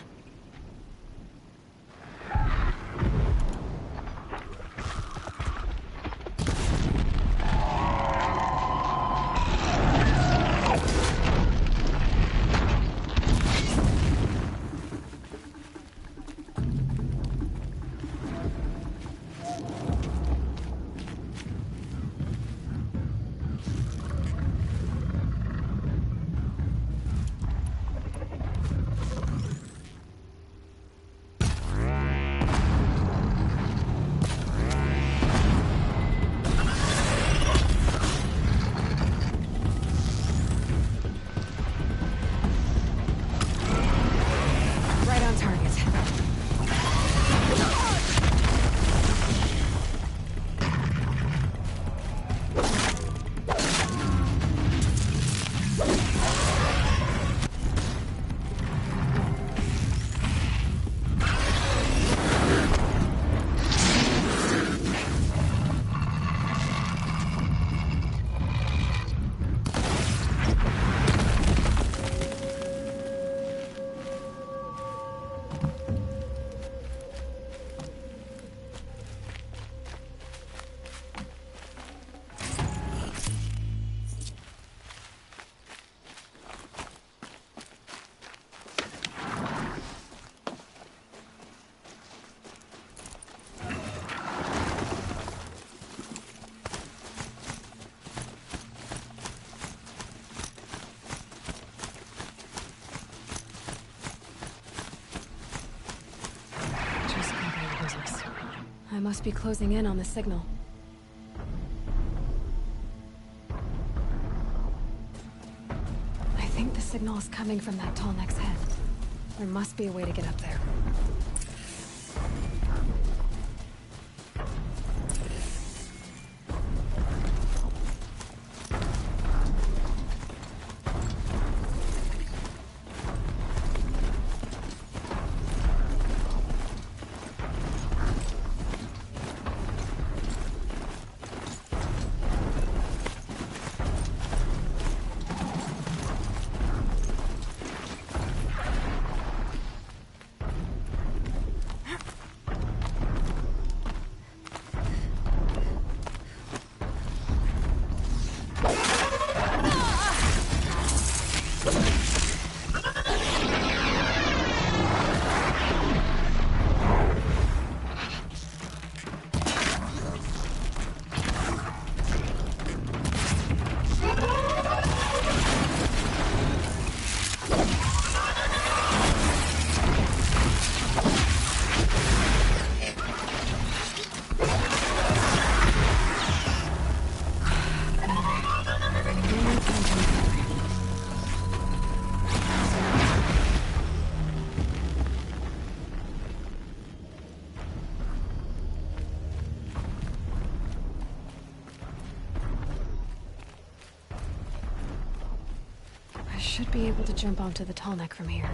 Speaker 1: I must be closing in on the signal. I think the signal is coming from that tall neck's head. There must be a way to get up there. Should be able to jump onto the tall neck from here.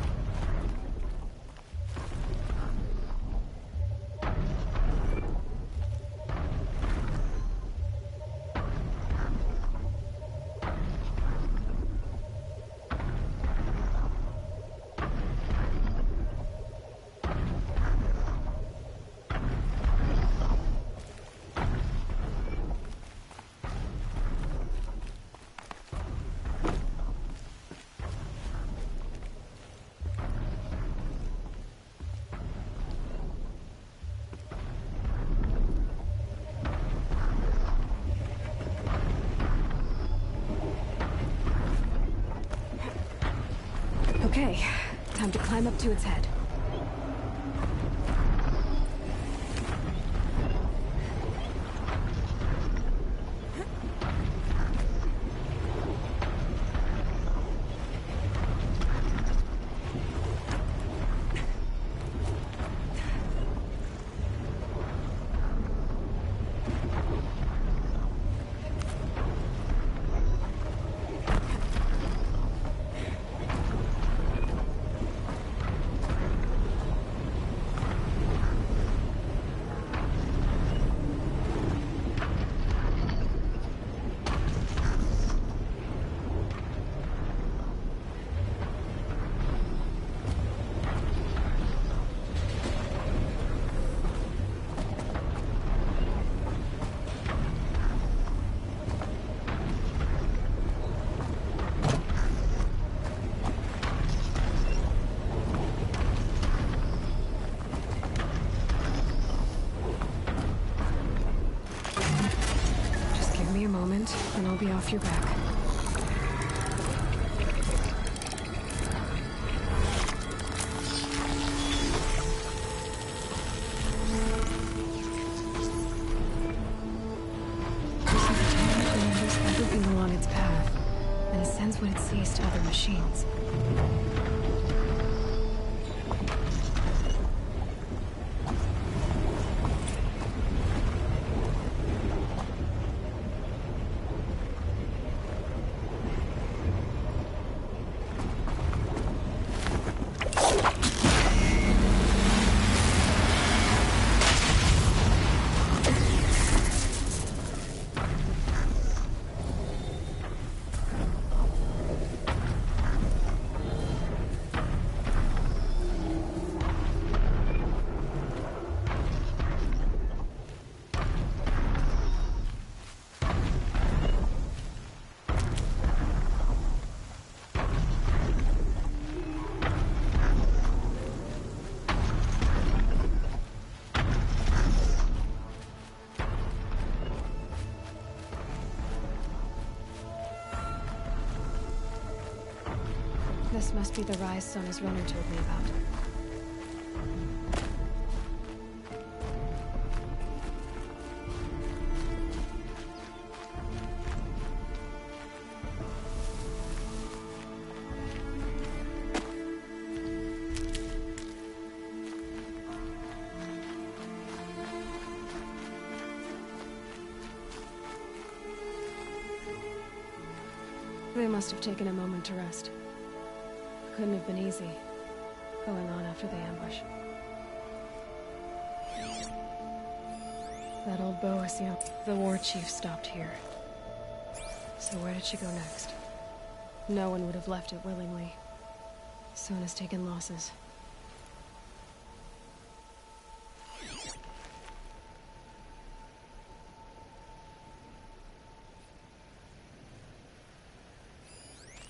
Speaker 1: Okay, time to climb up to its head. me a moment, and I'll be off your back. This attack remembers everything along its path, and sends what it sees to other machines. This must be the rise Sona's runner told me about. They must have taken a moment to rest. Couldn't have been easy, going on after the ambush. That old Boasian, the war chief, stopped here. So where did she go next? No one would have left it willingly. Sona's taken losses.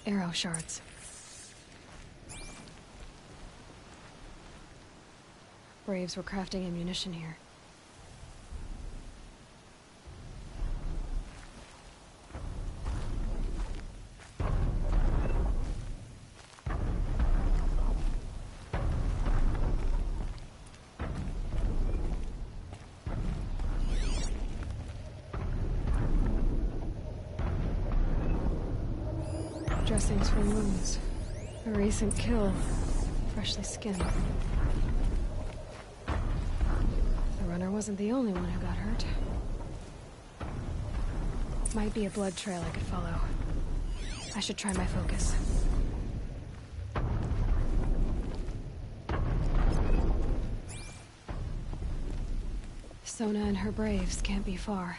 Speaker 1: Arrow shards. Braves were crafting ammunition here. Dressings for wounds. A recent kill. Freshly skinned. The runner wasn't the only one who got hurt. Might be a blood trail I could follow. I should try my focus. Sona and her braves can't be far.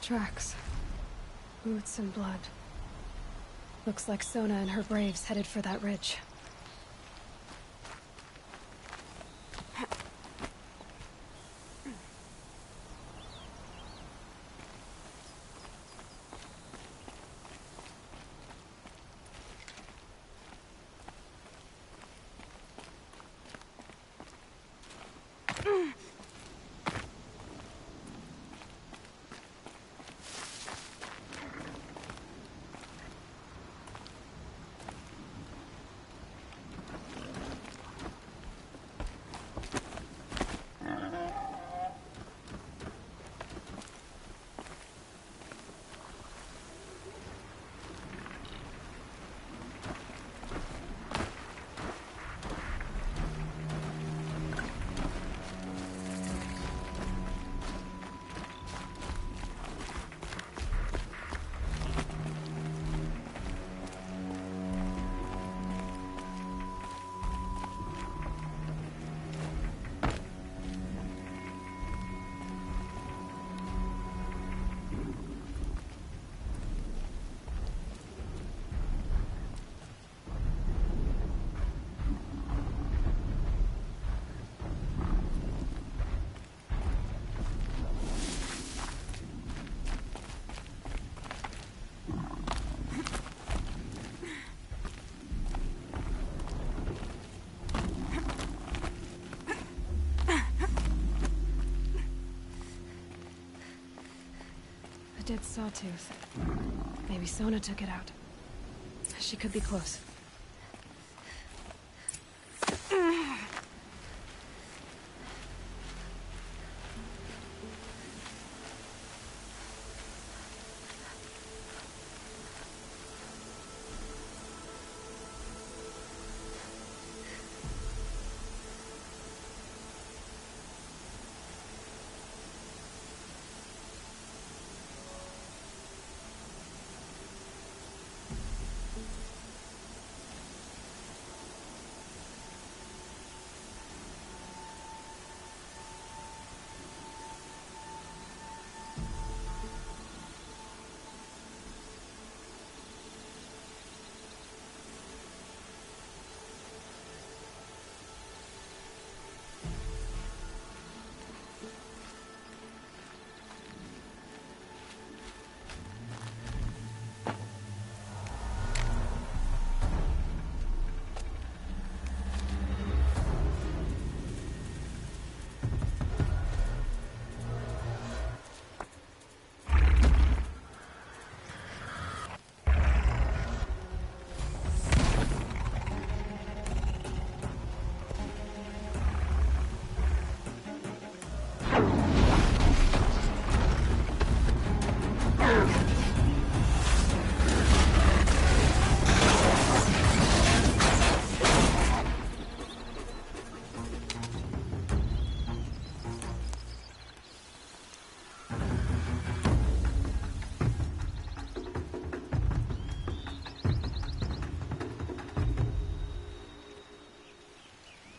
Speaker 1: Tracks. Boots and blood. Looks like Sona and her braves headed for that ridge. dead sawtooth. Maybe Sona took it out. She could be close.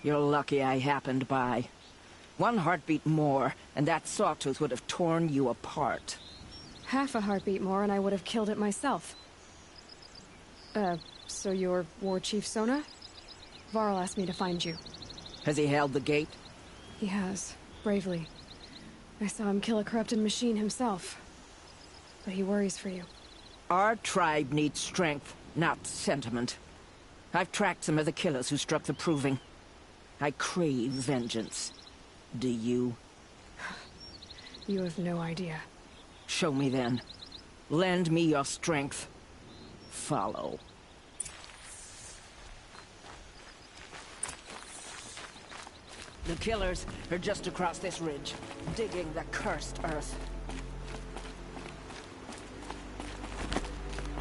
Speaker 12: You're lucky I happened by. One heartbeat more, and that sawtooth would have torn you apart.
Speaker 1: Half a heartbeat more and I would have killed it myself. So you're War Chief Sona? Varl asked me to find you.
Speaker 12: Has he held the gate?
Speaker 1: He has, bravely. I saw him kill a corrupted machine himself. But he worries for you.
Speaker 12: Our tribe needs strength, not sentiment. I've tracked some of the killers who struck the Proving. I crave vengeance. Do you?
Speaker 1: You have no idea.
Speaker 12: Show me then. Lend me your strength. Follow. The killers are just across this ridge, digging the cursed earth.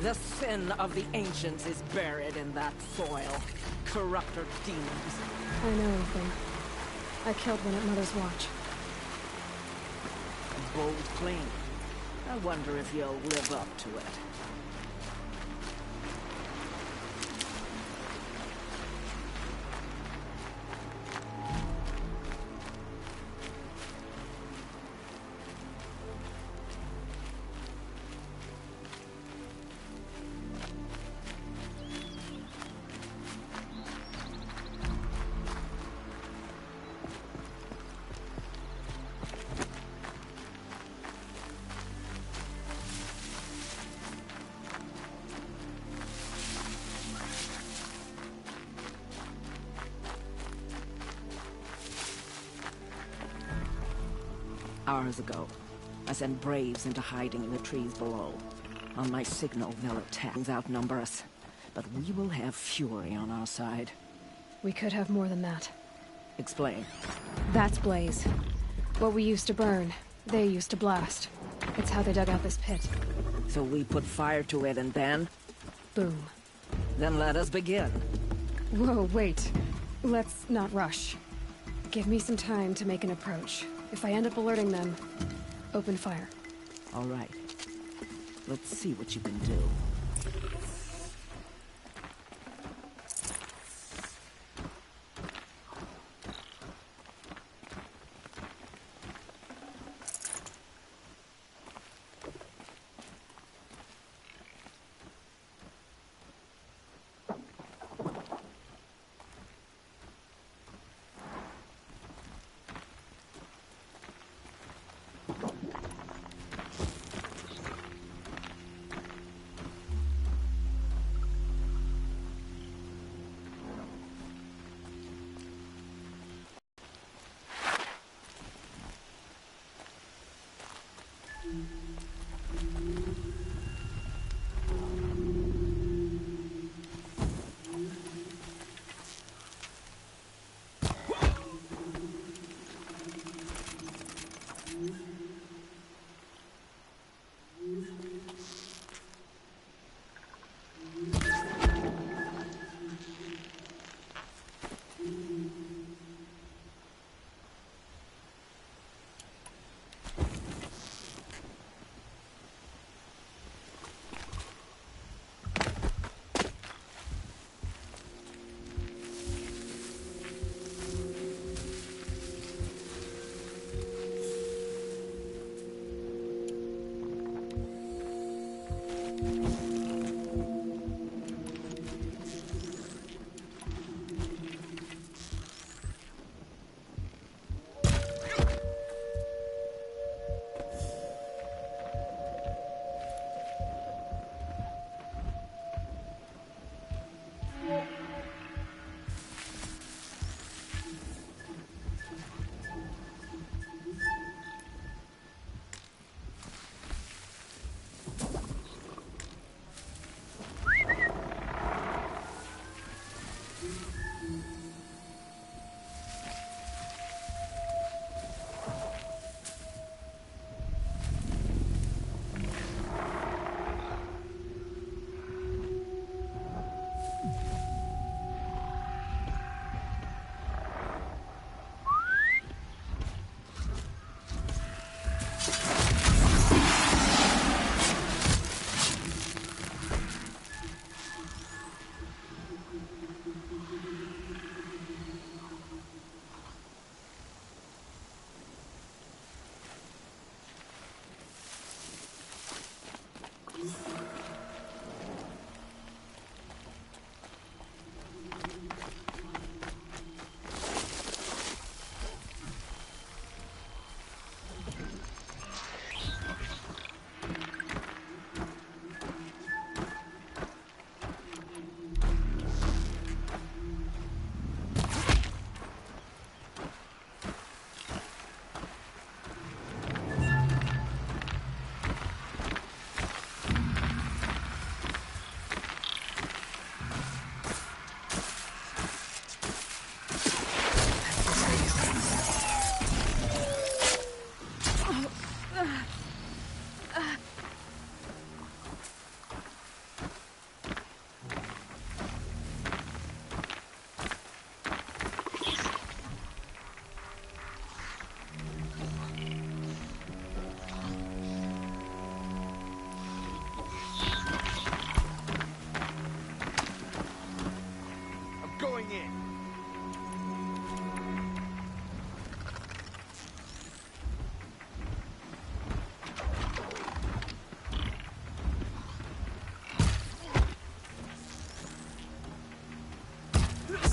Speaker 12: The sin of the ancients is buried in that soil. Corrupter demons.
Speaker 1: I know anything. I killed one at Mother's Watch.
Speaker 12: A bold claim. I wonder if you'll live up to it. Hours ago, I sent Braves into hiding in the trees below. On my signal, they'll attack. Outnumber us, but we will have fury on our side.
Speaker 1: We could have more than that.
Speaker 12: Explain.
Speaker 1: That's Blaze. What we used to burn, they used to blast. It's how they dug out this pit.
Speaker 12: So we put fire to it and then?
Speaker 1: Boom.
Speaker 12: Then let us begin.
Speaker 1: Whoa, wait. Let's not rush. Give me some time to make an approach. If I end up alerting them, open fire.
Speaker 12: All right. Let's see what you can do.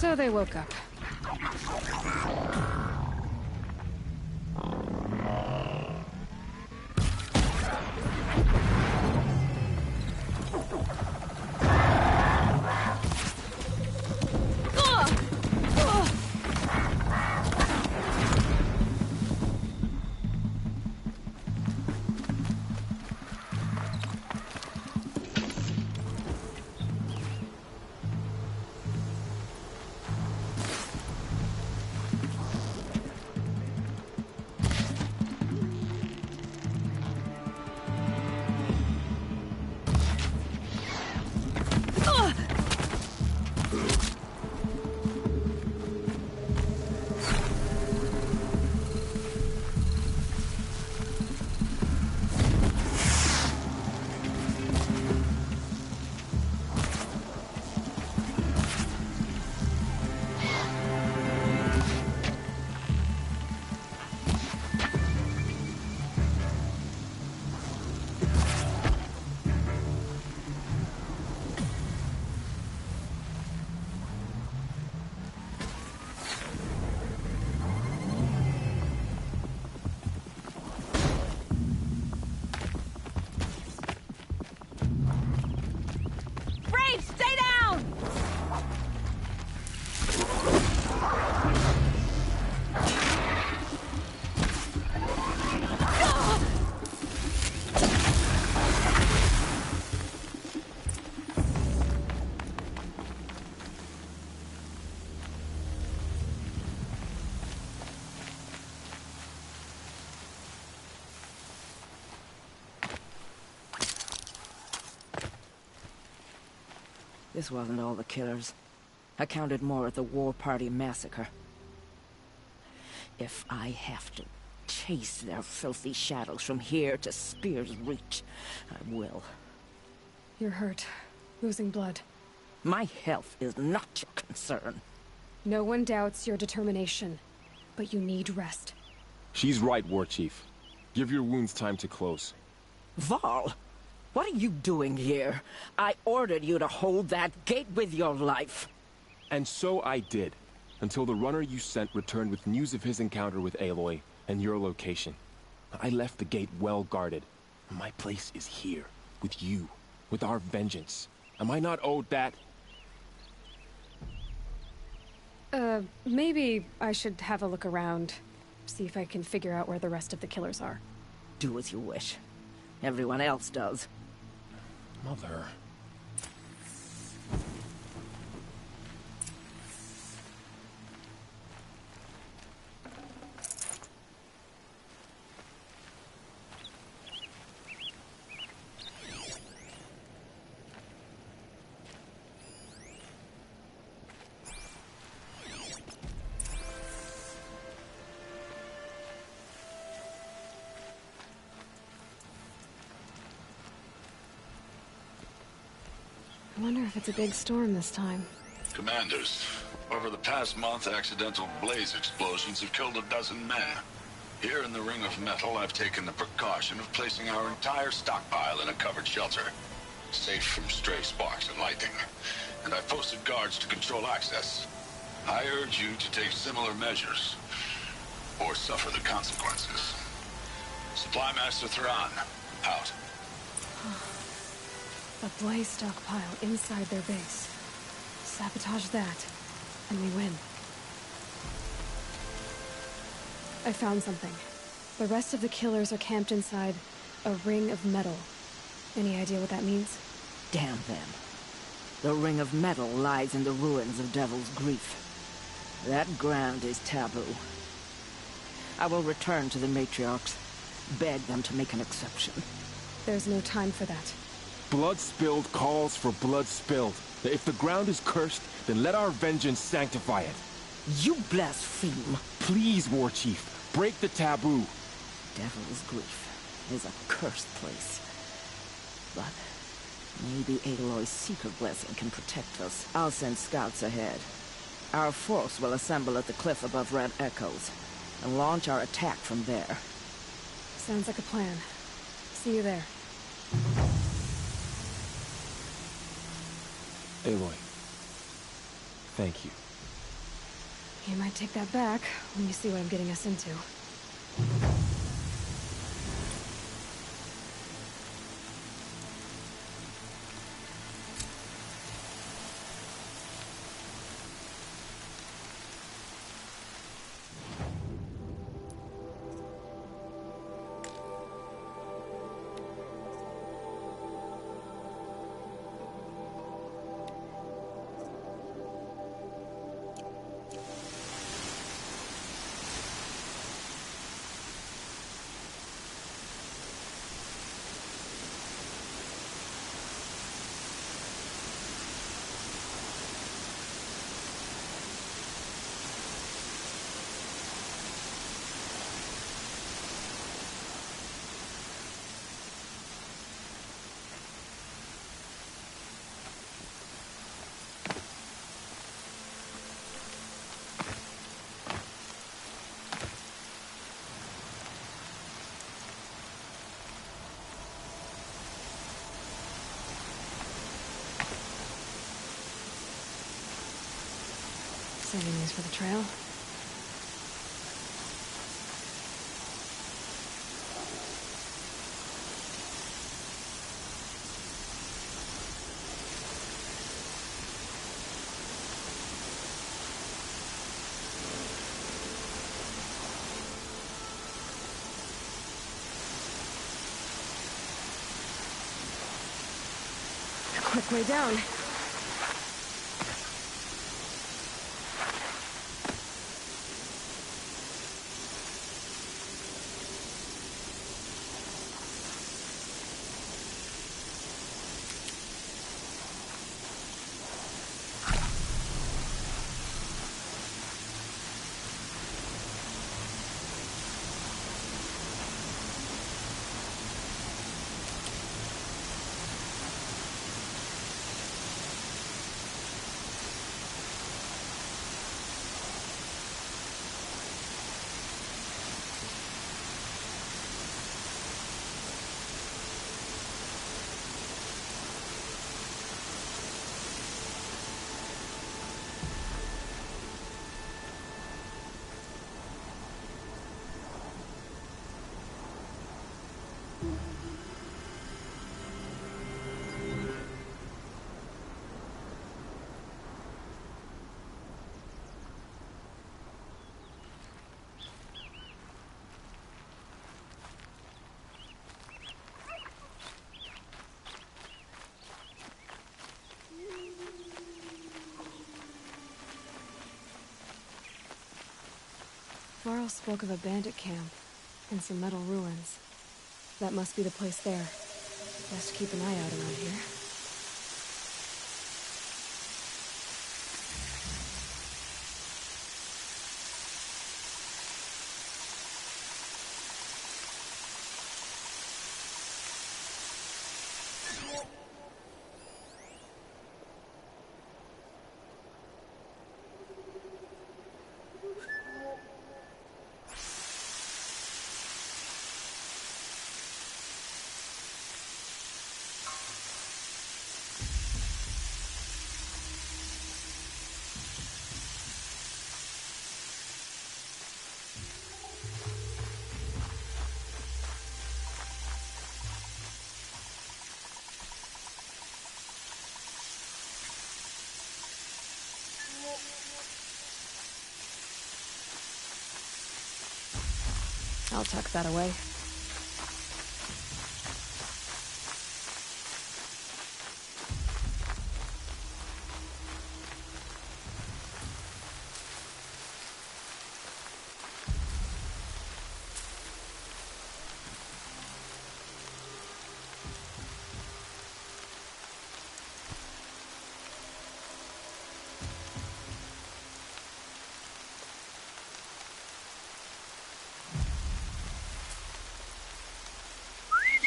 Speaker 1: So they woke up.
Speaker 12: This wasn't all the killers. I counted more at the War Party massacre. If I have to chase their filthy shadows from here to Spear's Reach, I will.
Speaker 1: You're hurt. Losing blood.
Speaker 12: My health is not your concern.
Speaker 1: No one doubts your determination, but you need rest.
Speaker 3: She's right, War Chief. Give your wounds time to close.
Speaker 12: Varl, what are you doing here? I ordered you to hold that gate with your life.
Speaker 3: And so I did, until the runner you sent returned with news of his encounter with Aloy and your location. I left the gate well guarded. My place is here, with you, with our vengeance. Am I not owed that?
Speaker 1: Maybe I should have a look around. See if I can figure out where the rest of the killers are.
Speaker 12: Do as you wish. Everyone else does.
Speaker 3: Mother...
Speaker 1: I wonder if it's a big storm this time.
Speaker 21: Commanders, over the past month, accidental blaze explosions have killed 12 men. Here in the Ring of Metal, I've taken the precaution of placing our entire stockpile in a covered shelter, safe from stray sparks and lightning. And I've posted guards to control access. I urge you to take similar measures, or suffer the consequences. Supply Master Thrawn, out.
Speaker 1: A blaze stockpile inside their base. Sabotage that, and we win. I found something. The rest of the killers are camped inside a ring of metal. Any idea what that means?
Speaker 12: Damn them. The Ring of Metal lies in the ruins of Devil's Grief. That ground is taboo. I will return to the matriarchs, beg them to make an exception.
Speaker 1: There's no time for that.
Speaker 3: Blood spilled calls for blood spilled. If the ground is cursed, then let our vengeance sanctify it.
Speaker 12: You blaspheme.
Speaker 3: Please, War Chief, break the taboo.
Speaker 12: Devil's Grief is a cursed place. But maybe Aloy's secret blessing can protect us. I'll send scouts ahead. Our force will assemble at the cliff above Red Echoes and launch our attack from there.
Speaker 1: Sounds like a plan. See you there.
Speaker 3: Aloy, thank you.
Speaker 1: You might take that back when you see what I'm getting us into. Saving these for the trail. A quick way down. Varl spoke of a bandit camp and some metal ruins. That must be the place there. Best keep an eye out around here. I'll tuck that away.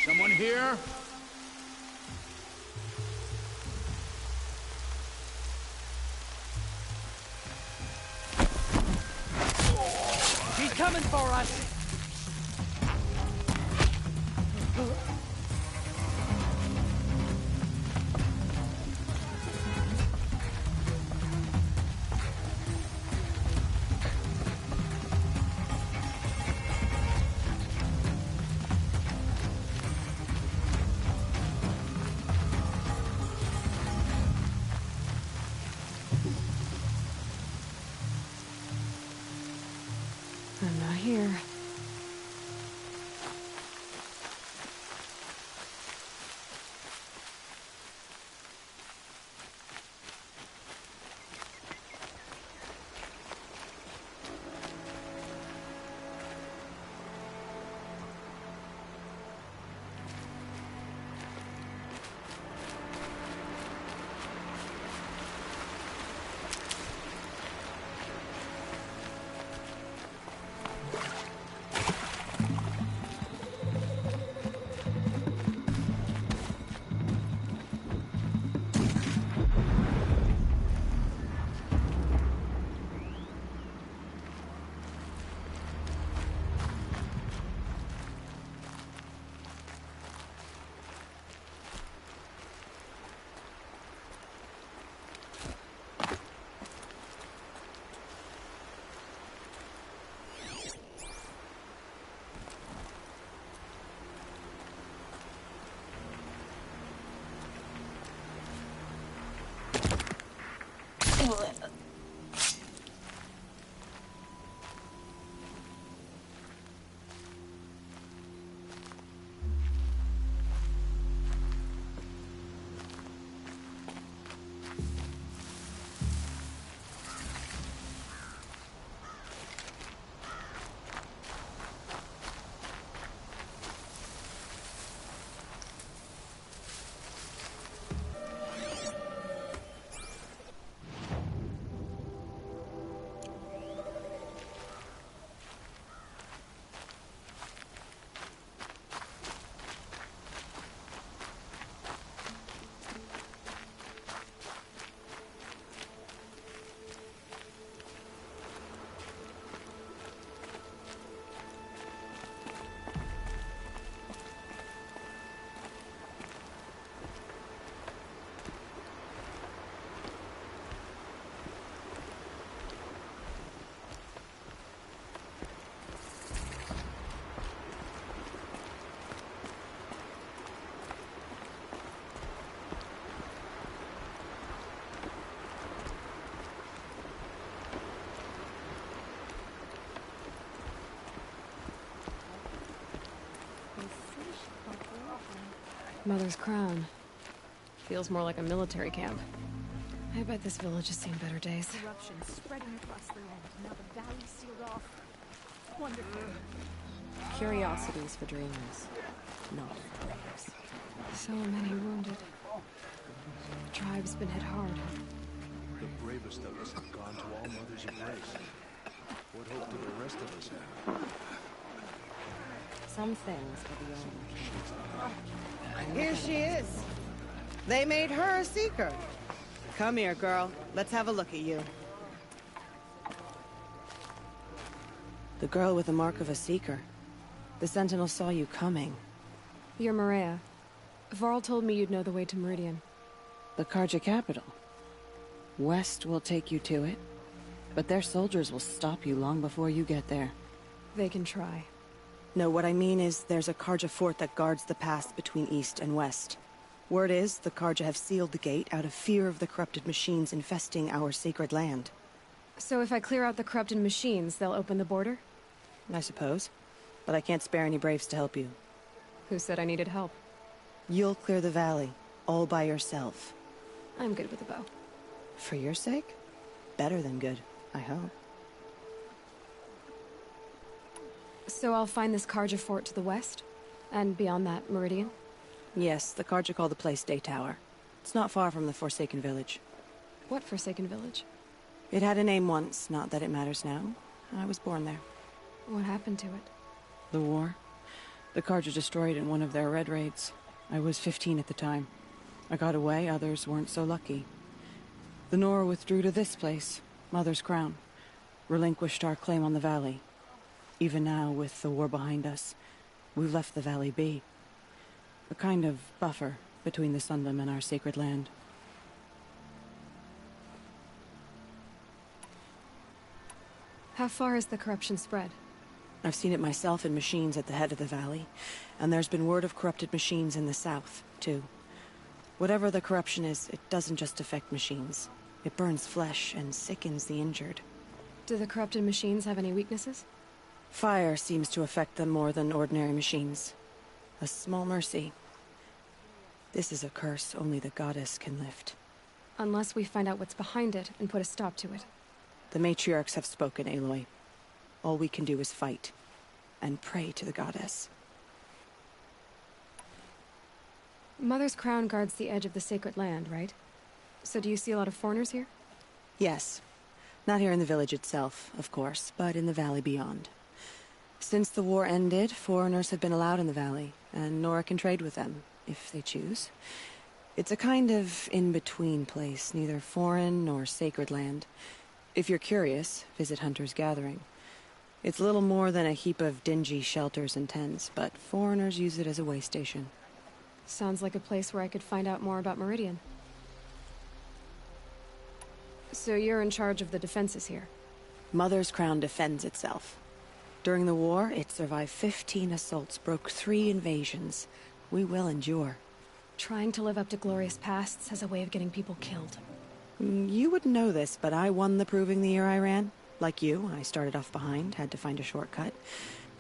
Speaker 23: Someone here?
Speaker 10: He's coming for us!
Speaker 1: I'm not here. Mother's crown. Feels more like a military camp. I bet this village has seen better days.
Speaker 6: Eruption spreading across the land. Now the valley's sealed off. Wonderful.
Speaker 12: Curiosities for dreamers, not for braves.
Speaker 1: So many wounded. The tribe's been hit hard.
Speaker 14: The bravest of us have gone to All Mother's embrace. What hope do the rest of us have?
Speaker 12: Some things are beyond.
Speaker 7: Here she is. They made her a seeker. Come here, girl. Let's have a look at you. The girl with the mark of a seeker. The Sentinel saw you coming.
Speaker 1: You're Maria. Varl told me you'd know the way to Meridian.
Speaker 7: The Karja capital. West will take you to it, but their soldiers will stop you long before you get there.
Speaker 1: They can try.
Speaker 7: No, what I mean is there's a Karja fort that guards the pass between East and West. Word is, the Karja have sealed the gate out of fear of the corrupted machines infesting our sacred land.
Speaker 1: So if I clear out the corrupted machines, they'll open the border?
Speaker 7: I suppose. But I can't spare any braves to help you.
Speaker 1: Who said I needed help?
Speaker 7: You'll clear the valley, all by yourself.
Speaker 1: I'm good with a bow.
Speaker 7: For your sake? Better than good, I hope.
Speaker 1: So I'll find this Karja fort to the west? And beyond that, Meridian?
Speaker 7: Yes, the Karja call the place Day Tower. It's not far from the Forsaken Village.
Speaker 1: What Forsaken Village?
Speaker 7: It had a name once, not that it matters now. I was born there.
Speaker 1: What happened to it?
Speaker 7: The war. The Karja destroyed in one of their red raids. I was 15 at the time. I got away, others weren't so lucky. The Nora withdrew to this place, Mother's Crown. Relinquished our claim on the valley. Even now, with the war behind us, we've left the valley be. A kind of buffer between the Sundom and our sacred land.
Speaker 1: How far has the corruption spread?
Speaker 7: I've seen it myself in machines at the head of the valley, and there's been word of corrupted machines in the south, too. Whatever the corruption is, it doesn't just affect machines. It burns flesh and sickens the injured.
Speaker 1: Do the corrupted machines have any weaknesses?
Speaker 7: Fire seems to affect them more than ordinary machines. A small mercy. This is a curse only the goddess can lift.
Speaker 1: Unless we find out what's behind it and put a stop to it.
Speaker 7: The matriarchs have spoken, Aloy. All we can do is fight, and pray to the goddess.
Speaker 1: Mother's Crown guards the edge of the sacred land, right? So do you see a lot of foreigners here?
Speaker 7: Yes. Not here in the village itself, of course, but in the valley beyond. Since the war ended, foreigners have been allowed in the valley, and Nora can trade with them, if they choose. It's a kind of in-between place, neither foreign nor sacred land. If you're curious, visit Hunter's Gathering. It's little more than a heap of dingy shelters and tents, but foreigners use it as a way station.
Speaker 1: Sounds like a place where I could find out more about Meridian. So you're in charge of the defenses here?
Speaker 7: Mother's Crown defends itself. During the war, it survived 15 assaults, broke 3 invasions. We will endure.
Speaker 1: Trying to live up to glorious pasts has a way of getting people killed.
Speaker 7: You wouldn't know this, but I won the proving the year I ran. Like you, I started off behind, had to find a shortcut.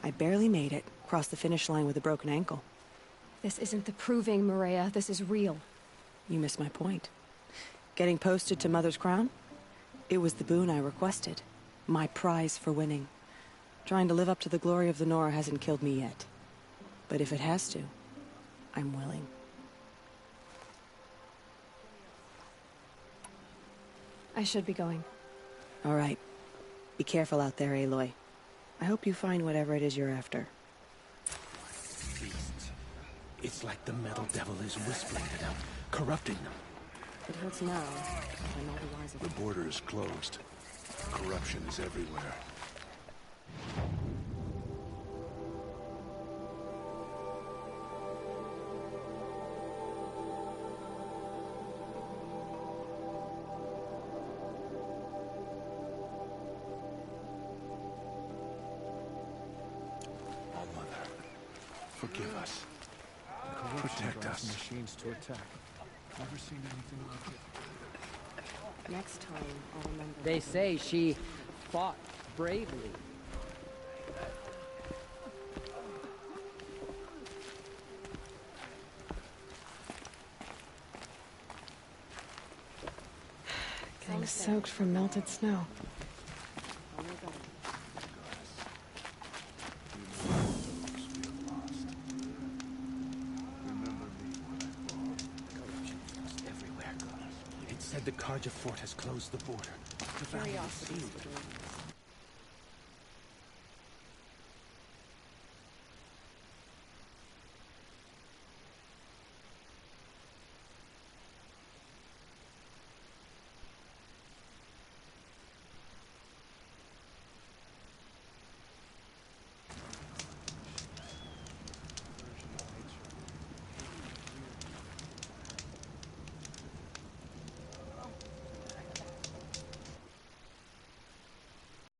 Speaker 7: I barely made it, crossed the finish line with a broken ankle.
Speaker 1: This isn't the proving, Maria. This is real.
Speaker 7: You miss my point. Getting posted to Mother's Crown? It was the boon I requested. My prize for winning. Trying to live up to the glory of the Nora hasn't killed me yet. But if it has to, I'm willing.
Speaker 1: I should be going.
Speaker 7: All right. Be careful out there, Aloy. I hope you find whatever it is you're after.
Speaker 15: Beasts. It's like the metal devil is whispering to them, corrupting them.
Speaker 12: It hurts now. I'm not the wiser.
Speaker 2: The border is closed. Corruption is everywhere. Forgive us. Protect us.
Speaker 14: Machines to attack. Never seen anything like it.
Speaker 12: Next time, I'll remember.
Speaker 4: They say she fought bravely.
Speaker 1: Getting soaked from melted snow.
Speaker 15: said the Karja fort has closed the border. The valley is
Speaker 7: Curiosity.
Speaker 15: sealed.